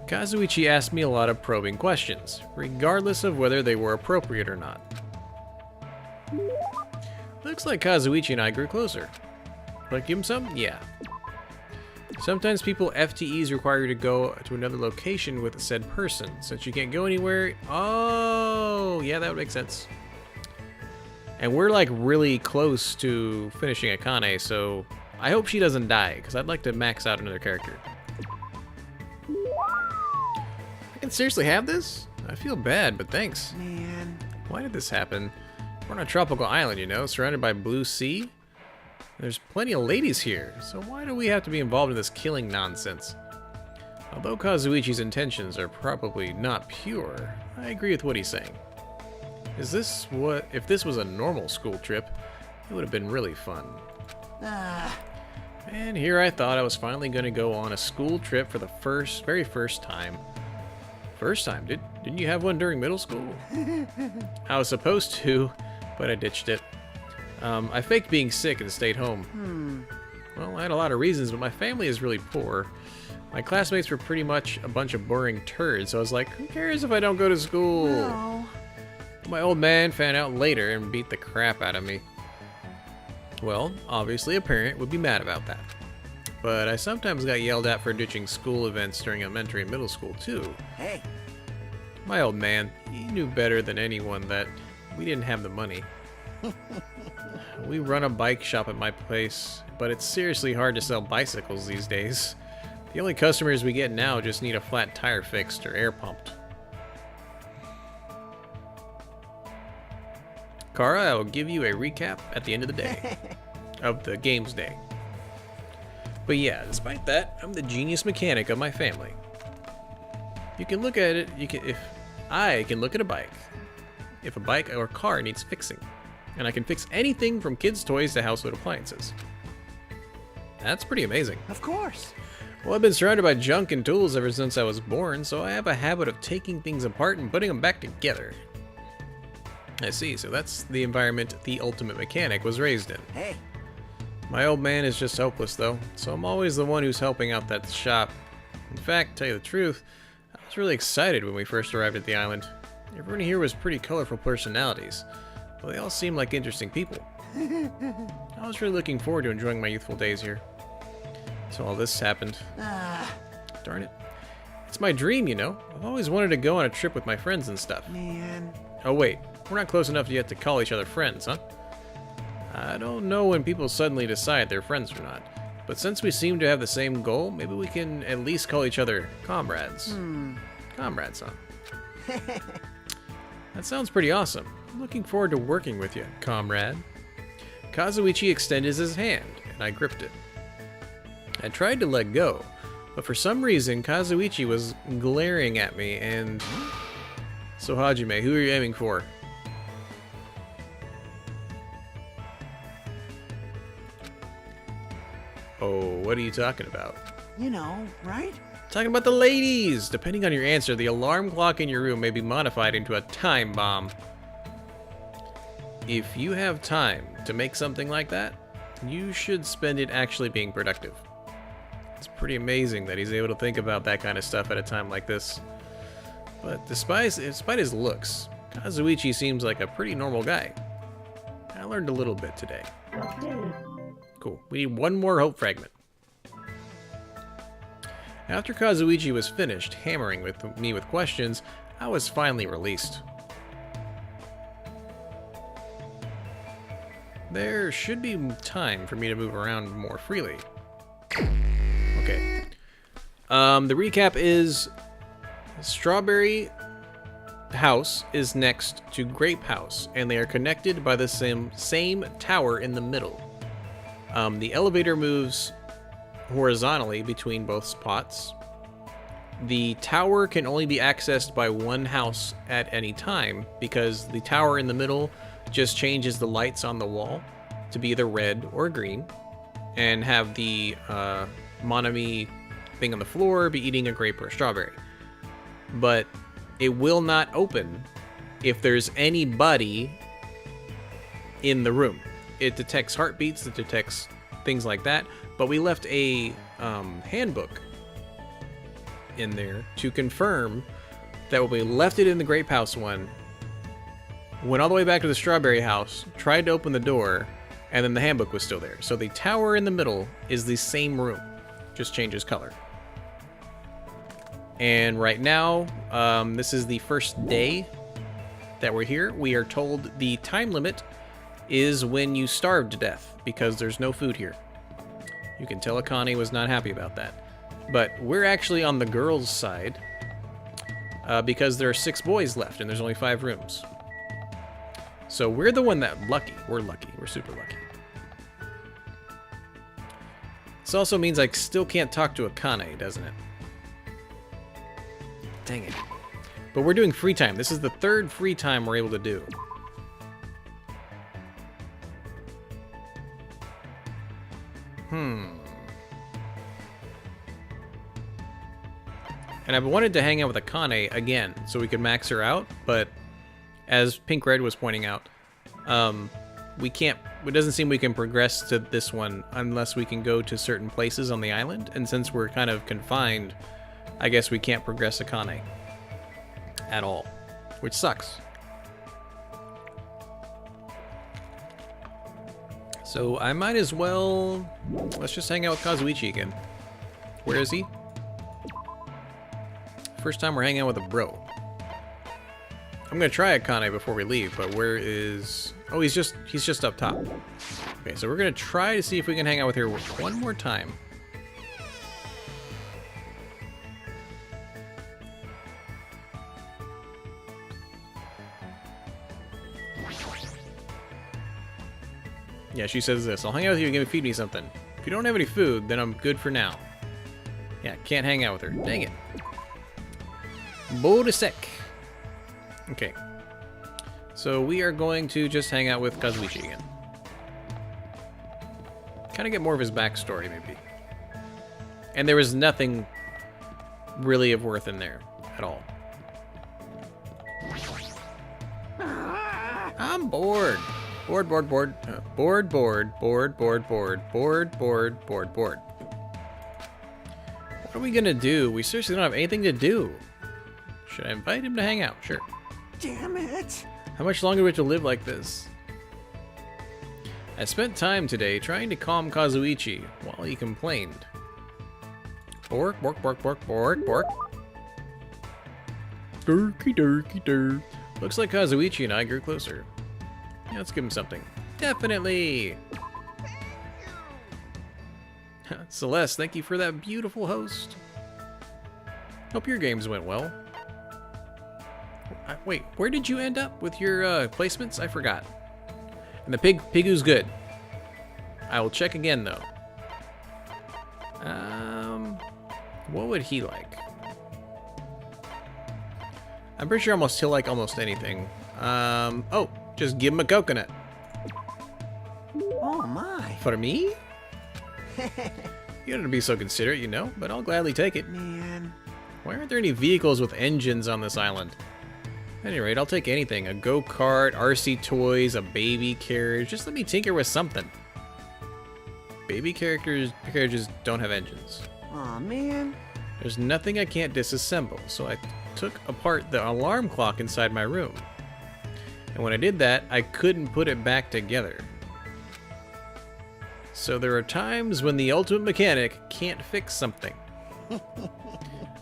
Kazuichi asked me a lot of probing questions, regardless of whether they were appropriate or not. Looks like Kazuichi and I grew closer. Like, give him some? Yeah. Sometimes people FTEs require you to go to another location with a said person. Since you can't go anywhere... Oh, yeah, that would make sense. And we're like really close to finishing Akane, so I hope she doesn't die, because I'd like to max out another character. I can seriously have this? I feel bad, but thanks. Man. Why did this happen? We're on a tropical island, you know, surrounded by blue sea. There's plenty of ladies here, so why do we have to be involved in this killing nonsense? Although Kazuichi's intentions are probably not pure, I agree with what he's saying. If this was a normal school trip, it would have been really fun. And here I thought I was finally going to go on a school trip for the very first time. First time? Didn't you have one during middle school? I was supposed to, but I ditched it. I faked being sick and stayed home. Well, I had a lot of reasons, but my family is really poor. My classmates were pretty much a bunch of boring turds, so I was like, who cares if I don't go to school? No. My old man found out later and beat the crap out of me. Well, obviously a parent would be mad about that. But I sometimes got yelled at for ditching school events during elementary and middle school, too. Hey. My old man, he knew better than anyone that we didn't have the money. We run a bike shop at my place, but it's seriously hard to sell bicycles these days. The only customers we get now just need a flat tire fixed or air pumped. Kara, I will give you a recap at the end of the day. Of the game's day. But yeah, despite that, I'm the genius mechanic of my family. You can look at it, if I can look at a bike. If a bike or car needs fixing. And I can fix anything from kids' toys to household appliances. That's pretty amazing. Of course. Well, I've been surrounded by junk and tools ever since I was born, so I have a habit of taking things apart and putting them back together. I see, so that's the environment the ultimate mechanic was raised in. Hey. My old man is just hopeless, though, so I'm always the one who's helping out that shop. In fact, to tell you the truth, I was really excited when we first arrived at the island. Everyone here was pretty colorful personalities. Well, they all seem like interesting people. I was really looking forward to enjoying my youthful days here. So all this happened. Darn it. It's my dream, you know. I've always wanted to go on a trip with my friends and stuff. Man. Oh wait, we're not close enough yet to call each other friends, huh? I don't know when people suddenly decide they're friends or not. But since we seem to have the same goal, maybe we can at least call each other comrades. Comrades, huh? That sounds pretty awesome. I'm looking forward to working with you, comrade. Kazuichi extended his hand, and I gripped it. I tried to let go, but for some reason, Kazuichi was glaring at me, and... So Hajime, who are you aiming for? Oh, what are you talking about? You know, right? Talking about the ladies! Depending on your answer, the alarm clock in your room may be modified into a time bomb. If you have time to make something like that, you should spend it actually being productive. It's pretty amazing that he's able to think about that kind of stuff at a time like this. But despite his looks, Kazuichi seems like a pretty normal guy. I learned a little bit today. Cool. We need one more hope fragment. After Kazuichi was finished hammering me with questions, I was finally released. There should be time for me to move around more freely. Okay. The recap is Strawberry House is next to Grape House, and they are connected by the same tower in the middle. The elevator moves horizontally between both spots. The tower can only be accessed by one house at any time because the tower in the middle just changes the lights on the wall to be either red or green, and have the Monami thing on the floor be eating a grape or a strawberry. But it will not open if there's anybody in the room. It detects heartbeats, it detects things like that, but we left a handbook in there to confirm that when we left it in the grape house one, went all the way back to the strawberry house, tried to open the door, and then the handbook was still there. So the tower in the middle is the same room, just changes color. And right now, this is the first day that we're here. We are told the time limit is when you starve to death, because there's no food here. You can tell Akane was not happy about that. But we're actually on the girls' side, because there are 6 boys left, and there's only 5 rooms. So we're the one that lucky. We're lucky. We're super lucky. This also means I still can't talk to Akane, doesn't it? Dang it. But we're doing free time. This is the 3rd free time we're able to do. And I've wanted to hang out with Akane again, so we could max her out, but as Pink Red was pointing out, we can't, it doesn't seem we can progress to this one unless we can go to certain places on the island, and since we're kind of confined, I guess we can't progress Akane at all, which sucks. So I might as well, let's just hang out with Kazuichi again. Where is he? First time we're hanging out with a bro. I'm gonna try Akane before we leave, but where is... Oh, he's just up top. Okay, so we're gonna try to see if we can hang out with her one more time. Yeah, she says this. I'll hang out with you and feed me something. If you don't have any food, then I'm good for now. Yeah, can't hang out with her. Dang it. Bodisek. Okay. So we are going to just hang out with Kazuichi again. Kind of get more of his backstory, maybe. And there was nothing really of worth in there at all. I'm bored. Bored. Bored. What are we gonna do? We seriously don't have anything to do. Should I invite him to hang out? Sure. Damn it. How much longer do we have to live like this? I spent time today trying to calm Kazuichi while he complained. Bork. Durky. Looks like Kazuichi and I grew closer. Yeah, let's give him something. Definitely! Celeste, thank you for that beautiful host. Hope your games went well. Wait, where did you end up with your placements? I forgot. And the Pigu's good. I will check again, though. What would he like? I'm pretty sure he'll like almost anything. Oh, just give him a coconut. Oh my. For me? You don't have to be so considerate, you know, but I'll gladly take it. Man. Why aren't there any vehicles with engines on this island? At any rate, I'll take anything. A go-kart, RC toys, a baby carriage. Just let me tinker with something. Baby carriages don't have engines. Aw, man. There's nothing I can't disassemble, so I took apart the alarm clock inside my room. And when I did that, I couldn't put it back together. So there are times when the ultimate mechanic can't fix something.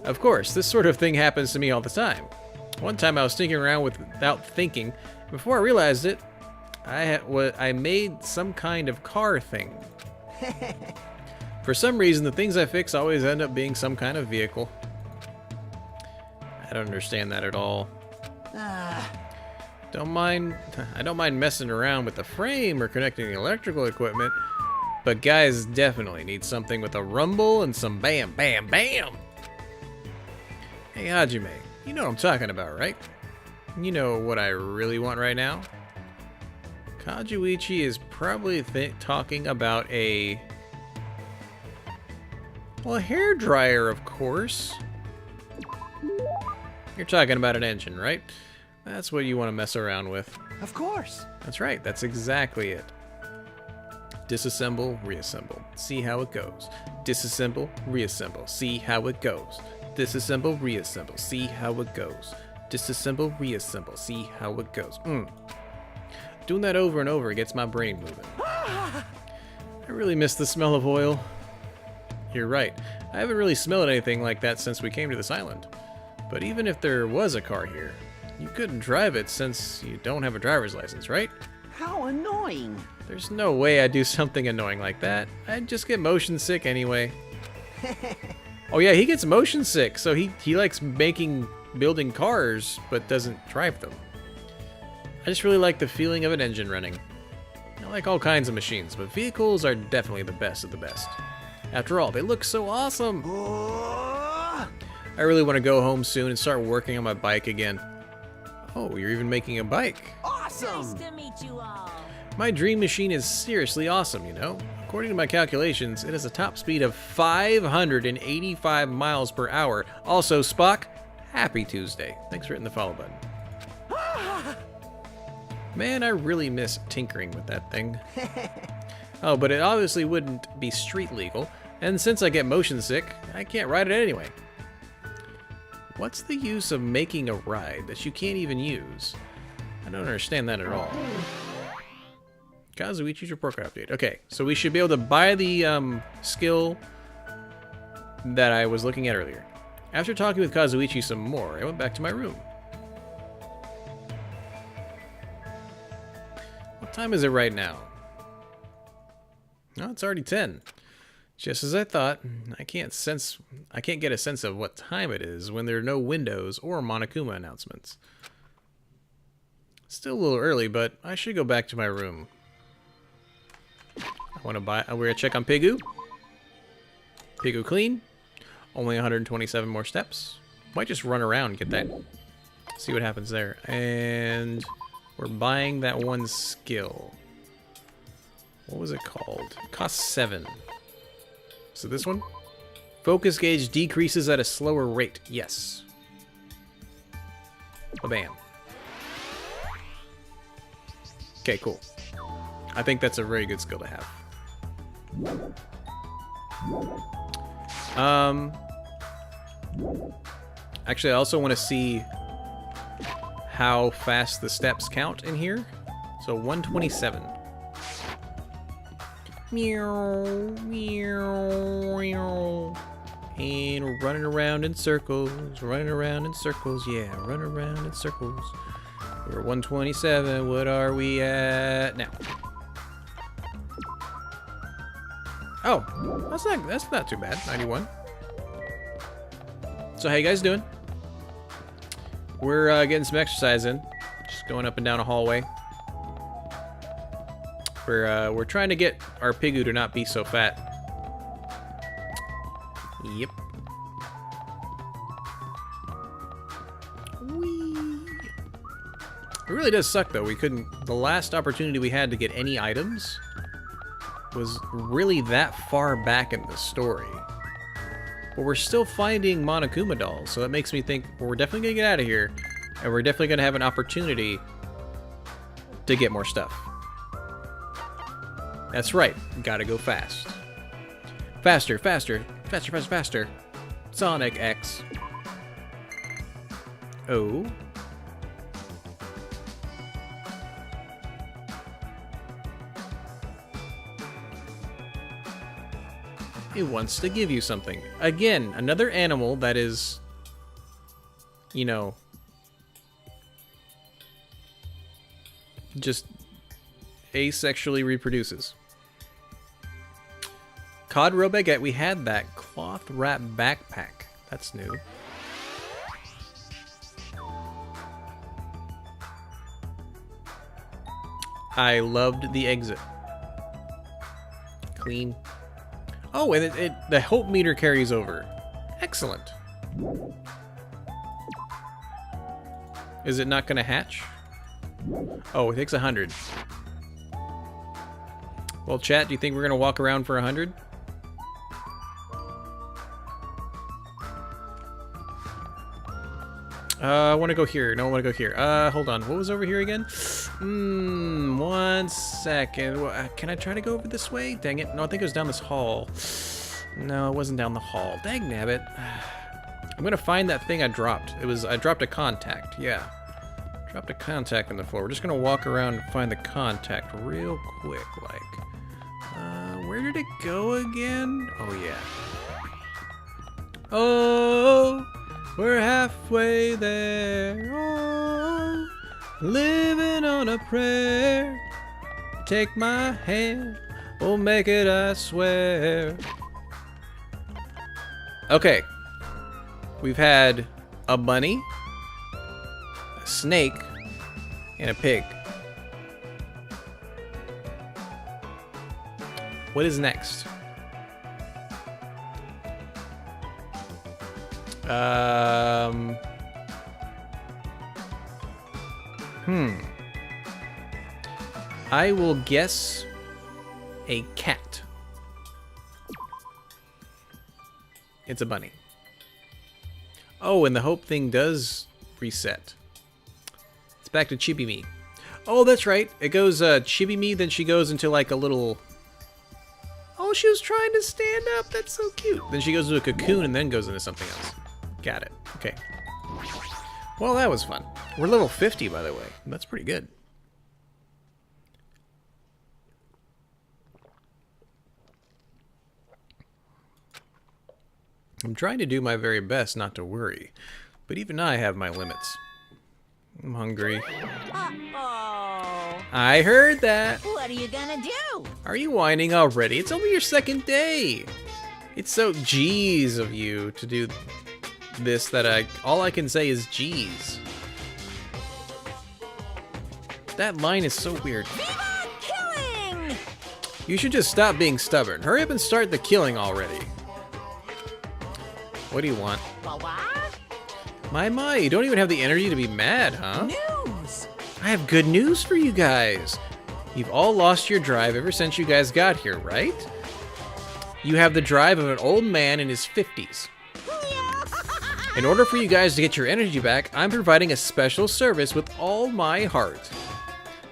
Of course, this sort of thing happens to me all the time. One time I was sneaking around without thinking. Before I realized it, I made some kind of car thing. For some reason, the things I fix always end up being some kind of vehicle. I don't understand that at all. I don't mind messing around with the frame or connecting electrical equipment, but guys definitely need something with a rumble and some bam, bam, bam. Hey, Hajime, you know what I'm talking about, right? You know what I really want right now? Kazuichi is probably talking about a... Well, a hairdryer, of course. You're talking about an engine, right? That's what you want to mess around with. Of course. That's right, that's exactly it. Disassemble, reassemble. See how it goes. Disassemble, reassemble. See how it goes. Disassemble, reassemble. See how it goes. Disassemble, reassemble. See how it goes. Doing that over and over gets my brain moving. I really miss the smell of oil. You're right. I haven't really smelled anything like that since we came to this island. But even if there was a car here, you couldn't drive it since you don't have a driver's license, right? How annoying. There's no way I'd do something annoying like that. I'd just get motion sick anyway. Oh yeah, he gets motion sick, so he likes building cars, but doesn't drive them. I just really like the feeling of an engine running. I like all kinds of machines, but vehicles are definitely the best of the best. After all, they look so awesome. I really want to go home soon and start working on my bike again. Oh, you're even making a bike. Awesome. Nice to meet you all. My dream machine is seriously awesome, you know? According to my calculations, it has a top speed of 585 miles per hour. Also, Spock, happy Tuesday. Thanks for hitting the follow button. Man, I really miss tinkering with that thing. Oh, but it obviously wouldn't be street legal, and since I get motion sick, I can't ride it anyway. What's the use of making a ride that you can't even use? I don't understand that at all. Kazuichi's report card update. Okay, so we should be able to buy the skill that I was looking at earlier. After talking with Kazuichi some more, I went back to my room. What time is it right now? Oh, it's already 10. Just as I thought, I can't get a sense of what time it is when there are no windows or Monokuma announcements. Still a little early, but I should go back to my room. We're gonna check on Pigu. Pigu clean. Only 127 more steps. Might just run around and get that. See what happens there. And we're buying that one skill. What was it called? Cost 7. So this one? Focus gauge decreases at a slower rate. Yes. Ba-bam. Okay, cool. I think that's a very good skill to have. Actually, I also want to see how fast the steps count in here. So 127. Meow, meow, meow. And we're running around in circles, running around in circles, yeah, running around in circles. We're 127, what are we at now? Oh, that's not too bad, 91. So how you guys doing? We're getting some exercise in, just going up and down a hallway. We're trying to get our Pigu to not be so fat. Yep. Whee. It really does suck though. The last opportunity we had to get any items was really that far back in the story. But we're still finding Monokuma dolls, so that makes me think we're definitely gonna get out of here, and we're definitely gonna have an opportunity to get more stuff. That's right, gotta go fast. Faster, faster, faster, faster, faster. Sonic X. Oh. It wants to give you something. Again, another animal that is, you know, just asexually reproduces. Cod roe baguette, we had that. Cloth wrap backpack. That's new. I loved the exit. Clean. Oh, and the hope meter carries over. Excellent. Is it not going to hatch? Oh, it takes 100. Well, chat, do you think we're gonna walk around for 100? I want to go here. No, I want to go here. Hold on. What was over here again? 1 second. Can I try to go over this way? Dang it. No, I think it was down this hall. No, it wasn't down the hall. Dang nabbit. I'm gonna find that thing I dropped. I dropped a contact. Yeah. Dropped a contact on the floor. We're just gonna walk around and find the contact real quick, like. Where did it go again? Oh, yeah. Oh, we're halfway there. Oh, living on a prayer. Take my hand, we'll make it, I swear. Okay. We've had a bunny, a snake, and a pig. What is next? I will guess a cat. It's a bunny. Oh, and the hope thing does reset. It's back to Chibi Me. Oh, that's right. It goes Chibi Me, then she goes into like a little... Oh, she was trying to stand up. That's so cute. Then she goes into a cocoon and then goes into something else. Got it. Okay. Well, that was fun. We're level 50, by the way. That's pretty good. I'm trying to do my very best not to worry, but even I have my limits. I'm hungry. Uh-oh. I heard that. What are you gonna do? Are you whining already? It's only your second day. It's so geez of you to do this that all I can say is geez. That line is so weird. Viva killing! You should just stop being stubborn. Hurry up and start the killing already. What do you want? What? My, you don't even have the energy to be mad, huh? News! I have good news for you guys. You've all lost your drive ever since you guys got here, right? You have the drive of an old man in his 50s. In order for you guys to get your energy back, I'm providing a special service with all my heart.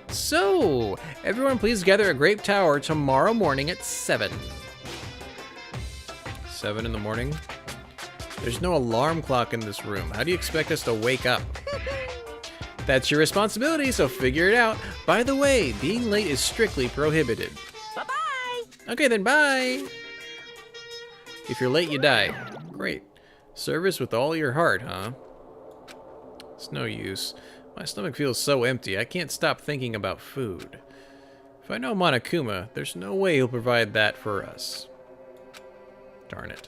So, everyone please gather at Grape Tower tomorrow morning at 7. 7 in the morning? There's no alarm clock in this room. How do you expect us to wake up? That's your responsibility, so figure it out. By the way, being late is strictly prohibited. Bye-bye! Okay, then bye! If you're late, you die. Great. Service with all your heart, huh? It's no use. My stomach feels so empty, I can't stop thinking about food. If I know Monokuma, there's no way he'll provide that for us. Darn it.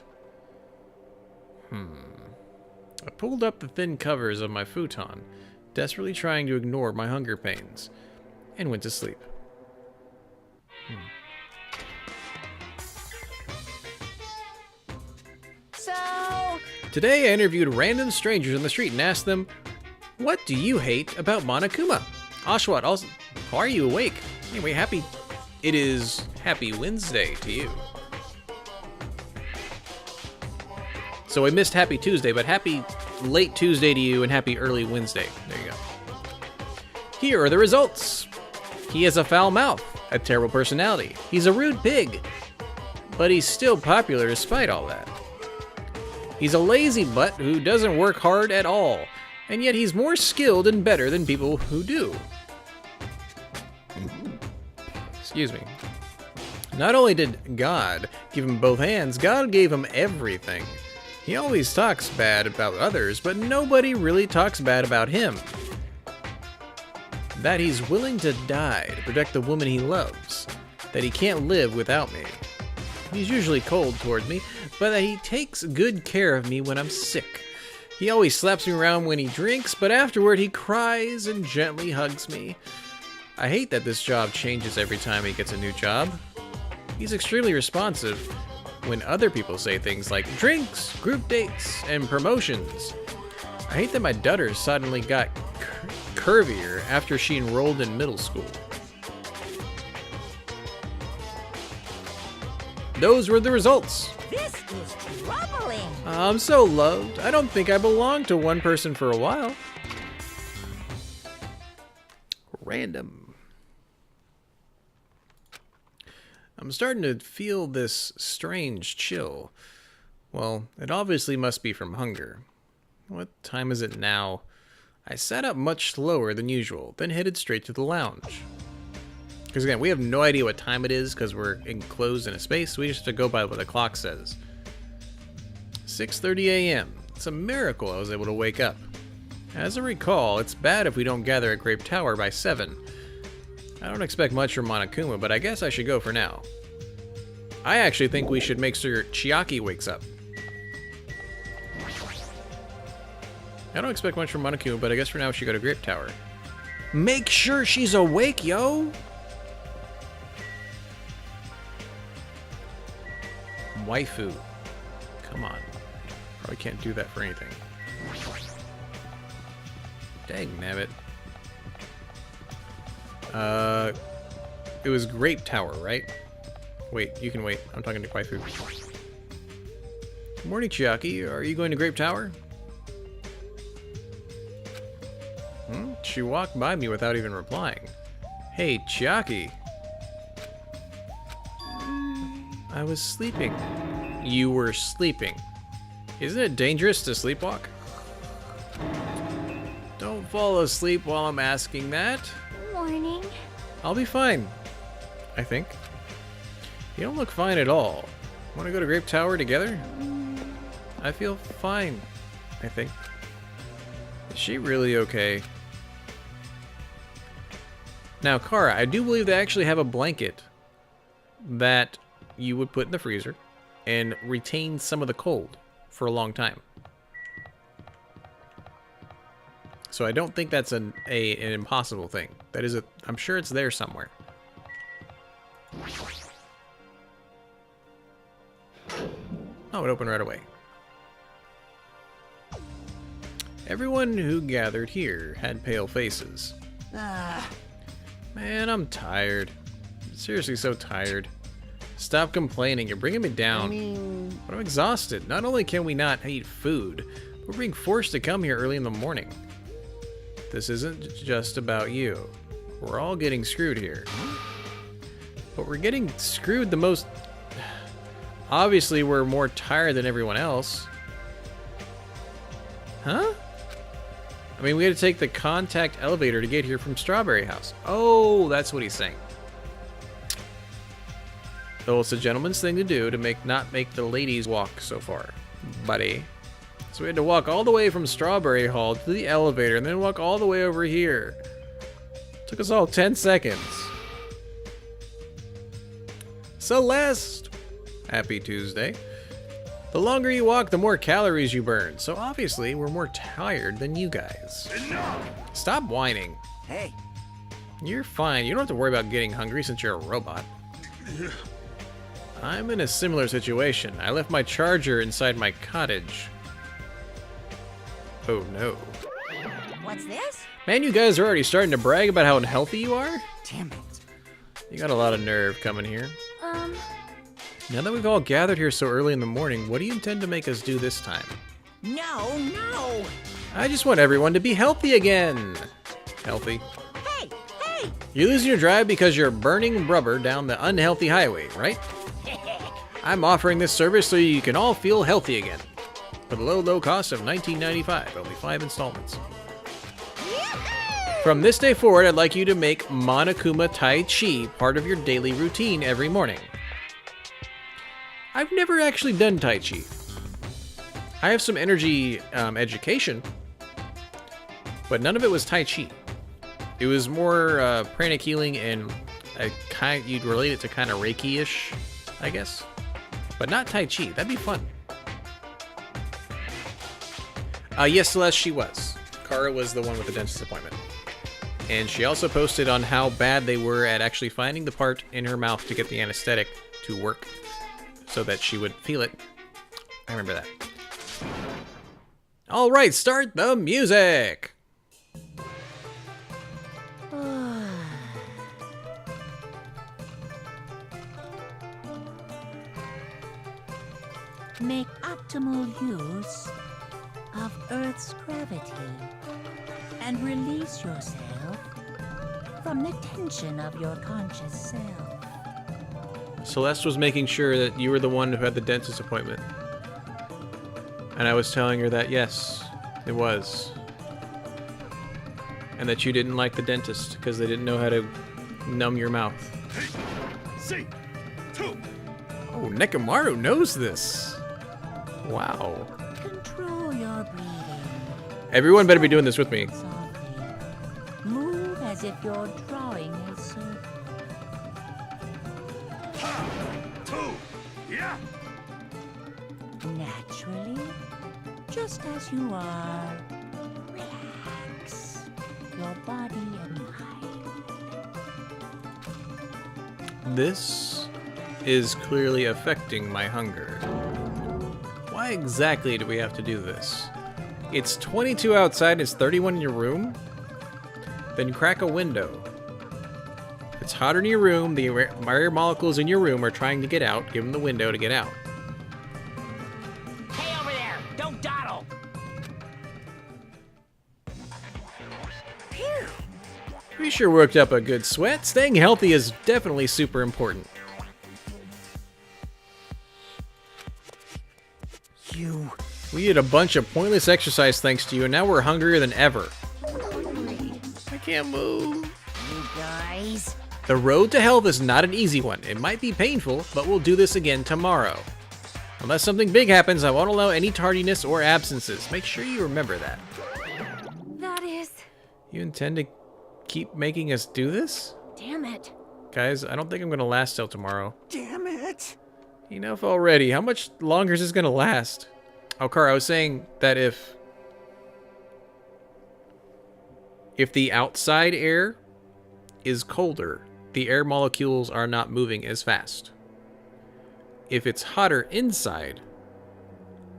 I pulled up the thin covers of my futon, desperately trying to ignore my hunger pains, and went to sleep. So... Today I interviewed random strangers on the street and asked them, what do you hate about Monokuma? Oshawott, also, why are you awake? Anyway, it is Happy Wednesday to you. So I missed Happy Tuesday, but happy late Tuesday to you and happy early Wednesday. There you go. Here are the results. He has a foul mouth, a terrible personality. He's a rude pig, but he's still popular despite all that. He's a lazy butt who doesn't work hard at all, and yet he's more skilled and better than people who do. Excuse me. Not only did God give him both hands, God gave him everything. He always talks bad about others, but nobody really talks bad about him. That he's willing to die to protect the woman he loves. That he can't live without me. He's usually cold toward me, but that he takes good care of me when I'm sick. He always slaps me around when he drinks, but afterward he cries and gently hugs me. I hate that this job changes every time he gets a new job. He's extremely responsive when other people say things like drinks, group dates, and promotions. I hate that my daughter suddenly got curvier after she enrolled in middle school. those were the results. This is troubling. I'm so loved. I don't think I belong to one person for a while. Random. I'm starting to feel this strange chill. Well, it obviously must be from hunger. What time is it now? I sat up much slower than usual, then headed straight to the lounge. Because again, we have no idea what time it is because we're enclosed in a space, so we just have to go by what the clock says. 6:30 a.m. It's a miracle I was able to wake up. As I recall, it's bad if we don't gather at Grape Tower by 7. I don't expect much from Monokuma, but I guess I should go for now. I actually think we should make sure Chiaki wakes up. I don't expect much from Monokuma, but I guess for now we should go to Grape Tower. Make sure she's awake, yo! Waifu. Come on. Probably can't do that for anything. Dang nabbit. It was Grape Tower, right? Wait, you can wait. I'm talking to Waifu. Good morning, Chiaki. Are you going to Grape Tower? She walked by me without even replying. Hey, Chiaki. I was sleeping. You were sleeping. Isn't it dangerous to sleepwalk? Don't fall asleep while I'm asking that. Morning. I'll be fine. I think. You don't look fine at all. Want to go to Grape Tower together? I feel fine. I think. Is she really okay? Now, Kara, I do believe they actually have a blanket that you would put in the freezer and retain some of the cold for a long time. So I don't think that's an impossible thing. That is I'm sure it's there somewhere. Oh, it opened right away. Everyone who gathered here had pale faces. Man, I'm tired. Seriously, so tired. Stop complaining. You're bringing me down. But I'm exhausted. Not only can we not eat food, we're being forced to come here early in the morning. This isn't just about you. We're all getting screwed here. But we're getting screwed the most... Obviously, we're more tired than everyone else. Huh? I mean, we had to take the contact elevator to get here from Strawberry House. Oh, that's what he's saying. Though it's a gentleman's thing to do to not make the ladies walk so far, buddy. So we had to walk all the way from Strawberry Hall to the elevator and then walk all the way over here. Took us all 10 seconds. Celeste! Happy Tuesday. The longer you walk, the more calories you burn. So obviously, we're more tired than you guys. Enough! Stop whining. Hey, You're fine. You don't have to worry about getting hungry since you're a robot. I'm in a similar situation. I left my charger inside my cottage. Oh no. What's this? Man, you guys are already starting to brag about how unhealthy you are? damn it. You got a lot of nerve coming here. Now that we've all gathered here so early in the morning, what do you intend to make us do this time? No, no. I just want everyone to be healthy again. Healthy. Hey, hey. You're losing your drive because you're burning rubber down the unhealthy highway, right? I'm offering this service so you can all feel healthy again. For the low, low cost of $19.95, only 5 installments. From this day forward, I'd like you to make Monokuma Tai Chi part of your daily routine every morning. I've never actually done Tai Chi. I have some energy education, but none of it was Tai Chi. It was more pranic healing and you'd relate it to kind of Reiki-ish, I guess. But not Tai Chi. That'd be fun. Yes, Celeste, she was. Kara was the one with the dentist appointment. And she also posted on how bad they were at actually finding the part in her mouth to get the anesthetic to work so that she would feel it. I remember that. All right, start the music. make optimal use of Earth's gravity and release yourself from the tension of your conscious self. Celeste was making sure that you were the one who had the dentist appointment. And I was telling her that, yes, it was. And that you didn't like the dentist because they didn't know how to numb your mouth. See, two. Oh, Nekomaru knows this. Wow. Control your breathing. Everyone better be doing this with me. Softly. Move as if you're drawing a circle. Two. Yeah. Naturally, just as you are. Relax your body and mind. This is clearly affecting my hunger. Why exactly do we have to do this? It's 22 outside and it's 31 in your room? Then crack a window. If it's hotter in your room, the air molecules in your room are trying to get out. Give them the window to get out. Hey, over there! Don't dawdle! We sure worked up a good sweat. Staying healthy is definitely super important. We did a bunch of pointless exercise thanks to you, and now we're hungrier than ever. I can't move. You guys. The road to health is not an easy one. It might be painful, but we'll do this again tomorrow. Unless something big happens, I won't allow any tardiness or absences. Make sure you remember that. That is... You intend to keep making us do this? Damn it. Guys, I don't think I'm gonna last till tomorrow. Damn it. Enough already. How much longer is this gonna last? Oh, Car, I was saying that if the outside air is colder, the air molecules are not moving as fast. If it's hotter inside,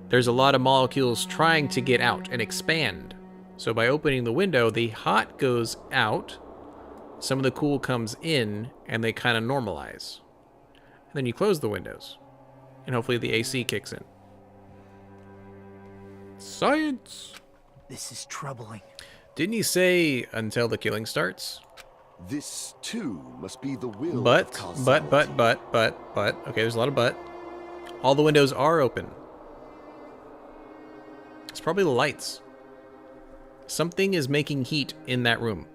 there's a lot of molecules trying to get out and expand. So by opening the window, the hot goes out, some of the cool comes in, and they kind of normalize. And then you close the windows, and hopefully the AC kicks in. Science! This is troubling. Didn't he say until the killing starts? This too must be the will But. of causality. Okay, there's a lot of but. All the windows are open. It's probably the lights. Something is making heat in that room.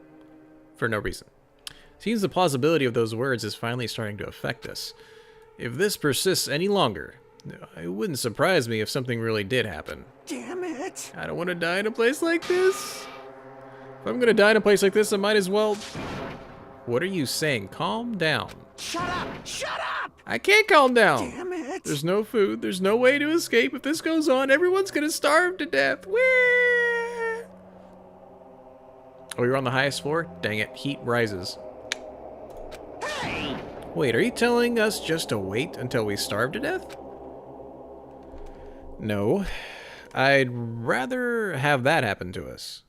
For no reason. Seems the plausibility of those words is finally starting to affect us. If this persists any longer, it wouldn't surprise me if something really did happen. Damn it. I don't want to die in a place like this. If I'm gonna die in a place like this, I might as well... What are you saying? Calm down. Shut up. Shut up. I can't calm down. Damn it. There's no food. There's no way to escape. If this goes on, everyone's gonna starve to death. Whee! Oh, you're on the highest floor? Dang it. Heat rises. Hey. Wait, are you telling us just to wait until we starve to death? No. I'd rather have that happen to us.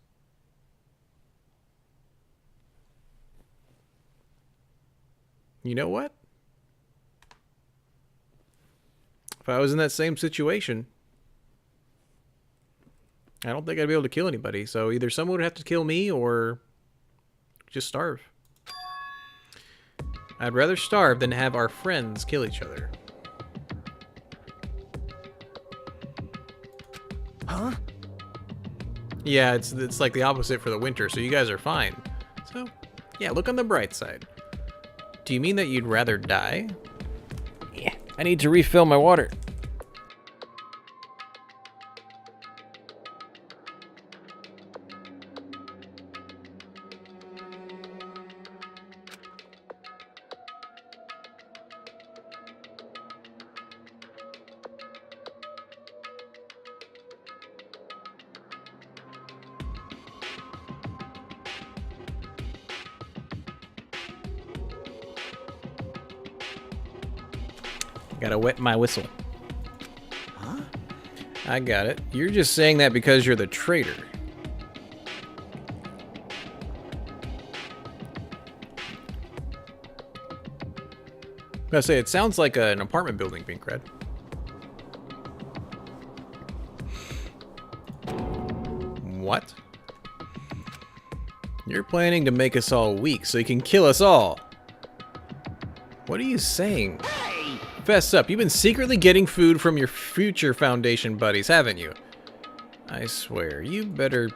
You know what? If I was in that same situation, I don't think I'd be able to kill anybody. So either someone would have to kill me or just starve. I'd rather starve than have our friends kill each other. Huh? Yeah, it's like the opposite for the winter, so you guys are fine. So, yeah, look on the bright side. Do you mean that you'd rather die? Yeah, I need to refill my water. Gotta wet my whistle. Huh? I got it. You're just saying that because you're the traitor. I say, it sounds like an apartment building, Pink Red. What? You're planning to make us all weak so you can kill us all. What are you saying? Hey! Fess up, you've been secretly getting food from your future Foundation buddies, haven't you? I swear, you better...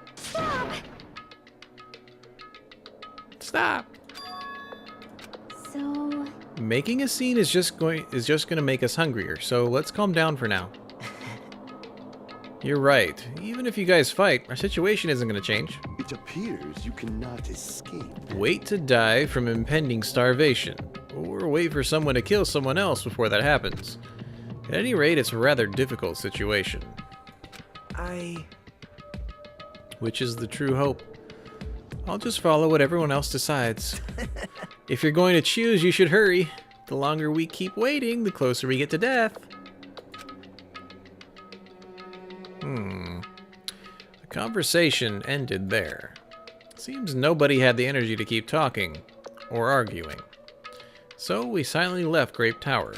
Stop! So, Making a scene is just gonna make us hungrier, so let's calm down for now. You're right. Even if you guys fight, our situation isn't gonna change. It appears you cannot escape. Wait to die from impending starvation, or wait for someone to kill someone else before that happens. At any rate, it's a rather difficult situation. Which is the true hope. I'll just follow what everyone else decides. If you're going to choose, you should hurry. The longer we keep waiting, the closer we get to death. The conversation ended there. Seems nobody had the energy to keep talking or arguing. So we silently left Grape Tower.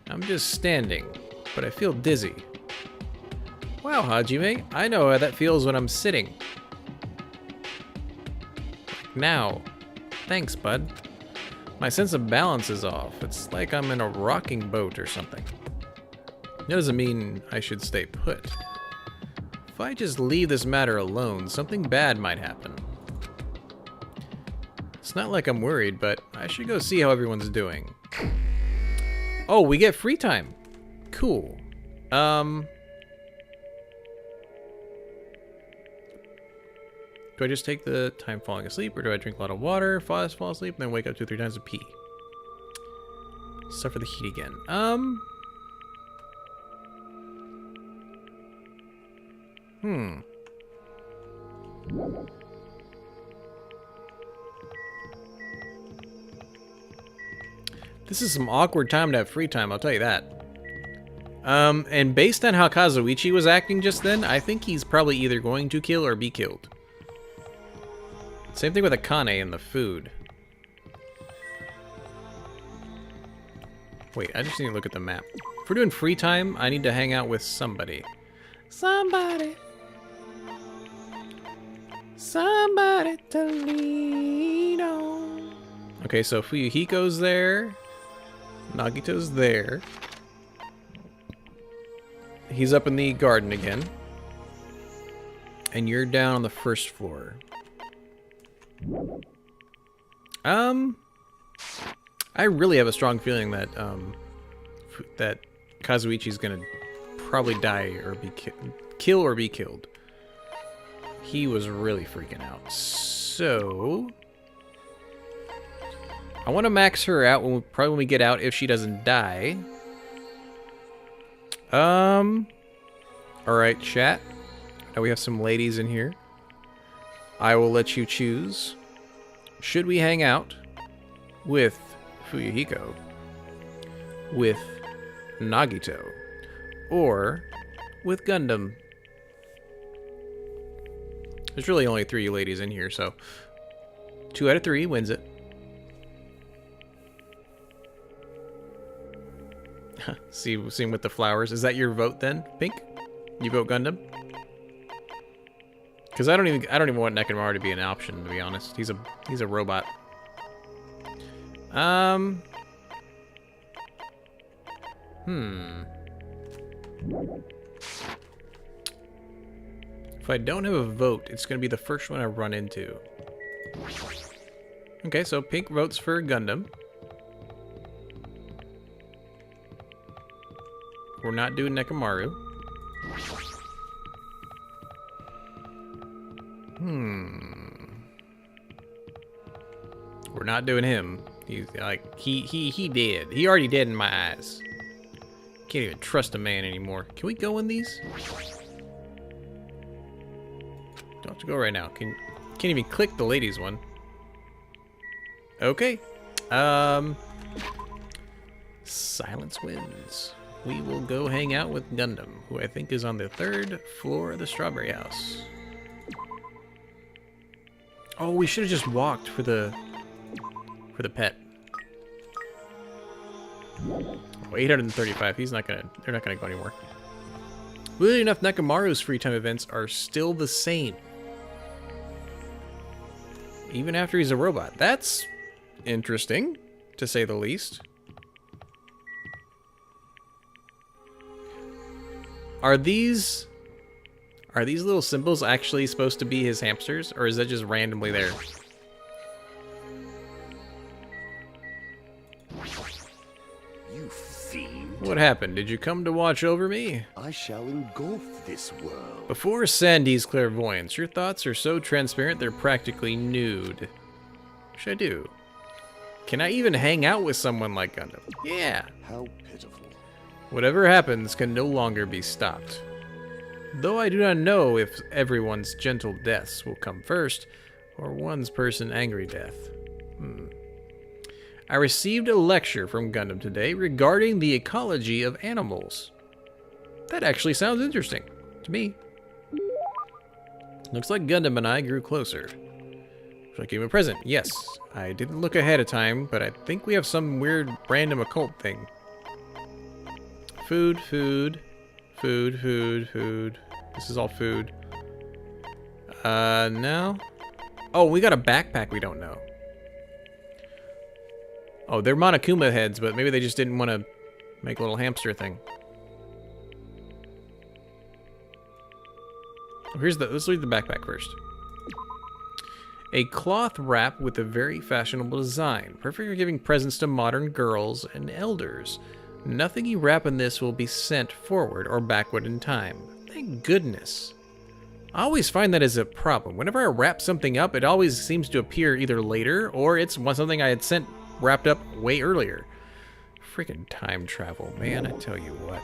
I'm just standing, but I feel dizzy. Wow, Hajime, I know how that feels when I'm sitting. Now. Thanks, bud. My sense of balance is off. It's like I'm in a rocking boat or something. That doesn't mean I should stay put. If I just leave this matter alone, something bad might happen. It's not like I'm worried, but I should go see how everyone's doing. Oh, we get free time. Cool. Do I just take the time falling asleep, or do I drink a lot of water, fall asleep, and then wake up 2 or 3 times to pee? Suffer the heat again. This is some awkward time to have free time, I'll tell you that. And based on how Kazuichi was acting just then, I think he's probably either going to kill or be killed. Same thing with Akane and the food. Wait, I just need to look at the map. If we're doing free time, I need to hang out with somebody. Somebody to lean on. Okay, so Fuyuhiko's there. Nagito's there. He's up in the garden again. And you're down on the first floor. I really have a strong feeling that that Kazuichi's gonna probably die or be kill or be killed. He was really freaking out. So I want to max her out probably when we get out if she doesn't die. All right, chat. Now we have some ladies in here. I will let you choose. Should we hang out with Fuyuhiko, with Nagito, or with Gundam? There's really only 3 ladies in here, so 2 out of 3 wins it. See with the flowers. Is that your vote then, Pink? You vote Gundam? Because I don't even want Nekomaru to be an option, to be honest. He's a robot. If I don't have a vote, it's going to be the first one I run into. Okay, so Pink votes for Gundam. We're not doing Nekomaru. We're not doing him. He's like he did. He already did in my eyes. Can't even trust a man anymore. Can we go in these? Don't have to go right now. Can't even click the ladies one. Okay. Silence wins. We will go hang out with Gundam, who I think is on the 3rd floor of the Strawberry House. Oh, we should have just walked for the pet. Oh, Oh, 835. He's not gonna. They're not gonna go anymore. Weirdly enough, Nakamaru's free time events are still the same, even after he's a robot. That's interesting, to say the least. Are these little symbols actually supposed to be his hamsters, or is that just randomly there? You fiend. What happened? Did you come to watch over me? I shall engulf this world. Before Sandy's clairvoyance, your thoughts are so transparent they're practically nude. What should I do? Can I even hang out with someone like Gundam? Yeah. How pitiful. Whatever happens can no longer be stopped. Though I do not know if everyone's gentle deaths will come first, or one's person angry death. I received a lecture from Gundam today regarding the ecology of animals. That actually sounds interesting to me. Looks like Gundam and I grew closer. Should I give him a present? Yes. I didn't look ahead of time, but I think we have some weird random occult thing. Food, food, food, food, food. This is all food. No. Oh, we got a backpack we don't know. Oh, they're Monokuma heads, but maybe they just didn't want to make a little hamster thing. Oh, let's leave the backpack first. A cloth wrap with a very fashionable design. Perfect for giving presents to modern girls and elders. Nothing you wrap in this will be sent forward or backward in time. Thank goodness. I always find that as a problem. Whenever I wrap something up, it always seems to appear either later or it's something I had sent wrapped up way earlier. Freaking time travel, man, I tell you what.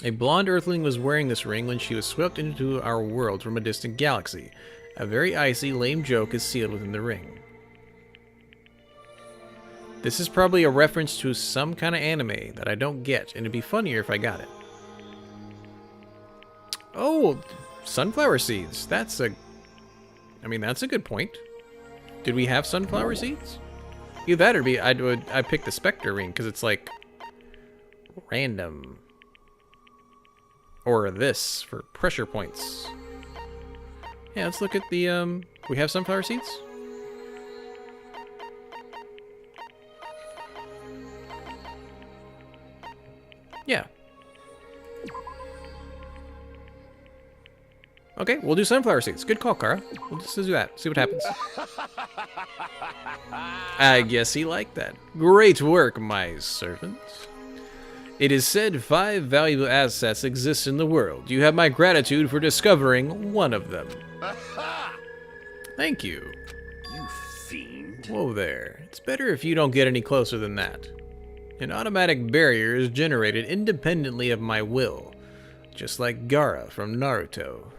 A blonde earthling was wearing this ring when she was swept into our world from a distant galaxy. A very icy, lame joke is sealed within the ring. This is probably a reference to some kind of anime that I don't get, and it'd be funnier if I got it. Oh, sunflower seeds. That's a good point. Did we have sunflower seeds? Either that or I'd pick the Spectre ring because it's like random. Or this for pressure points. Yeah, let's look at the we have sunflower seeds? Yeah. Okay, we'll do sunflower seeds. Good call, Kara. We'll just do that. See what happens. I guess he liked that. Great work, my servant. It is said 5 valuable assets exist in the world. You have my gratitude for discovering one of them. Thank you. You fiend. Whoa there. It's better if you don't get any closer than that. An automatic barrier is generated independently of my will, just like Gaara from Naruto.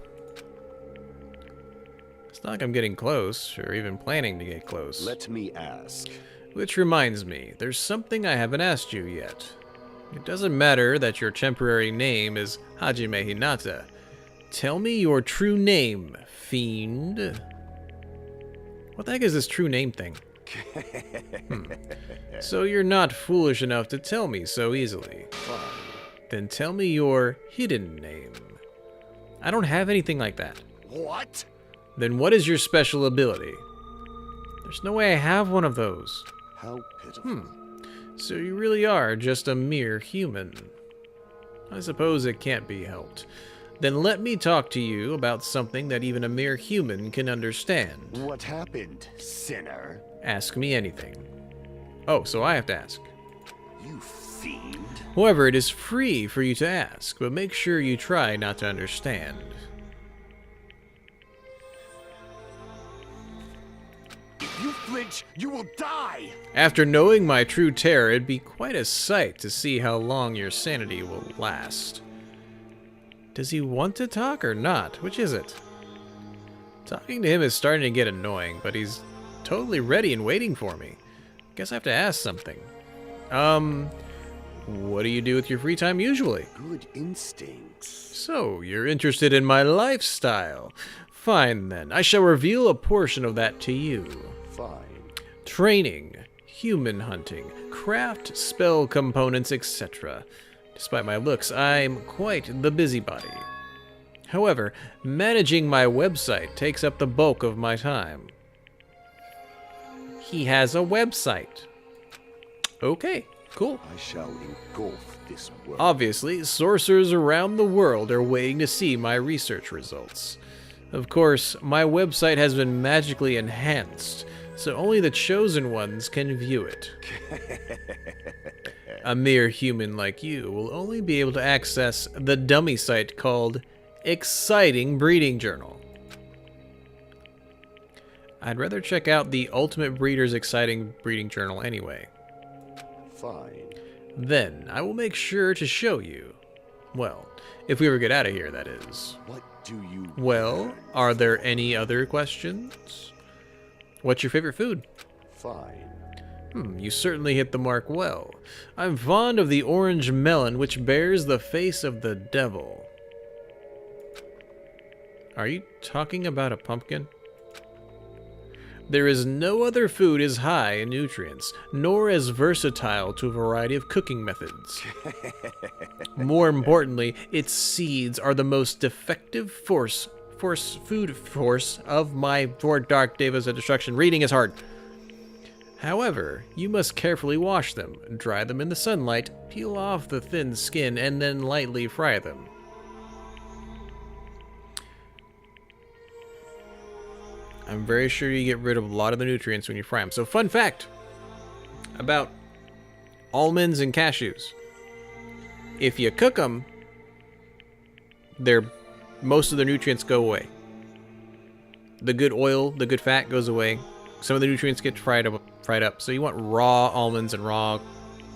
It's not like I'm getting close, or even planning to get close. Let me ask. Which reminds me, there's something I haven't asked you yet. It doesn't matter that your temporary name is Hajime Hinata. Tell me your true name, fiend. What the heck is this true name thing? So you're not foolish enough to tell me so easily. Then tell me your hidden name. I don't have anything like that. What? Then what is your special ability? There's no way I have one of those. How pitiful. So you really are just a mere human. I suppose it can't be helped. Then let me talk to you about something that even a mere human can understand. What happened, sinner? Ask me anything. Oh, so I have to ask. You fiend. However, it is free for you to ask, but make sure you try not to understand. If you flinch, you will die! After knowing my true terror, it'd be quite a sight to see how long your sanity will last. Does he want to talk or not? Which is it? Talking to him is starting to get annoying, but he's totally ready and waiting for me. Guess I have to ask something. What do you do with your free time usually? Good instincts. So, you're interested in my lifestyle. Fine then, I shall reveal a portion of that to you. Fine. Training, human hunting, craft spell components, etc. Despite my looks, I'm quite the busybody. However, managing my website takes up the bulk of my time. He has a website. Okay, cool. I shall engulf this world. Obviously, sorcerers around the world are waiting to see my research results. Of course, my website has been magically enhanced, so only the chosen ones can view it. A mere human like you will only be able to access the dummy site called Exciting Breeding Journal. I'd rather check out the Ultimate Breeder's Exciting Breeding Journal anyway. Fine. Then I will make sure to show you. Well, if we ever get out of here, that is. What do you Well, learn? are there any other questions? What's your favorite food? Fine. You certainly hit the mark well. I'm fond of the orange melon, which bears the face of the devil. Are you talking about a pumpkin? There is no other food as high in nutrients, nor as versatile to a variety of cooking methods. More importantly, its seeds are the most effective food force of my four dark devas of destruction. Reading is hard. However, you must carefully wash them, dry them in the sunlight, peel off the thin skin, and then lightly fry them. I'm very sure you get rid of a lot of the nutrients when you fry them. So, fun fact about almonds and cashews. If you cook them, most of their nutrients go away. The good oil, the good fat goes away. Some of the nutrients get fried up. So you want raw almonds and raw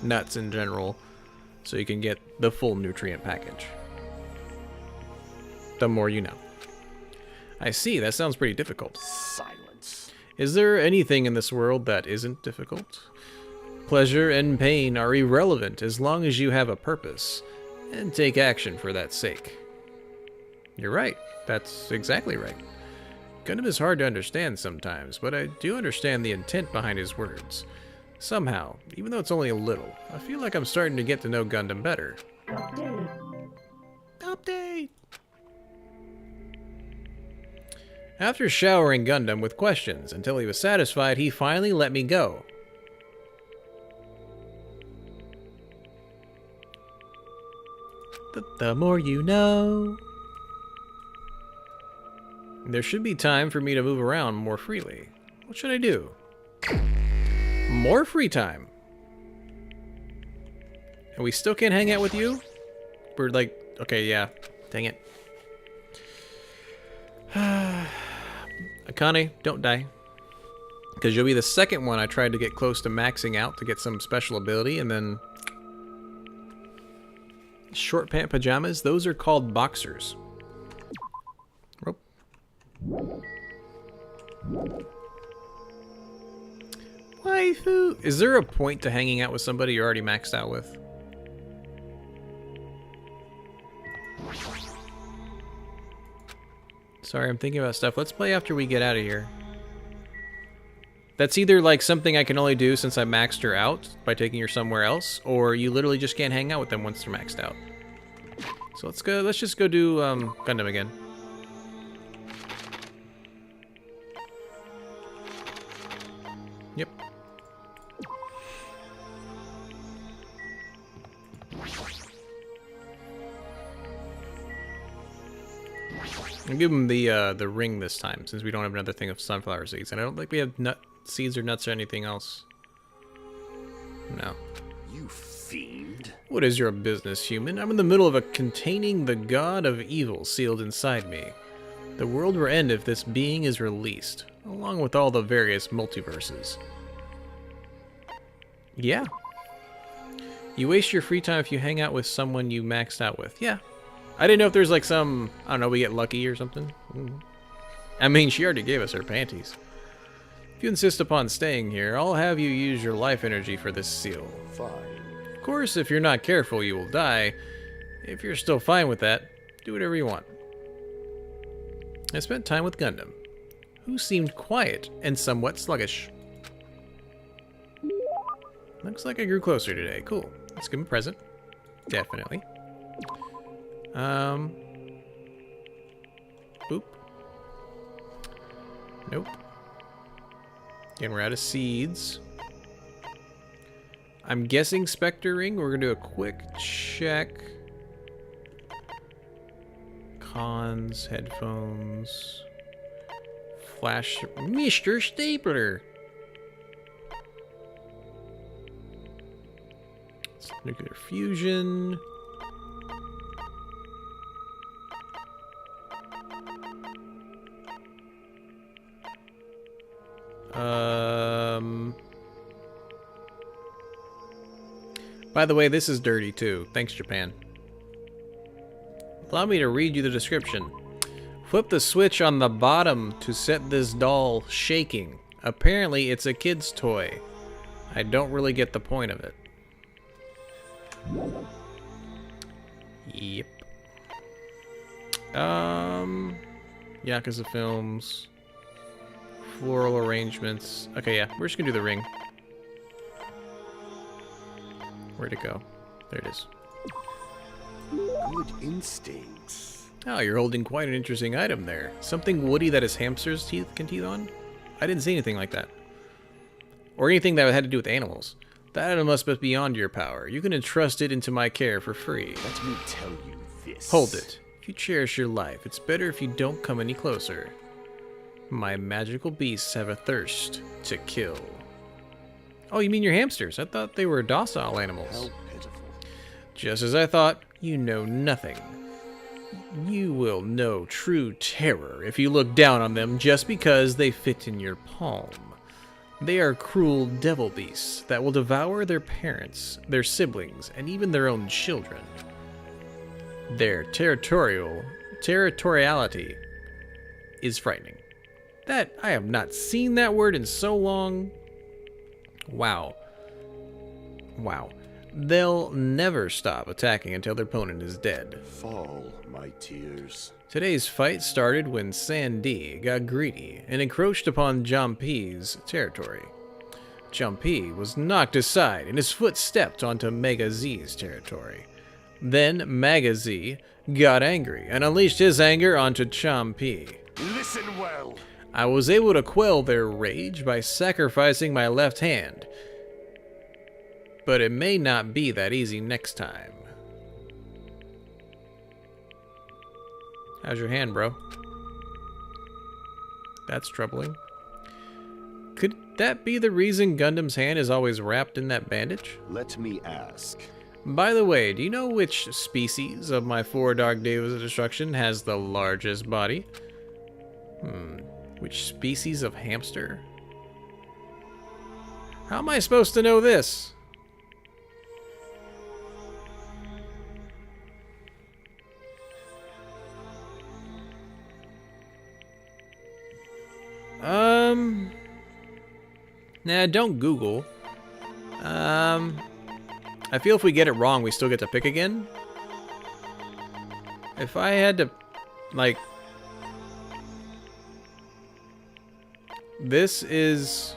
nuts in general, so you can get the full nutrient package. The more you know. I see, that sounds pretty difficult. Silence. Is there anything in this world that isn't difficult? Pleasure and pain are irrelevant as long as you have a purpose, and take action for that sake. You're right. That's exactly right. Gundam is hard to understand sometimes, but I do understand the intent behind his words. Somehow, even though it's only a little, I feel like I'm starting to get to know Gundam better. Update! After showering Gundam with questions until he was satisfied, he finally let me go. The more you know. There should be time for me to move around more freely. What should I do? More free time. And we still can't hang out with you? We're like, okay, yeah. Dang it. Akane, don't die. Because you'll be the second one I tried to get close to maxing out to get some special ability, and then... Short pant pajamas, those are called boxers. Rope. Waifu! Is there a point to hanging out with somebody you're already maxed out with? Sorry, I'm thinking about stuff. Let's play after we get out of here. That's either like something I can only do since I maxed her out by taking her somewhere else, or you literally just can't hang out with them once they're maxed out. So let's go. Let's just go do Gundam again. Yep. I'll give him the ring this time, since we don't have another thing of sunflower seeds, and I don't think we have seeds or nuts or anything else. No. You fiend. What is your business, human? I'm in the middle of containing the god of evil sealed inside me. The world will end if this being is released, along with all the various multiverses. Yeah. You waste your free time if you hang out with someone you maxed out with. Yeah. I didn't know if there's like some, I don't know, we get lucky or something. I mean, she already gave us her panties. If you insist upon staying here, I'll have you use your life energy for this seal. Fine. Of course, if you're not careful, you will die. If you're still fine with that, do whatever you want. I spent time with Gundam, who seemed quiet and somewhat sluggish. Looks like I grew closer today. Cool. Let's give him a present. Definitely. Boop. Nope. Again, we're out of seeds. I'm guessing Spectre Ring. We're gonna do a quick check. Cons, headphones, flash, Mr. Stapler. It's nuclear fusion. By the way, this is dirty too. Thanks, Japan. Allow me to read you the description. Flip the switch on the bottom to set this doll shaking. Apparently, it's a kid's toy. I don't really get the point of it. Yep. Yakuza films. Floral arrangements. Okay, yeah, we're just gonna do the ring. Where'd it go? There it is. Good instincts. Oh, you're holding quite an interesting item there. Something woody that his hamster's teeth can teeth on? I didn't see anything like that. Or anything that had to do with animals. That item must be beyond your power. You can entrust it into my care for free. Let me tell you this. Hold it. If you cherish your life, it's better if you don't come any closer. My magical beasts have a thirst to kill. Oh, you mean your hamsters? I thought they were docile animals. How pitiful. Just as I thought, you know nothing. You will know true terror if you look down on them just because they fit in your palm. They are cruel devil beasts that will devour their parents, their siblings, and even their own children. Their territoriality is frightening. That I have not seen that word in so long. Wow. Wow. They'll never stop attacking until their opponent is dead. Fall, my tears. Today's fight started when Sandy got greedy and encroached upon Jampi's territory. Jampi was knocked aside and his foot stepped onto Mega Z's territory. Then Mega Z got angry and unleashed his anger onto Jampi. Listen well. I was able to quell their rage by sacrificing my left hand. But it may not be that easy next time. How's your hand, bro? That's troubling. Could that be the reason Gundam's hand is always wrapped in that bandage? Let me ask. By the way, do you know which species of my 4 Dark Devas of Destruction has the largest body? Which species of hamster? How am I supposed to know this? Nah, don't Google. I feel if we get it wrong, we still get to pick again. If I had to, like... This is...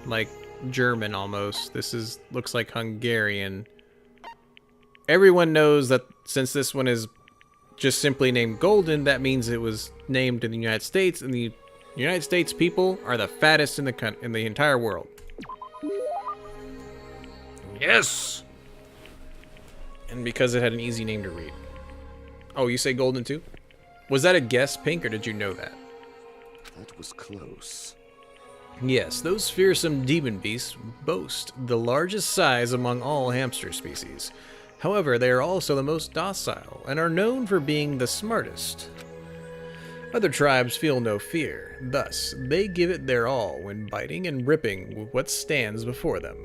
like, German almost. This is, looks like Hungarian. Everyone knows that since this one is just simply named Golden, that means it was named in the United States, and the United States people are the fattest in the entire world. Yes! And because it had an easy name to read. Oh, you say Golden too? Was that a guess, Pink, or did you know that? That was close. Yes, those fearsome demon beasts boast the largest size among all hamster species. However, they are also the most docile and are known for being the smartest. Other tribes feel no fear, thus they give it their all when biting and ripping what stands before them.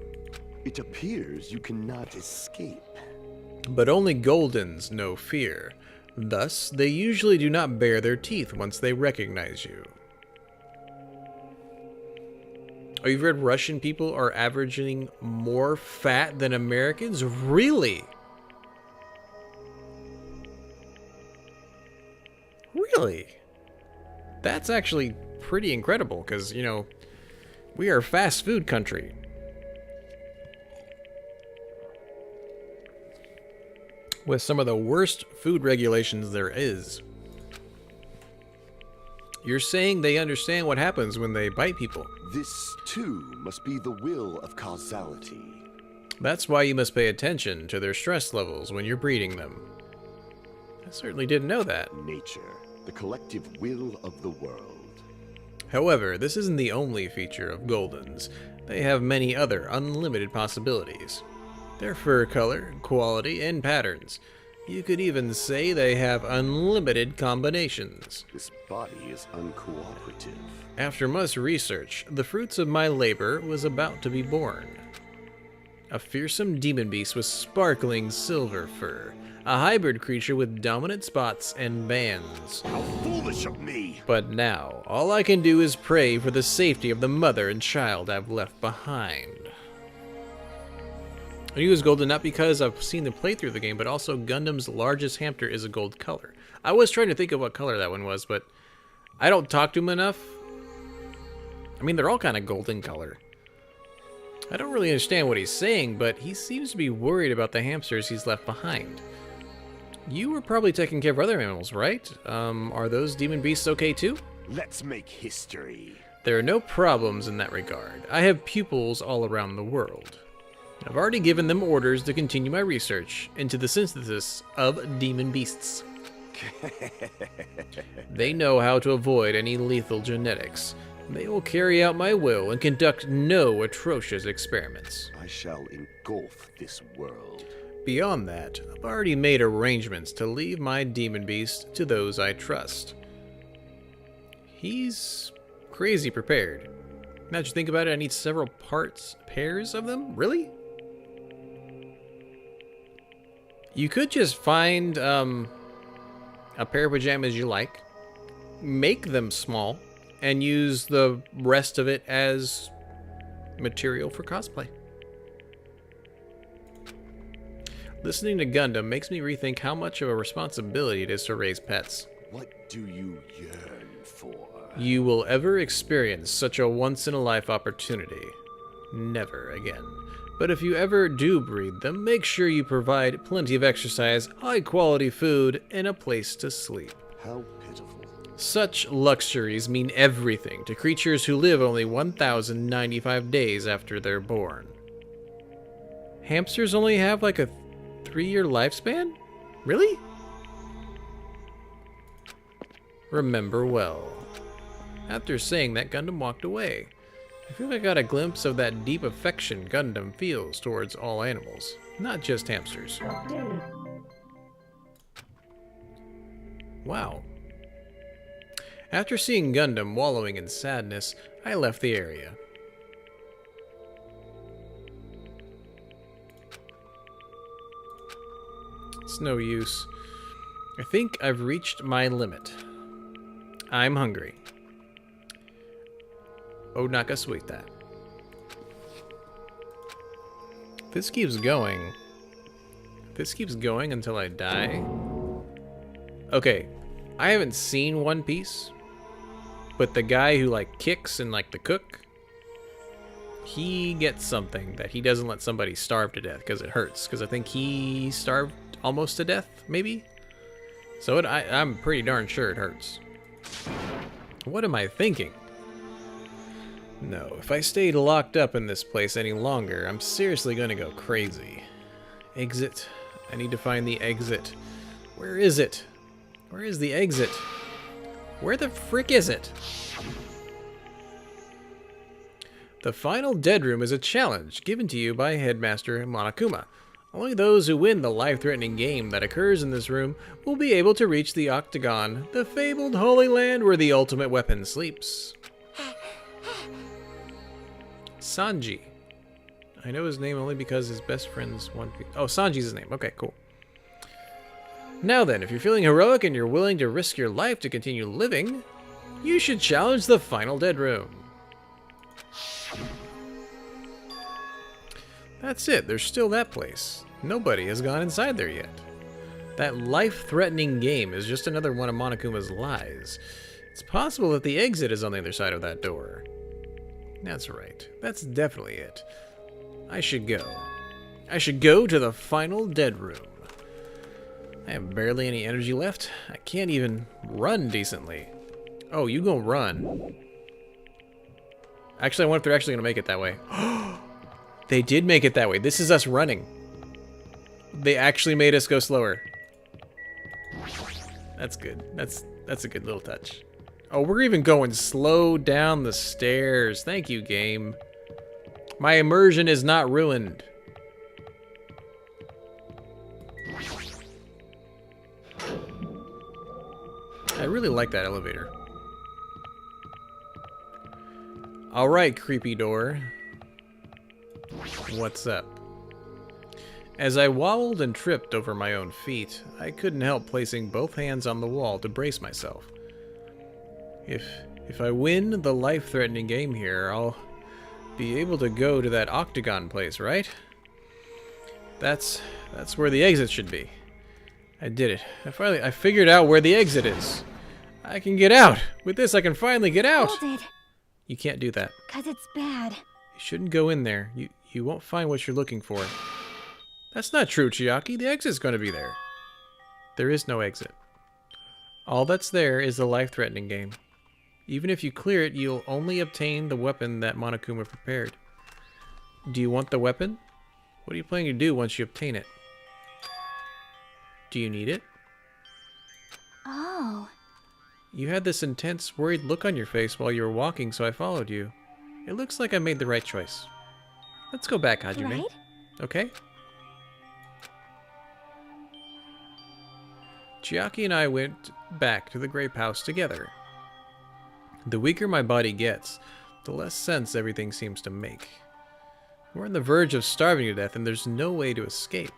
It appears you cannot escape. But only Goldens know fear, thus they usually do not bare their teeth once they recognize you. Oh, you've read Russian people are averaging more fat than Americans? Really? Really? That's actually pretty incredible because, you know, we are a fast food country. with some of the worst food regulations there is. You're saying they understand what happens when they bite people. This, too, must be the will of causality. That's why you must pay attention to their stress levels when you're breeding them. I certainly didn't know that. Nature, the collective will of the world. However, this isn't the only feature of Goldens. They have many other unlimited possibilities. Their fur color, quality, and patterns. You could even say they have unlimited combinations. This body is uncooperative. After much research, the fruits of my labor was about to be born. A fearsome demon beast with sparkling silver fur. A hybrid creature with dominant spots and bands. How foolish of me! But now, all I can do is pray for the safety of the mother and child I've left behind. I knew it was golden not because I've seen the playthrough of the game, but also Gundam's largest hamster is a gold color. I was trying to think of what color that one was, but I don't talk to him enough. I mean, they're all kind of golden color. I don't really understand what he's saying, but he seems to be worried about the hamsters he's left behind. You were probably taking care of other animals, right? Are those demon beasts okay too? Let's make history. There are no problems in that regard. I have pupils all around the world. I've already given them orders to continue my research into the synthesis of demon beasts. They know how to avoid any lethal genetics. They will carry out my will and conduct no atrocious experiments. I shall engulf this world. Beyond that, I've already made arrangements to leave my demon beast to those I trust. He's crazy prepared. Now that you think about it, I need several pairs of them? Really? You could just find a pair of pajamas you like, make them small, and use the rest of it as material for cosplay. Listening to Gundam makes me rethink how much of a responsibility it is to raise pets. What do you yearn for? You will ever experience such a once-in-a-life opportunity. Never again. But if you ever do breed them, make sure you provide plenty of exercise, high-quality food, and a place to sleep. How pitiful. Such luxuries mean everything to creatures who live only 1,095 days after they're born. Hamsters only have like a 3-year lifespan? Really? Remember well. After saying that, Gundam walked away. I feel like I got a glimpse of that deep affection Gundam feels towards all animals, not just hamsters. Wow. After seeing Gundam wallowing in sadness, I left the area. It's no use. I think I've reached my limit. I'm hungry. Odnaka Suita. This keeps going. This keeps going until I die. Okay, I haven't seen One Piece, but the guy who like kicks and like the cook, he gets something that he doesn't let somebody starve to death because it hurts. Because I think he starved almost to death, maybe. So I'm pretty darn sure it hurts. What am I thinking? No, if I stayed locked up in this place any longer, I'm seriously gonna go crazy. Exit. I need to find the exit. Where is it? Where is the exit? Where the frick is it? The final dead room is a challenge given to you by Headmaster Monokuma. Only those who win the life-threatening game that occurs in this room will be able to reach the Octagon, the fabled Holy Land where the ultimate weapon sleeps. Sanji. I know his name only because his best friend's One Piece. Oh, Sanji's his name. Okay, cool. Now then, if you're feeling heroic and you're willing to risk your life to continue living, you should challenge the final dead room. That's it. There's still that place. Nobody has gone inside there yet. That life-threatening game is just another one of Monokuma's lies. It's possible that the exit is on the other side of that door. That's right. That's definitely it. I should go. I should go to the final dead room. I have barely any energy left. I can't even run decently. Oh, you gonna run. Actually, I wonder if they're actually gonna make it that way. They did make it that way. This is us running. They actually made us go slower. That's good. That's a good little touch. Oh, we're even going slow down the stairs. Thank you, game. My immersion is not ruined. I really like that elevator. Alright, creepy door. What's up? As I wobbled and tripped over my own feet, I couldn't help placing both hands on the wall to brace myself. If I win the life-threatening game here, I'll be able to go to that octagon place, right? That's where the exit should be. I did it. I figured out where the exit is. I can get out. With this, I can finally get out. Hold it, You can't do that. 'cause it's bad. You shouldn't go in there. You won't find what you're looking for. That's not true, Chiaki. The exit's going to be there. There is no exit. All that's there is the life-threatening game. Even if you clear it, you'll only obtain the weapon that Monokuma prepared. Do you want the weapon? What are you planning to do once you obtain it? Do you need it? Oh. You had this intense, worried look on your face while you were walking, so I followed you. It looks like I made the right choice. Let's go back, Hajime. Right? Okay? Chiaki and I went back to the grape house together. The weaker my body gets, the less sense everything seems to make. We're on the verge of starving to death, and there's no way to escape.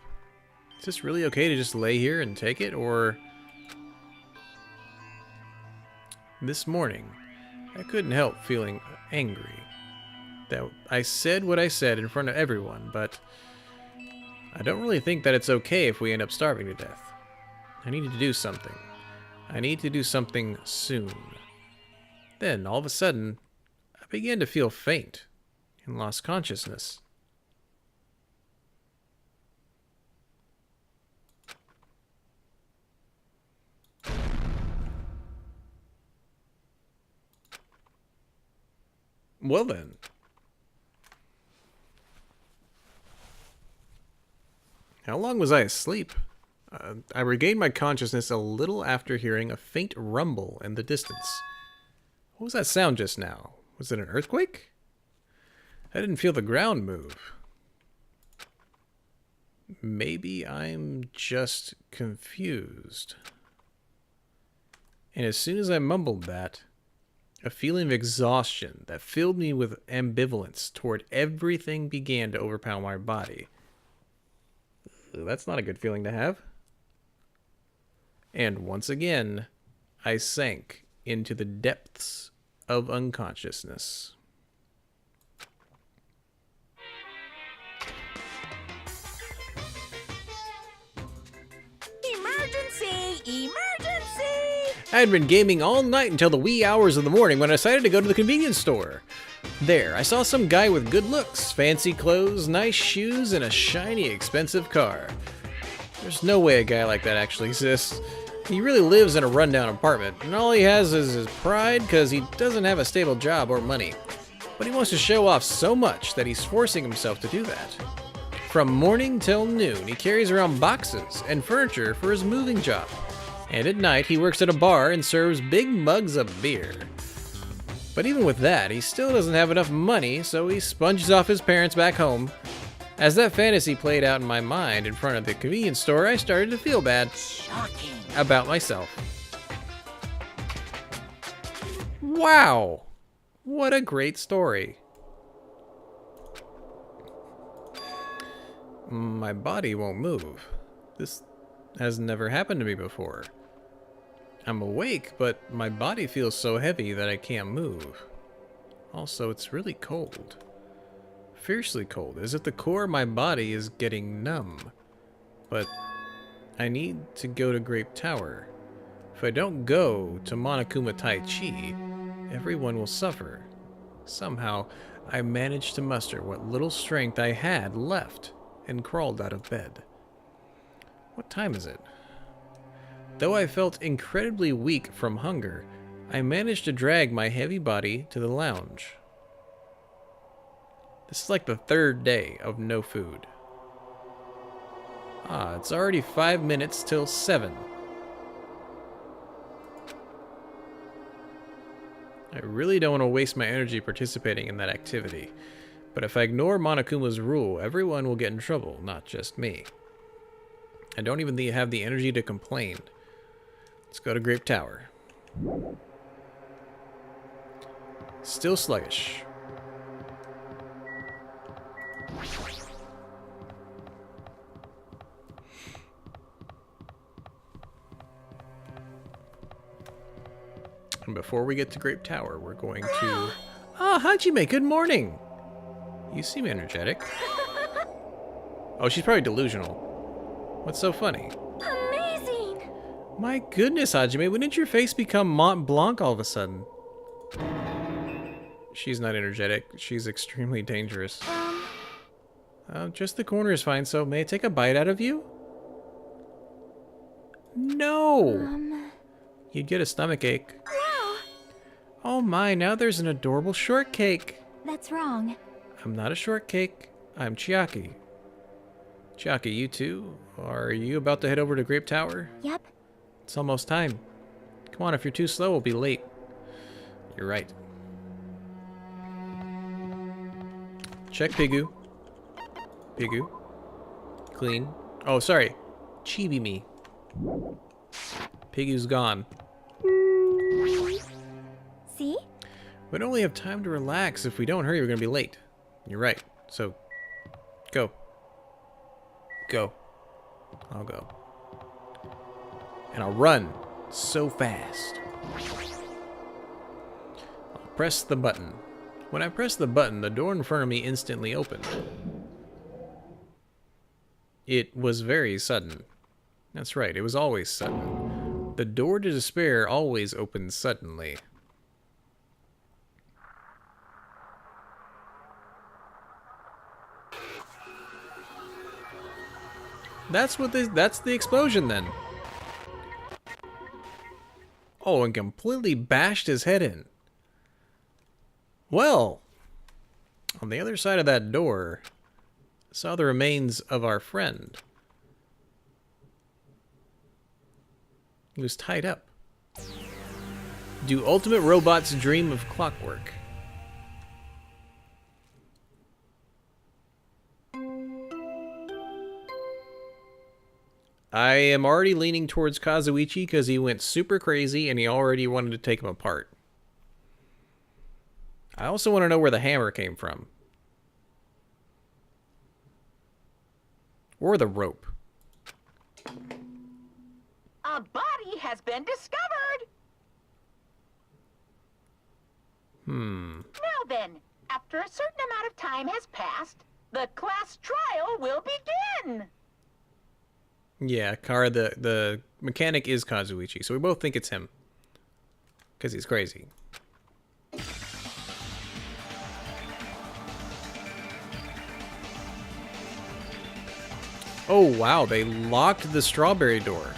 Is this really okay to just lay here and take it, or... This morning, I couldn't help feeling angry. That I said what I said in front of everyone, but I don't really think that it's okay if we end up starving to death. I needed to do something. I need to do something soon. Then, all of a sudden, I began to feel faint and lost consciousness. Well then. How long was I asleep? I regained my consciousness a little after hearing a faint rumble in the distance. What was that sound just now? Was it an earthquake? I didn't feel the ground move. Maybe I'm just confused. And as soon as I mumbled that, a feeling of exhaustion that filled me with ambivalence toward everything began to overpower my body. That's not a good feeling to have. And once again, I sank into the depths of unconsciousness. Emergency! Emergency! I had been gaming all night until the wee hours of the morning when I decided to go to the convenience store. There, I saw some guy with good looks, fancy clothes, nice shoes, and a shiny, expensive car. There's no way a guy like that actually exists. He really lives in a rundown apartment, and all he has is his pride because he doesn't have a stable job or money. But he wants to show off so much that he's forcing himself to do that. From morning till noon, he carries around boxes and furniture for his moving job. And at night, he works at a bar and serves big mugs of beer. But even with that, he still doesn't have enough money, so he sponges off his parents back home. As that fantasy played out in my mind in front of the convenience store, I started to feel bad about myself. Wow! What a great story. My body won't move. This has never happened to me before. I'm awake, but my body feels so heavy that I can't move. Also, it's really cold. Fiercely cold, as if the core of my body is getting numb. But I need to go to Grape Tower. If I don't go to Monokuma Tai Chi, everyone will suffer. Somehow, I managed to muster what little strength I had left and crawled out of bed. What time is it? Though I felt incredibly weak from hunger, I managed to drag my heavy body to the lounge. This is like the third day of no food. Ah, it's already 5 minutes till 7. I really don't want to waste my energy participating in that activity. But if I ignore Monokuma's rule, everyone will get in trouble, not just me. I don't even have the energy to complain. Let's go to Grape Tower. Still sluggish. And before we get to Grape Tower, we're going to... Ah, Hajime, good morning! You seem energetic. Oh, she's probably delusional. What's so funny? Amazing! My goodness, Hajime, when did your face become Mont Blanc all of a sudden? She's not energetic. She's extremely dangerous. Just the corner is fine, so may I take a bite out of you? No! You'd get a stomach ache. Wow! Oh my, now there's an adorable shortcake. That's wrong. I'm not a shortcake. I'm Chiaki. Chiaki, you too? Are you about to head over to Grape Tower? Yep. It's almost time. Come on, if you're too slow, we'll be late. You're right. Check Pigu. Pigu. Clean. Oh, sorry. Chibi me. Pigu's gone. See? We don't only have time to relax. If we don't hurry, we're gonna be late. You're right. So, go. Go. I'll go. And I'll run so fast. I'll press the button. When I press the button, the door in front of me instantly opened. It was very sudden. That's right, it was always sudden. The door to despair always opens suddenly. That's the explosion then. Oh, and completely bashed his head in. Well, on the other side of that door, saw the remains of our friend. He was tied up. Do ultimate robots dream of clockwork? I am already leaning towards Kazuichi because he went super crazy and he already wanted to take him apart. I also want to know where the hammer came from. Or the rope. A body has been discovered! Now then, after a certain amount of time has passed, the class trial will begin! Yeah, Kara, the mechanic is Kazuichi, so we both think it's him. Because he's crazy. Oh wow, they locked the strawberry door.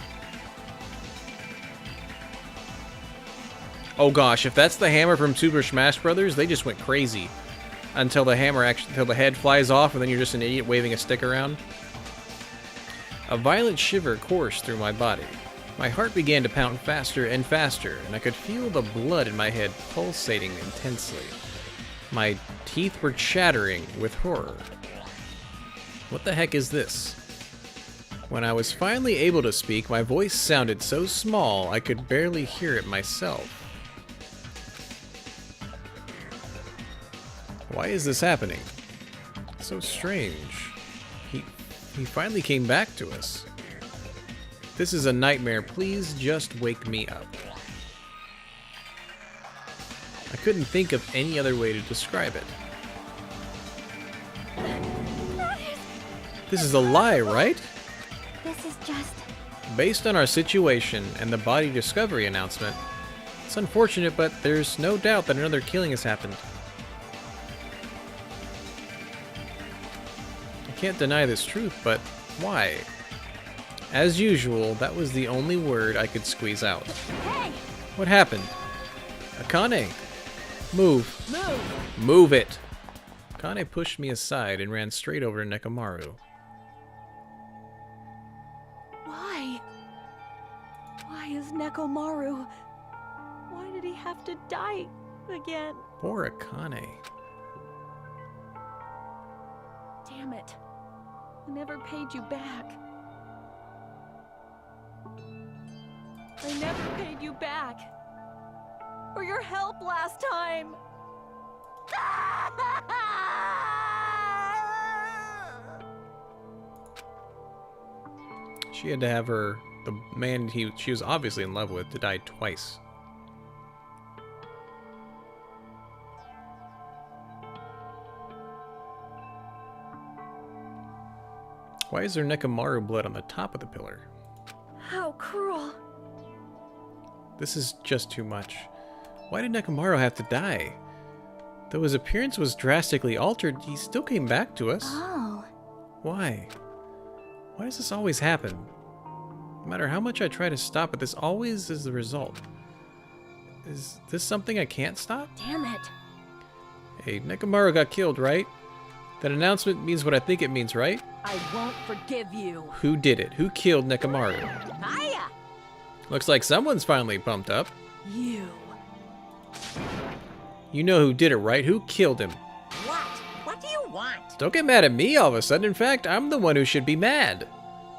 Oh gosh, if that's the hammer from Super Smash Brothers, they just went crazy. Until the head flies off and then you're just an idiot waving a stick around. A violent shiver coursed through my body. My heart began to pound faster and faster, and I could feel the blood in my head pulsating intensely. My teeth were chattering with horror. What the heck is this? When I was finally able to speak, my voice sounded so small I could barely hear it myself. Why is this happening? So strange. He finally came back to us. This is a nightmare. Please just wake me up. I couldn't think of any other way to describe it. This is a lie, right? This is just... Based on our situation and the body discovery announcement, it's unfortunate, but there's no doubt that another killing has happened. I can't deny this truth, but why? As usual, that was the only word I could squeeze out. Hey! What happened? Akane! Move. Move! Move it! Akane pushed me aside and ran straight over to Nekomaru. Why? Why is Nekomaru? Why did he have to die again? Poor Akane. Damn it. I never paid you back. I never paid you back. For your help last time. She had to have the man she was obviously in love with, to die twice. Why is there Nekomaru blood on the top of the pillar? How cruel. This is just too much. Why did Nekomaru have to die? Though his appearance was drastically altered, he still came back to us. Oh. Why? Why does this always happen? No matter how much I try to stop it, this always is the result. Is this something I can't stop? Damn it. Hey, Nekomaru got killed, right? That announcement means what I think it means, right? I won't forgive you. Who did it? Who killed Nekomaru? Hiya! Looks like someone's finally pumped up. You. You know who did it, right? Who killed him? What? What do you want? Don't get mad at me all of a sudden. In fact, I'm the one who should be mad.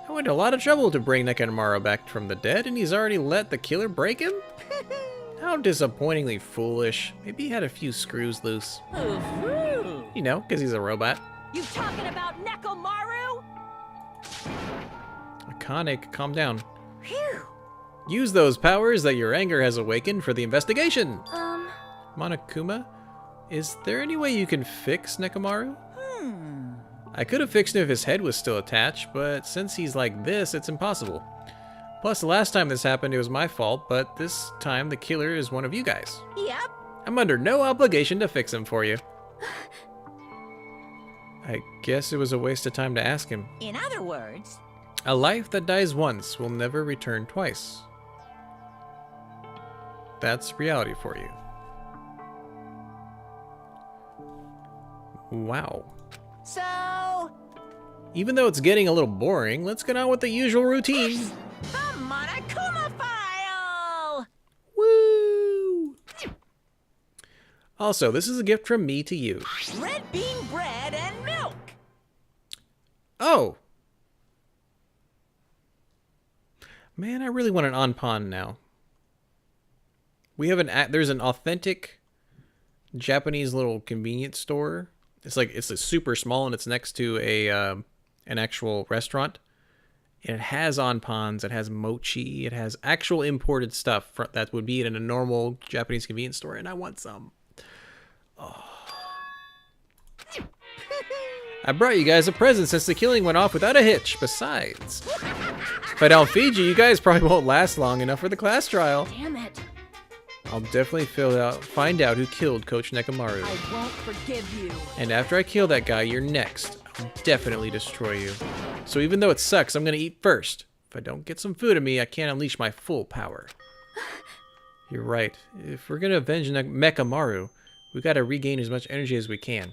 I went to a lot of trouble to bring Nekomaru back from the dead, and he's already let the killer break him? How disappointingly foolish. Maybe he had a few screws loose. Ooh. You know, because he's a robot. You talking about Nekomaru? Akane, calm down. Phew. Use those powers that your anger has awakened for the investigation. Monokuma, is there any way you can fix Nekomaru? I could have fixed him if his head was still attached, but since he's like this, it's impossible. Plus, the last time this happened, it was my fault, but this time the killer is one of you guys. Yep. I'm under no obligation to fix him for you. I guess it was a waste of time to ask him. In other words, A life that dies once will never return twice. That's reality for you. Wow. so Even though it's getting a little boring, let's get on with the usual routine. the Monokuma file. Woo! Also, this is a gift from me to you. Red bean bread and milk. Oh! Man, I really want an Anpan now. We have there's an authentic Japanese little convenience store. It's a super small and it's next to an actual restaurant. And it has Anpans, it has mochi, it has actual imported stuff that would be in a normal Japanese convenience store, and I want some. Oh. I brought you guys a present since the killing went off without a hitch. Besides, if I don't feed you, you guys probably won't last long enough for the class trial. Damn it. I'll definitely find out who killed Coach Nekomaru. I won't forgive you. And after I kill that guy, you're next. I'll definitely destroy you. So even though it sucks, I'm gonna eat first. If I don't get some food in me, I can't unleash my full power. You're right. If we're gonna avenge Nekomaru, we gotta regain as much energy as we can.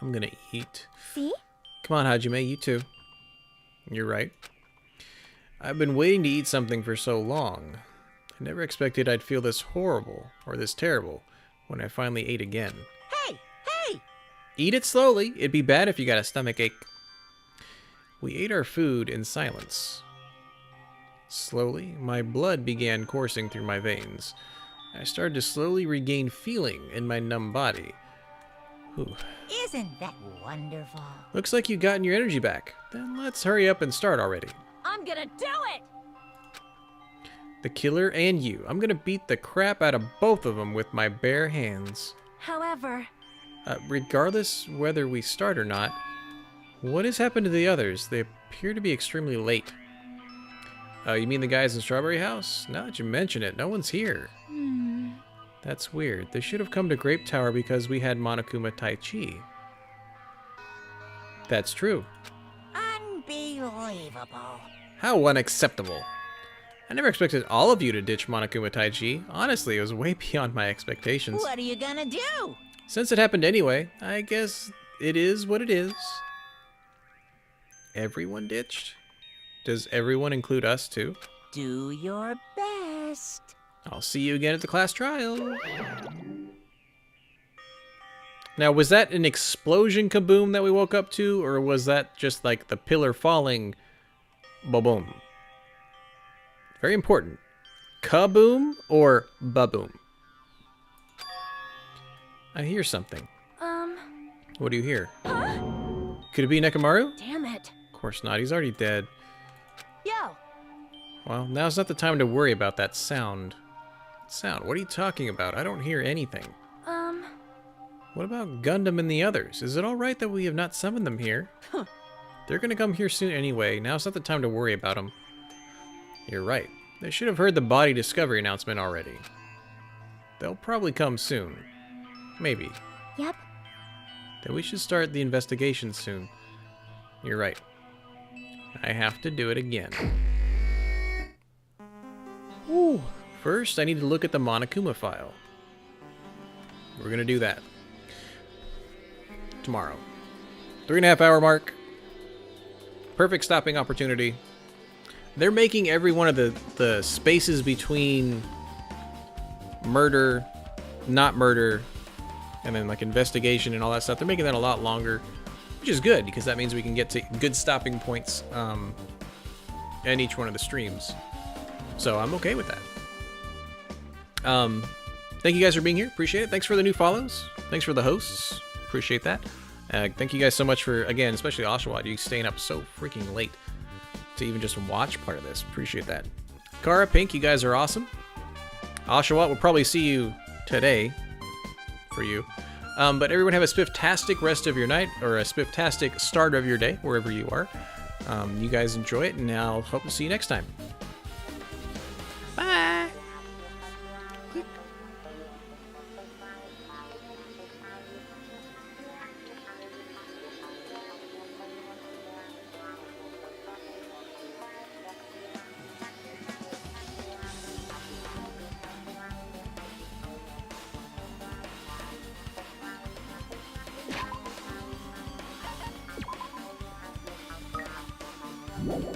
I'm gonna eat. See? Come on, Hajime, you too. You're right. I've been waiting to eat something for so long. I never expected I'd feel this horrible, or this terrible, when I finally ate again. Hey, hey! Eat it slowly. It'd be bad if you got a stomachache. We ate our food in silence. Slowly, my blood began coursing through my veins. I started to slowly regain feeling in my numb body. Whew. Isn't that wonderful? Looks like you've gotten your energy back. Then let's hurry up and start already. I'm gonna do it! The killer and you. I'm gonna beat the crap out of both of them with my bare hands. However, Regardless whether we start or not, what has happened to the others? They appear to be extremely late. You mean the guys in Strawberry House? Now that you mention it, no one's here. That's weird. They should have come to Grape Tower because we had Monokuma Tai Chi. That's true. Unbelievable. unacceptable. How unacceptable. I never expected all of you to ditch Monokuma Taiji. Honestly, it was way beyond my expectations. What are you gonna do? Since it happened anyway, I guess it is what it is. Everyone ditched? Does everyone include us too? Do your best. I'll see you again at the class trial. Now, was that an explosion kaboom that we woke up to, or was that just like the pillar falling ba-boom? Very important. Kaboom or ba-boom? I hear something. What do you hear? Could it be Nekomaru? Damn it. Of course not, he's already dead. Yo, Well, now's not the time to worry about that sound. Sound? What are you talking about? I don't hear anything. What about Gundam and the others? Is it alright that we have not summoned them here? They're gonna come here soon anyway. Now's not the time to worry about them. You're right. They should have heard the body discovery announcement already. They'll probably come soon. Maybe. Yep. Then we should start the investigation soon. You're right. I have to do it again. Woo. First, I need to look at the Monokuma file. We're gonna do that tomorrow. 3.5 hour mark. Perfect stopping opportunity. They're making every one of the spaces between murder, not murder, and then like investigation and all that stuff. They're making that a lot longer, which is good because that means we can get to good stopping points in each one of the streams. So I'm okay with that. Thank you guys for being here. Appreciate it. Thanks for the new follows. Thanks for the hosts. Appreciate that. Thank you guys so much for, again, especially Oshawott, you staying up so freaking late to even just watch part of this. Appreciate that. Kara, Pink, you guys are awesome. Oshawott, we'll probably see you today for you. But everyone have a spifftastic rest of your night, or a spifftastic start of your day, wherever you are. You guys enjoy it, and I'll hope to see you next time. Bye! Click. Huh?